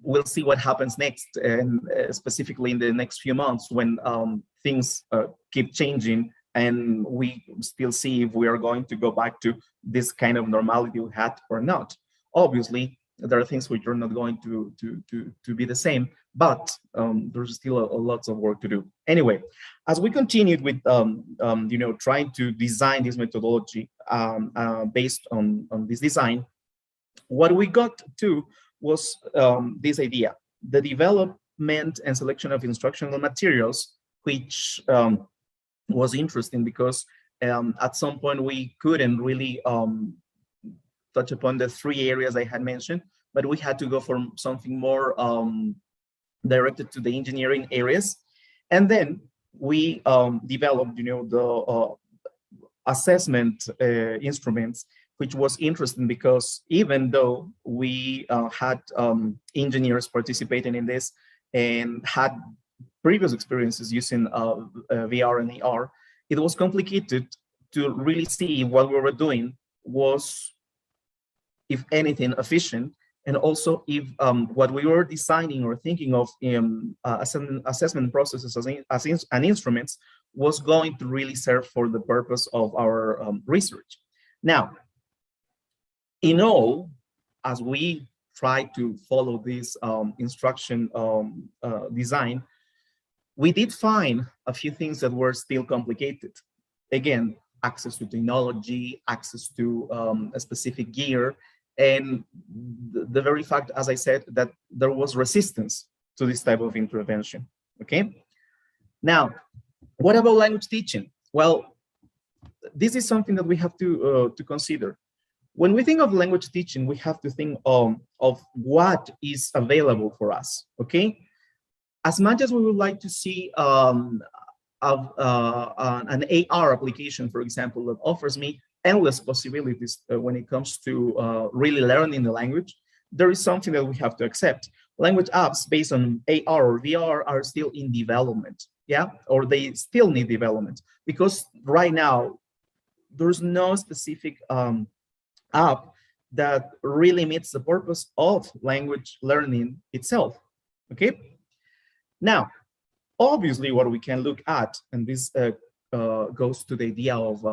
we'll see what happens next, and specifically in the next few months, when things keep changing, and we still see if we are going to go back to this kind of normality we had or not. Obviously, there are things which are not going to be the same, but there's still a lots of work to do. Anyway, as we continued with trying to design this methodology based on this design, what we got to was this idea: the development and selection of instructional materials, which was interesting because at some point we couldn't really touch upon the three areas I had mentioned, but we had to go for something more directed to the engineering areas. And then we developed, the assessment instruments, which was interesting because even though we had engineers participating in this and had previous experiences using VR and AR, it was complicated to really see what we were doing was, if anything, efficient, and also if what we were designing or thinking of assessment processes and instruments was going to really serve for the purpose of our research. Now, in all, as we try to follow this instruction design, we did find a few things that were still complicated. Again, access to technology, access to a specific gear, and the very fact, as I said, that there was resistance to this type of intervention. Okay. Now, what about language teaching? Well, this is something that we have to consider. When we think of language teaching, we have to think of what is available for us. Okay. As much as we would like to see an AR application, for example, that offers me endless possibilities when it comes to really learning the language, there is something that we have to accept. Language apps based on AR or VR are still in development, yeah, or they still need development, because right now there's no specific app that really meets the purpose of language learning itself. Okay. Now, obviously, what we can look at, and this goes to the idea of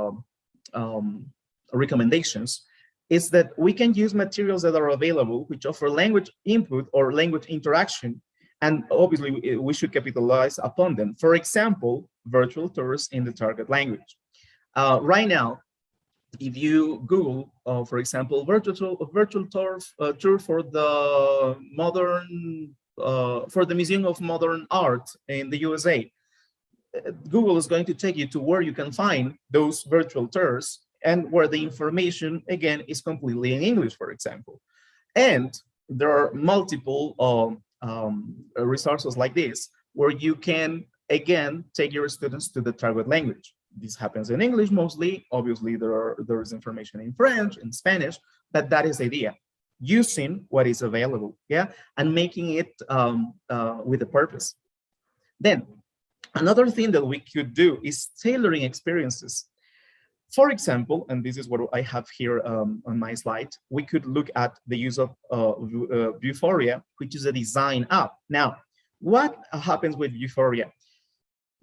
recommendations, is that we can use materials that are available which offer language input or language interaction, and obviously we should capitalize upon them. For example, virtual tours in the target language. Right now, if you Google, for example, virtual tour for the modern for the Museum of Modern Art in the USA. Google is going to take you to where you can find those virtual tours and where the information, again, is completely in English, for example. And there are multiple resources like this, where you can, again, take your students to the target language. This happens in English mostly. Obviously, there is information in French, in Spanish, but that is the idea. Using what is available, yeah, and making it with a purpose. Then, another thing that we could do is tailoring experiences. For example, and this is what I have here on my slide, we could look at the use of Vuforia, which is a design app. Now, what happens with Vuforia?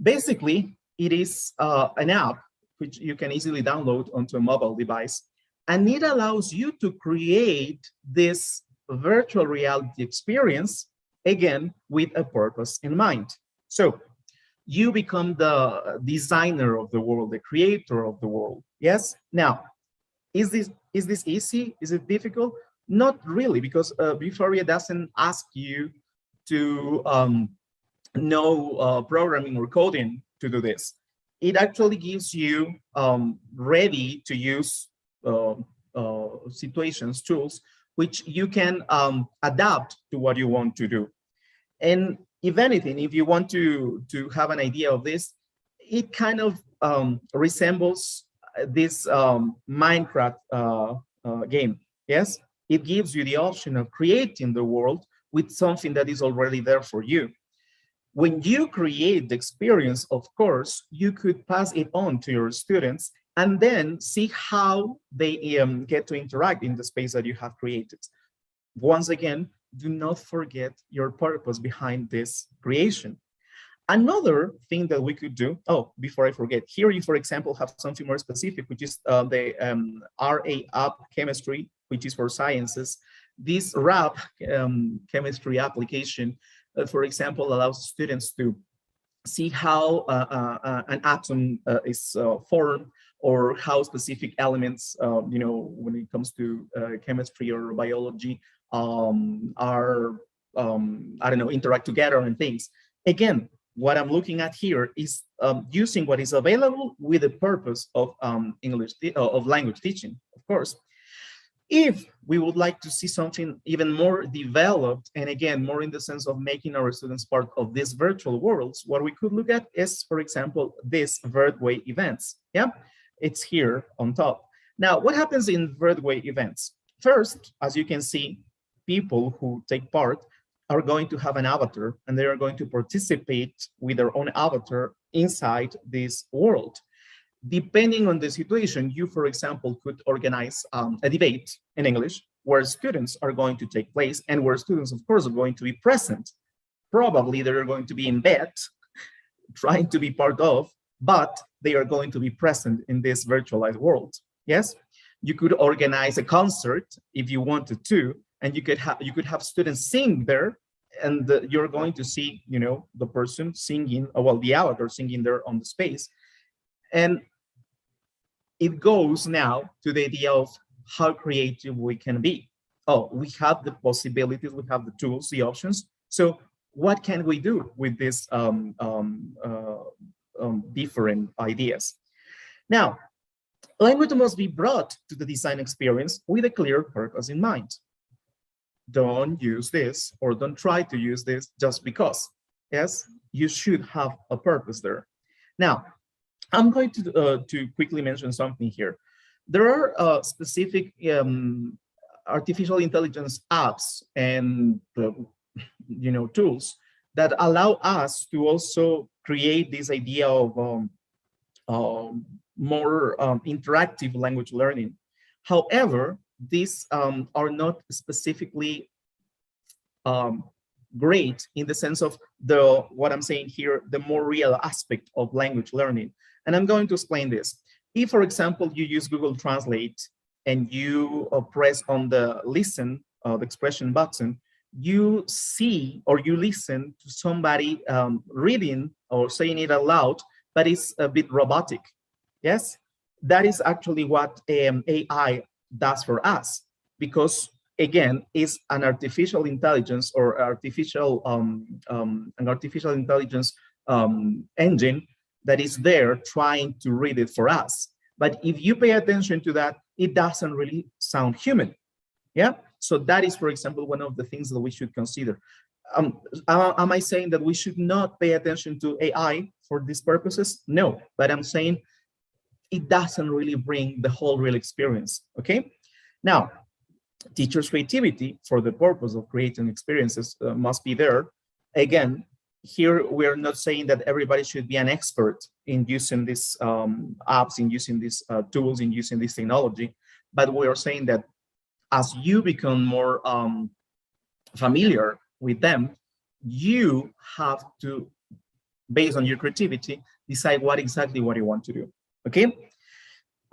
Basically, it is an app which you can easily download onto a mobile device, and it allows you to create this virtual reality experience, again, with a purpose in mind. So you become the designer of the world, the creator of the world. Yes. Now, is this easy? Is it difficult? Not really, because Vuforia doesn't ask you to know programming or coding to do this. It actually gives you ready to use situations, tools, which you can adapt to what you want to do. And if anything, if you want to have an idea of this, it kind of resembles this Minecraft game. Yes, it gives you the option of creating the world with something that is already there for you. When you create the experience, of course, you could pass it on to your students and then see how they get to interact in the space that you have created. Once again, do not forget your purpose behind this creation. Another thing that we could do, oh, before I forget, here you, for example, have something more specific, which is the RA app chemistry, which is for sciences. This RAP chemistry application, for example, allows students to see how an atom is formed, or how specific elements, you know, when it comes to chemistry or biology, are, I don't know, interact together and things. Again, what I'm looking at here is using what is available with the purpose of of language teaching, of course. If we would like to see something even more developed, and again, more in the sense of making our students part of these virtual worlds, what we could look at is, for example, these Verdway events. Yeah, it's here on top. Now, what happens in Verdway events? First, as you can see, people who take part are going to have an avatar, and they are going to participate with their own avatar inside this world. Depending on the situation, you, for example, could organize a debate in English where students are going to take place and where students, of course, are going to be present. Probably they're going to be in bed, trying to be part of, but they are going to be present in this virtualized world. Yes, you could organize a concert if you wanted to, and you could have students sing there, and you're going to see, you know, the person singing, well, the avatar singing there on the space. And it goes now to the idea of how creative we can be. Oh, we have the possibilities, we have the tools, the options. So what can we do with these different ideas? Now, language must be brought to the design experience with a clear purpose in mind. Don't use this, or don't try to use this just because. Yes, you should have a purpose there. Now, I'm going to quickly mention something here. There are specific artificial intelligence apps and you know, tools that allow us to also create this idea of more interactive language learning. However, these are not specifically great in the sense of what I'm saying here, the more real aspect of language learning. And I'm going to explain this. If, for example, you use Google Translate and you press on the listen, the expression button, you see or you listen to somebody reading or saying it aloud, but it's a bit robotic. Yes, that is actually what AI does for us, because again, is an artificial intelligence or an artificial intelligence engine that is there trying to read it for us. But if you pay attention to that, it doesn't really sound human. Yeah. So that is, for example, one of the things that we should consider. Am I saying that we should not pay attention to AI for these purposes? No, but I'm saying it doesn't really bring the whole real experience. Okay. Now, teachers' creativity for the purpose of creating experiences must be there. Again, here we're not saying that everybody should be an expert in using these apps, in using these tools, in using this technology, but we are saying that as you become more familiar with them, you have to, based on your creativity, decide what exactly you want to do. Okay.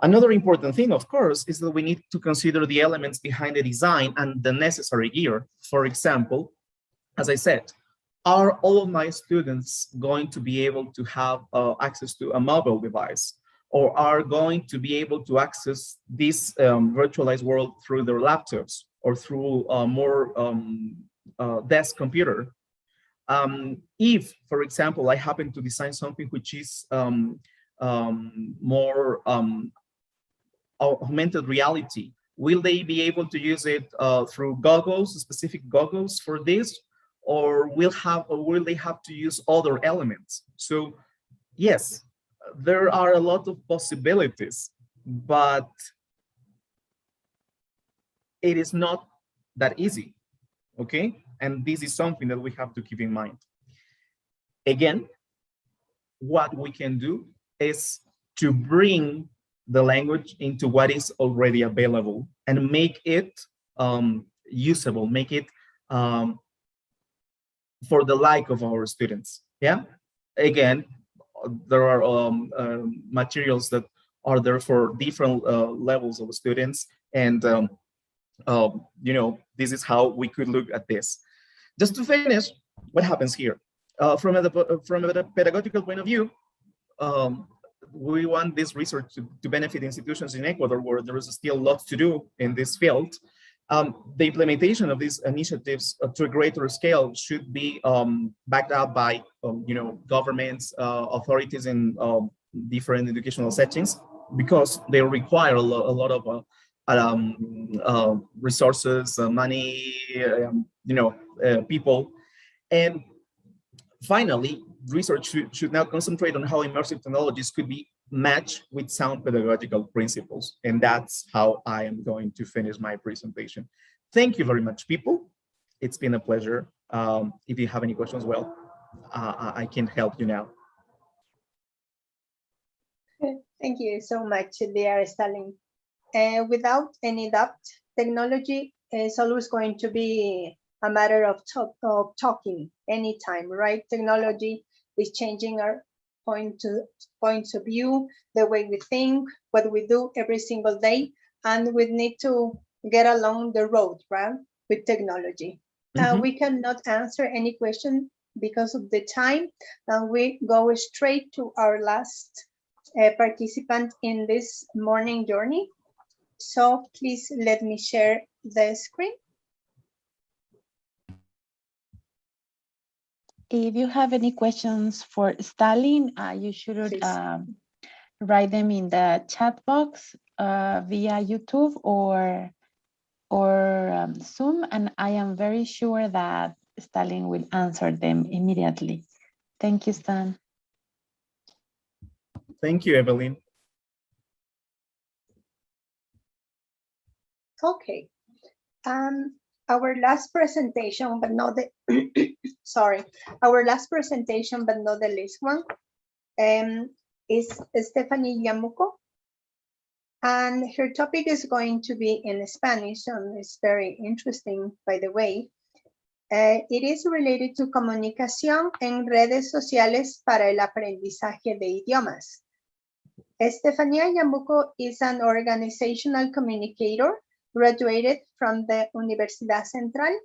Another important thing, of course, is that we need to consider the elements behind the design and the necessary gear. For example, as I said, are all of my students going to be able to have access to a mobile device, or are going to be able to access this virtualized world through their laptops or through a more desk computer? If, for example, I happen to design something which is more augmented reality, will they be able to use it through goggles, specific goggles for this, or will they have to use other elements? So yes, there are a lot of possibilities, but it is not that easy. Okay, and this is something that we have to keep in mind. Again, what we can do is to bring the language into what is already available and make it usable, make it for the like of our students. Yeah. Again, there are materials that are there for different levels of students, and you know, this is how we could look at this. Just to finish, what happens here from a pedagogical point of view? We want this research to benefit institutions in Ecuador, where there is still lots to do in this field. The implementation of these initiatives to a greater scale should be backed up by you know, governments, authorities in different educational settings, because they require a lot of resources, money, you know, people. And finally, research should now concentrate on how immersive technologies could be matched with sound pedagogical principles. And that's how I am going to finish my presentation. Thank you very much, people. It's been a pleasure. If you have any questions, well, I can help you now. Thank you so much, dear Stalin. Without any doubt, technology is always going to be a matter of talking anytime, right? Technology is changing our points of view, the way we think, what we do every single day, and we need to get along the road, right, with technology. We cannot answer any question because of the time, and we go straight to our last participant in this morning journey. So please let me share the screen. If you have any questions for Stalin, you should write them in the chat box via YouTube or Zoom, and I am very sure that Stalin will answer them immediately. Thank you, Stan. Thank you, Evelyn. Okay. Our last presentation, but not the sorry, our last presentation, but not the least one, is Stephanie Yamuco, and her topic is going to be in Spanish, and it's very interesting, by the way. It is related to comunicación en redes sociales para el aprendizaje de idiomas. Estefania Yamuco is an organizational communicator graduated from the Universidad Central.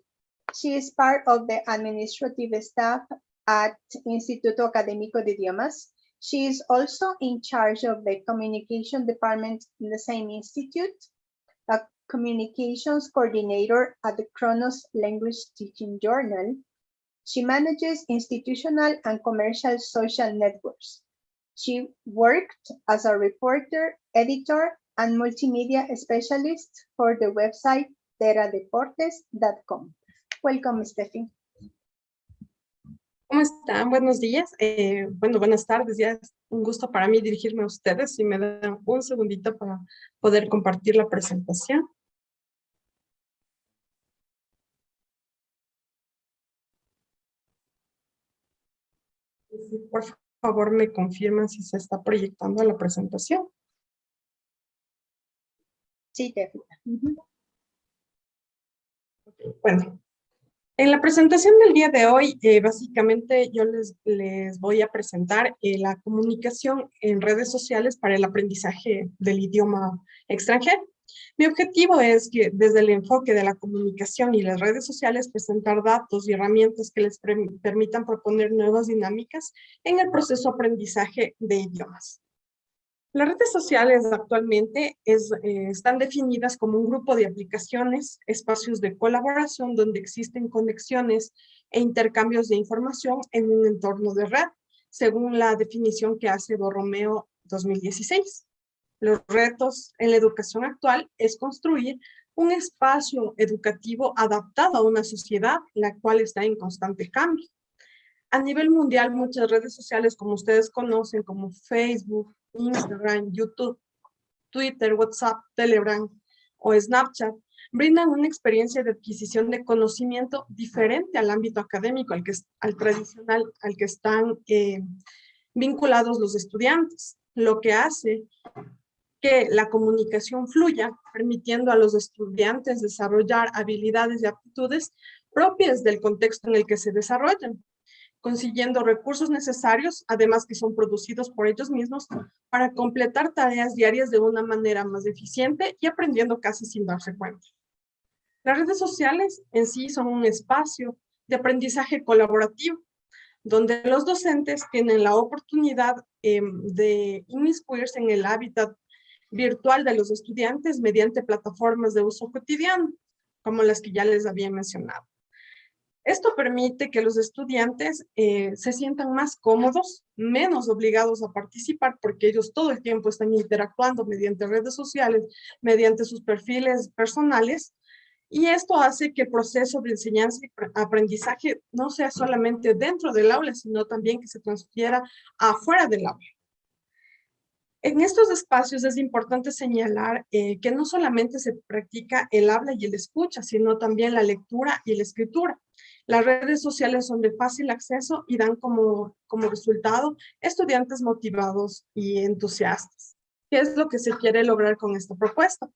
She is part of the administrative staff at Instituto Académico de Idiomas. She is also in charge of the communication department in the same institute. Communications Coordinator at the Kronos Language Teaching Journal. She manages institutional and commercial social networks. She worked as a reporter, editor, and multimedia specialist for the website teradeportes.com. Welcome, Steffi. ¿Cómo están? Buenos días. Buenas tardes. Ya es un gusto para mí dirigirme a ustedes. Si me dan un segundito para poder compartir la presentación. Si por favor me confirman si se está proyectando la presentación. Sí, Steffi. Bueno. En la presentación del día de hoy, básicamente yo les voy a presentar la comunicación en redes sociales para el aprendizaje del idioma extranjero. Mi objetivo es que desde el enfoque de la comunicación y las redes sociales presentar datos y herramientas que les permitan proponer nuevas dinámicas en el proceso de aprendizaje de idiomas. Las redes sociales actualmente están definidas como un grupo de aplicaciones, espacios de colaboración donde existen conexiones e intercambios de información en un entorno de red, según la definición que hace Borromeo 2016. Los retos en la educación actual es construir un espacio educativo adaptado a una sociedad la cual está en constante cambio. A nivel mundial, muchas redes sociales, como ustedes conocen, como Facebook, Instagram, YouTube, Twitter, WhatsApp, Telegram o Snapchat, brindan una experiencia de adquisición de conocimiento diferente al ámbito académico, al tradicional, al que están vinculados los estudiantes, lo que hace que la comunicación fluya, permitiendo a los estudiantes desarrollar habilidades y aptitudes propias del contexto en el que se desarrollan, consiguiendo recursos necesarios, además que son producidos por ellos mismos, para completar tareas diarias de una manera más eficiente y aprendiendo casi sin darse cuenta. Las redes sociales en sí son un espacio de aprendizaje colaborativo, donde los docentes tienen la oportunidad de inmiscuirse en el hábitat virtual de los estudiantes mediante plataformas de uso cotidiano, como las que ya les había mencionado. Esto permite que los estudiantes se sientan más cómodos, menos obligados a participar, porque ellos todo el tiempo están interactuando mediante redes sociales, mediante sus perfiles personales, y esto hace que el proceso de enseñanza y aprendizaje no sea solamente dentro del aula, sino también que se transfiera afuera del aula. En estos espacios es importante señalar que no solamente se practica el habla y el escucha, sino también la lectura y la escritura. Las redes sociales son de fácil acceso y dan como resultado estudiantes motivados y entusiastas. ¿Qué es lo que se quiere lograr con esta propuesta?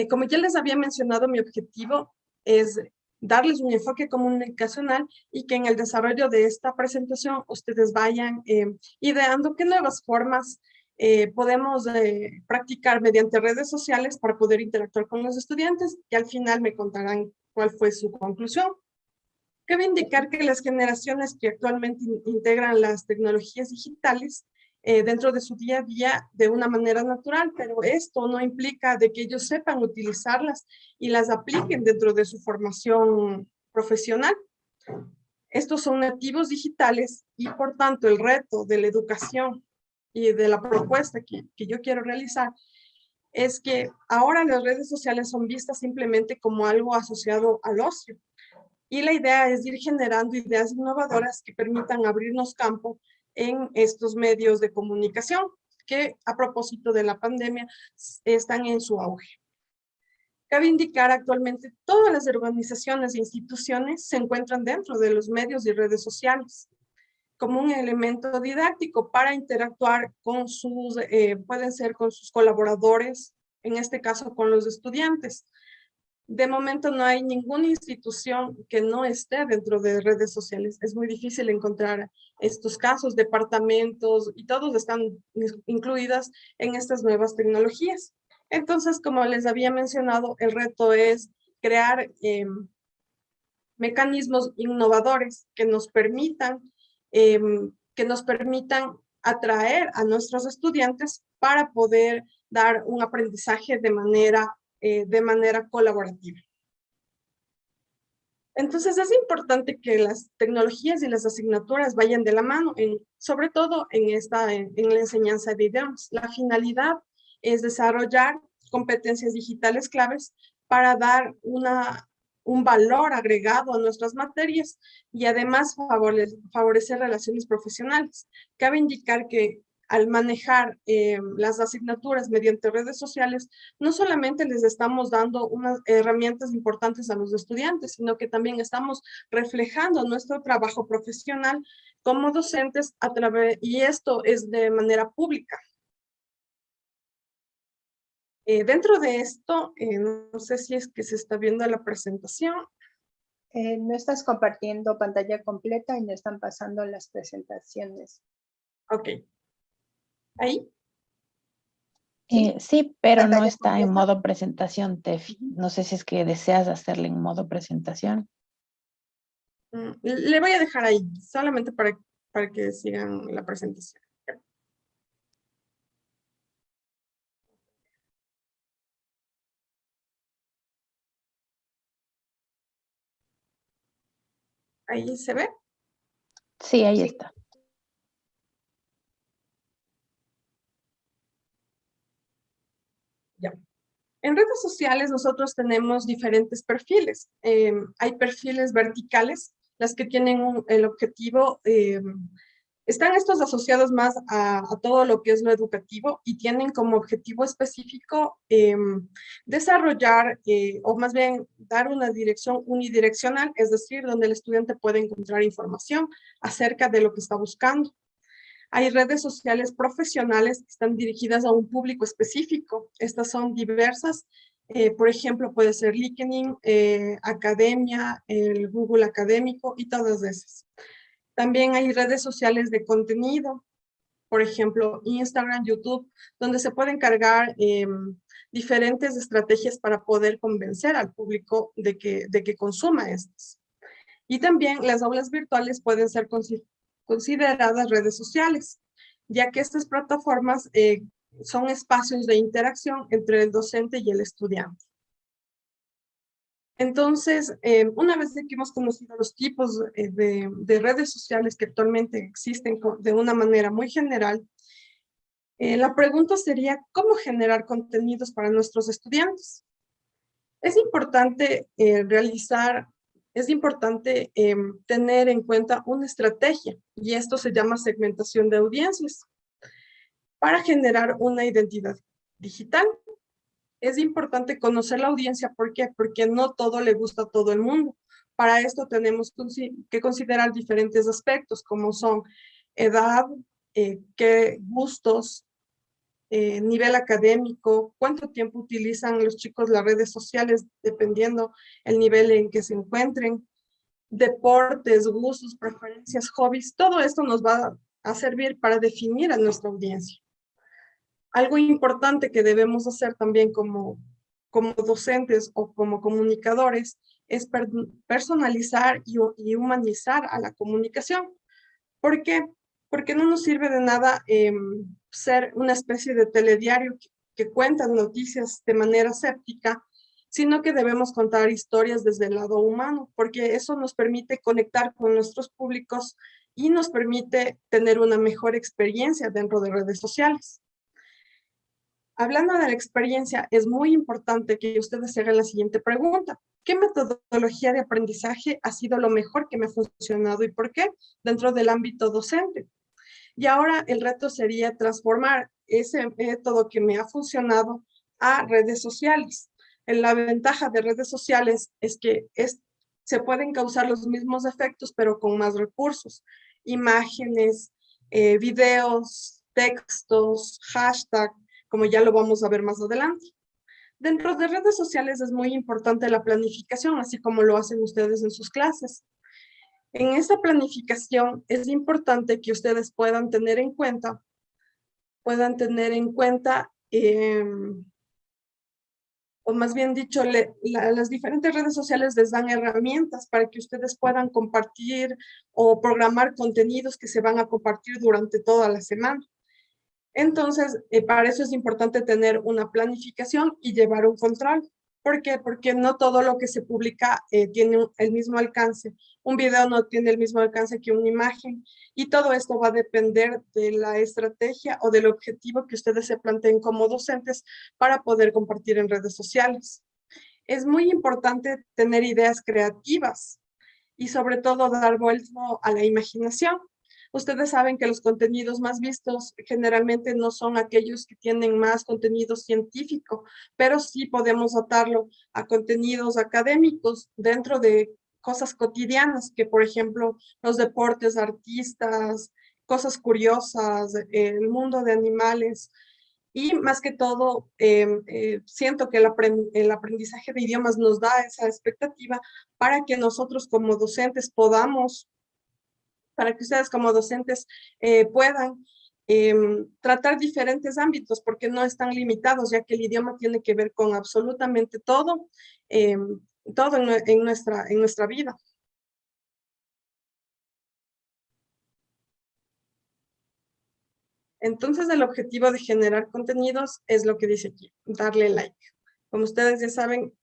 Como ya les había mencionado, mi objetivo es darles un enfoque comunicacional y que en el desarrollo de esta presentación ustedes vayan ideando qué nuevas formas podemos practicar mediante redes sociales para poder interactuar con los estudiantes y al final me contarán cuál fue su conclusión. Cabe indicar que las generaciones que actualmente integran las tecnologías digitales dentro de su día a día de una manera natural, pero esto no implica de que ellos sepan utilizarlas y las apliquen dentro de su formación profesional. Estos son nativos digitales y por tanto el reto de la educación y de la propuesta que yo quiero realizar es que ahora las redes sociales son vistas simplemente como algo asociado al ocio. Y la idea es ir generando ideas innovadoras que permitan abrirnos campo en estos medios de comunicación que a propósito de la pandemia están en su auge. Cabe indicar actualmente todas las organizaciones e instituciones se encuentran dentro de los medios y redes sociales como un elemento didáctico para interactuar con sus, pueden ser con sus colaboradores, en este caso con los estudiantes. De momento no hay ninguna institución que no esté dentro de redes sociales. Es muy difícil encontrar estos casos, departamentos, y todos están incluidas en estas nuevas tecnologías. Entonces, como les había mencionado, el reto es crear mecanismos innovadores que nos permitan atraer a nuestros estudiantes para poder dar un aprendizaje de manera de manera colaborativa. Entonces es importante que las tecnologías y las asignaturas vayan de la mano, sobre todo en la enseñanza de idiomas. La finalidad es desarrollar competencias digitales claves para dar un valor agregado a nuestras materias y además favorecer relaciones profesionales. Cabe indicar que al manejar las asignaturas mediante redes sociales, no solamente les estamos dando unas herramientas importantes a los estudiantes, sino que también estamos reflejando nuestro trabajo profesional como docentes y esto es de manera pública. Dentro de esto, no sé si es que se está viendo la presentación. No estás compartiendo pantalla completa y no están pasando las presentaciones. Ok. ¿Ahí? Sí, pero no Pantalla está en completa. modo presentación, Tefi. No sé si es que deseas hacerle en modo presentación. Le voy a dejar ahí, solamente para que sigan la presentación. ¿Ahí se ve? Sí, ahí Sí. está. Ya. En redes sociales nosotros tenemos diferentes perfiles. Hay perfiles verticales, las que tienen el objetivo, están estos asociados más a todo lo que es lo educativo y tienen como objetivo específico desarrollar o más bien dar una dirección unidireccional, es decir, donde el estudiante puede encontrar información acerca de lo que está buscando. Hay redes sociales profesionales que están dirigidas a un público específico. Estas son diversas. Por ejemplo, puede ser LinkedIn, Academia, el Google Académico y todas esas. También hay redes sociales de contenido, por ejemplo, Instagram, YouTube, donde se pueden cargar diferentes estrategias para poder convencer al público de que consuma estas. Y también las aulas virtuales pueden ser consideradas redes sociales, ya que estas plataformas son espacios de interacción entre el docente y el estudiante. Entonces, una vez que hemos conocido los tipos de redes sociales que actualmente existen de una manera muy general, la pregunta sería, ¿cómo generar contenidos para nuestros estudiantes? Es importante tener en cuenta una estrategia, y esto se llama segmentación de audiencias, para generar una identidad digital. Es importante conocer la audiencia, ¿por qué? Porque no todo le gusta a todo el mundo. Para esto tenemos que considerar diferentes aspectos, como son edad, qué gustos, nivel académico, cuánto tiempo utilizan los chicos las redes sociales, dependiendo el nivel en que se encuentren, deportes, gustos, preferencias, hobbies, todo esto nos va a servir para definir a nuestra audiencia. Algo importante que debemos hacer también como docentes o como comunicadores es personalizar y humanizar a la comunicación. ¿Por qué? Porque no nos sirve de nada ser una especie de telediario que cuenta noticias de manera séptica, sino que debemos contar historias desde el lado humano, porque eso nos permite conectar con nuestros públicos y nos permite tener una mejor experiencia dentro de redes sociales. Hablando de la experiencia, es muy importante que ustedes se hagan la siguiente pregunta. ¿Qué metodología de aprendizaje ha sido lo mejor que me ha funcionado y por qué dentro del ámbito docente? Y ahora el reto sería transformar ese método que me ha funcionado a redes sociales. La ventaja de redes sociales es que se pueden causar los mismos efectos, pero con más recursos. Imágenes, videos, textos, hashtag, como ya lo vamos a ver más adelante. Dentro de redes sociales es muy importante la planificación, así como lo hacen ustedes en sus clases. En esta planificación es importante que ustedes puedan tener en cuenta, o más bien dicho, las diferentes redes sociales les dan herramientas para que ustedes puedan compartir o programar contenidos que se van a compartir durante toda la semana. Entonces, para eso es importante tener una planificación y llevar un control. ¿Por qué? Porque no todo lo que se publica tiene el mismo alcance. Un video no tiene el mismo alcance que una imagen. Y todo esto va a depender de la estrategia o del objetivo que ustedes se planteen como docentes para poder compartir en redes sociales. Es muy importante tener ideas creativas y sobre todo dar vuelco a la imaginación. Ustedes saben que los contenidos más vistos generalmente no son aquellos que tienen más contenido científico, pero sí podemos atarlo a contenidos académicos dentro de cosas cotidianas, que por ejemplo los deportes, artistas, cosas curiosas, el mundo de animales. Y más que todo, siento que el aprendizaje de idiomas nos da esa expectativa para que nosotros como docentes podamos, para que ustedes como docentes puedan tratar diferentes ámbitos, porque no están limitados, ya que el idioma tiene que ver con absolutamente todo, todo en nuestra vida. Entonces, el objetivo de generar contenidos es lo que dice aquí, darle like. Como ustedes ya saben,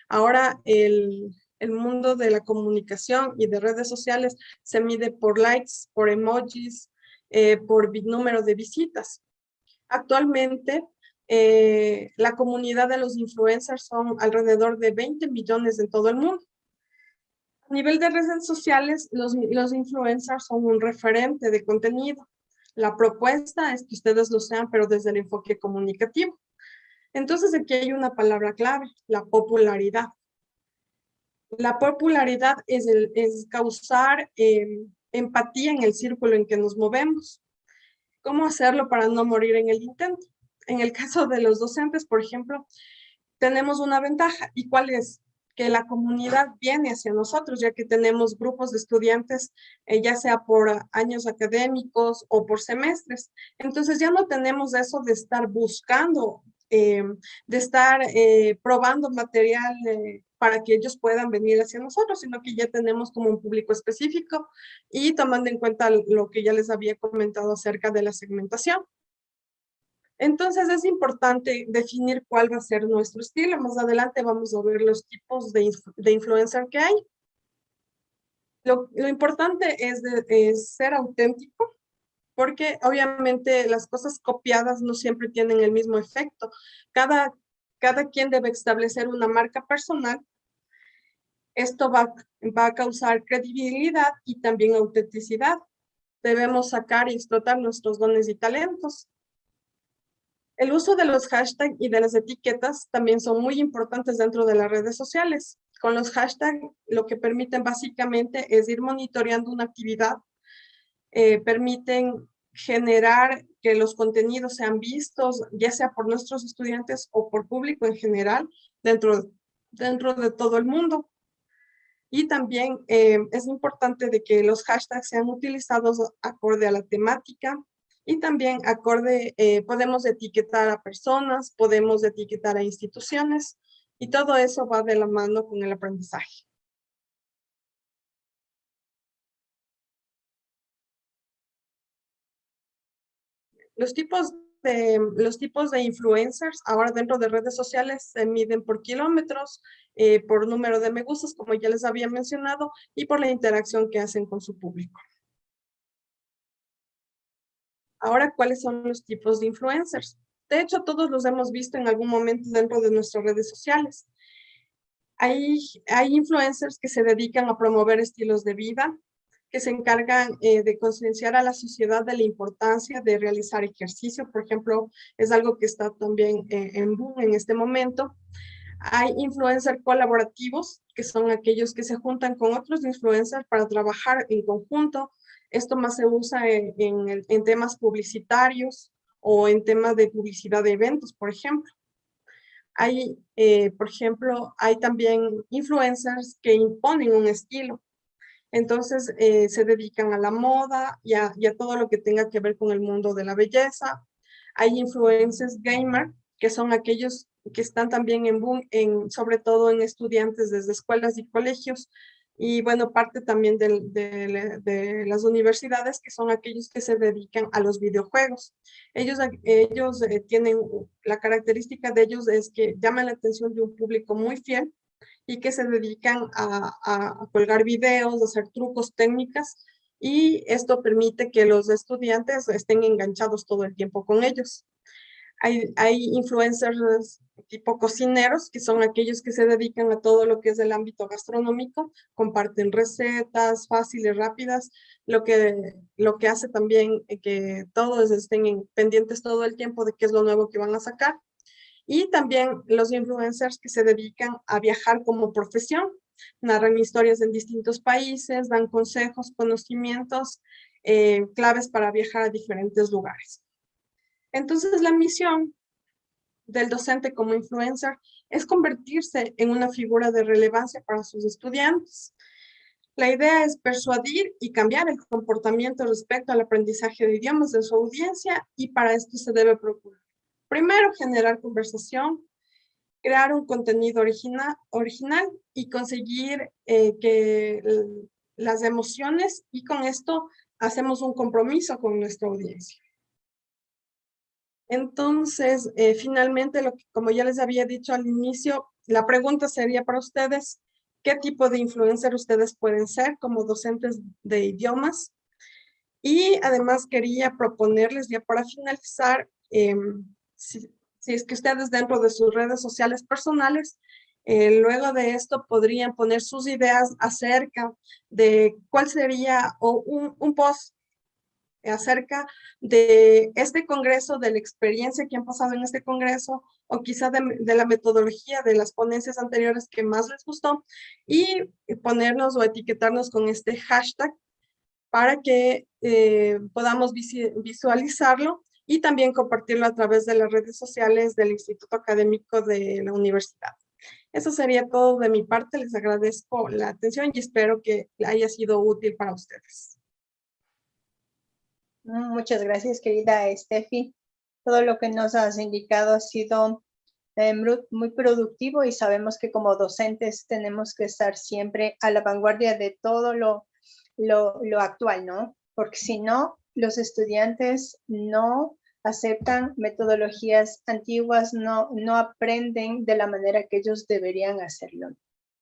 ahora el mundo de la comunicación y de redes sociales se mide por likes, por emojis, por número de visitas. Actualmente, la comunidad de los influencers son alrededor de 20 millones en todo el mundo. A nivel de redes sociales, los influencers son un referente de contenido. La propuesta es que ustedes lo sean, pero desde el enfoque comunicativo. Entonces, aquí hay una palabra clave, la popularidad. La popularidad es causar empatía en el círculo en que nos movemos. ¿Cómo hacerlo para no morir en el intento? En el caso de los docentes, por ejemplo, tenemos una ventaja. ¿Y cuál es? Que la comunidad viene hacia nosotros, ya que tenemos grupos de estudiantes, ya sea por años académicos o por semestres. Entonces ya no tenemos eso de estar buscando, de estar probando material para que ellos puedan venir hacia nosotros, sino que ya tenemos como un público específico y tomando en cuenta lo que ya les había comentado acerca de la segmentación. Entonces es importante definir cuál va a ser nuestro estilo. Más adelante vamos a ver los tipos de influencer que hay. Lo importante es ser auténtico, porque obviamente las cosas copiadas no siempre tienen el mismo efecto. Cada quien debe establecer una marca personal. Esto va a causar credibilidad y también autenticidad. Debemos sacar y explotar nuestros dones y talentos. El uso de los hashtags y de las etiquetas también son muy importantes dentro de las redes sociales. Con los hashtags lo que permiten básicamente es ir monitoreando una actividad, permiten generar que los contenidos sean vistos, ya sea por nuestros estudiantes o por público en general, dentro de todo el mundo. Y también es importante de que los hashtags sean utilizados acorde a la temática, y también acorde, podemos etiquetar a personas, podemos etiquetar a instituciones, y todo eso va de la mano con el aprendizaje. Los tipos de influencers ahora dentro de redes sociales se miden por kilómetros, por número de me gustas, como ya les había mencionado, y por la interacción que hacen con su público. Ahora, ¿cuáles son los tipos de influencers? De hecho, todos los hemos visto en algún momento dentro de nuestras redes sociales. Hay influencers que se dedican a promover estilos de vida, que se encargan de concienciar a la sociedad de la importancia de realizar ejercicio. Por ejemplo, es algo que está también en boom en este momento. Hay influencers colaborativos, que son aquellos que se juntan con otros influencers para trabajar en conjunto. Esto más se usa en temas publicitarios o en temas de publicidad de eventos, por ejemplo. Hay, por ejemplo, hay también influencers que imponen un estilo. Entonces, se dedican a la moda y a todo lo que tenga que ver con el mundo de la belleza. Hay influencers gamer, que son aquellos que están también en boom, sobre todo en estudiantes desde escuelas y colegios, y bueno, parte también de las universidades, que son aquellos que se dedican a los videojuegos. Ellos tienen, la característica de ellos es que llaman la atención de un público muy fiel y que se dedican a colgar videos, a hacer trucos, técnicas, y esto permite que los estudiantes estén enganchados todo el tiempo con ellos. Hay influencers tipo cocineros, que son aquellos que se dedican a todo lo que es el ámbito gastronómico, comparten recetas fáciles, rápidas, lo que hace también que todos estén pendientes todo el tiempo de qué es lo nuevo que van a sacar. Y también los influencers que se dedican a viajar como profesión, narran historias en distintos países, dan consejos, conocimientos, claves para viajar a diferentes lugares. Entonces, la misión del docente como influencer es convertirse en una figura de relevancia para sus estudiantes. La idea es persuadir y cambiar el comportamiento respecto al aprendizaje de idiomas de su audiencia, y para esto se debe procurar, primero, generar conversación, crear un contenido original y conseguir las emociones, y con esto hacemos un compromiso con nuestra audiencia. Entonces, finalmente, como ya les había dicho al inicio, la pregunta sería para ustedes: ¿qué tipo de influencer ustedes pueden ser como docentes de idiomas? Y además quería proponerles, ya para finalizar, si es que ustedes dentro de sus redes sociales personales, luego de esto podrían poner sus ideas acerca de cuál sería, o un post acerca de este congreso, de la experiencia que han pasado en este congreso, o quizá de la metodología de las ponencias anteriores que más les gustó, y ponernos o etiquetarnos con este hashtag para que podamos visualizarlo y también compartirlo a través de las redes sociales del Instituto Académico de la Universidad. Eso sería todo de mi parte. Les agradezco la atención y espero que haya sido útil para ustedes. Muchas gracias, querida Steffi. Todo lo que nos has indicado ha sido muy productivo, y sabemos que como docentes tenemos que estar siempre a la vanguardia de todo lo actual, ¿no? Porque si no, los estudiantes no aceptan metodologías antiguas, no aprenden de la manera que ellos deberían hacerlo,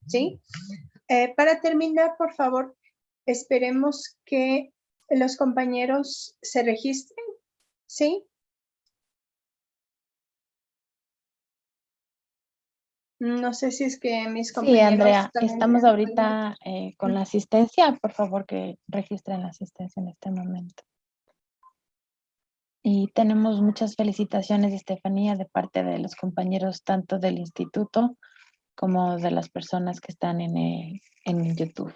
¿sí? Para terminar, por favor, esperemos que los compañeros se registren, ¿sí? No sé si es que mis compañeros... Sí, Andrea, también estamos quieren ahorita con la asistencia. Por favor, que registren la asistencia en este momento. Y tenemos muchas felicitaciones, Estefanía, de parte de los compañeros tanto del instituto como de las personas que están en YouTube.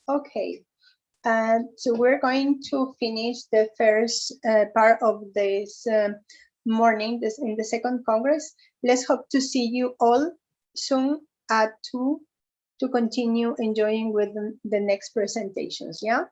Okay, so we're going to finish the first part of this morning, in the second Congress. Let's hope to see you all soon at 2 to continue enjoying with the next presentations, yeah?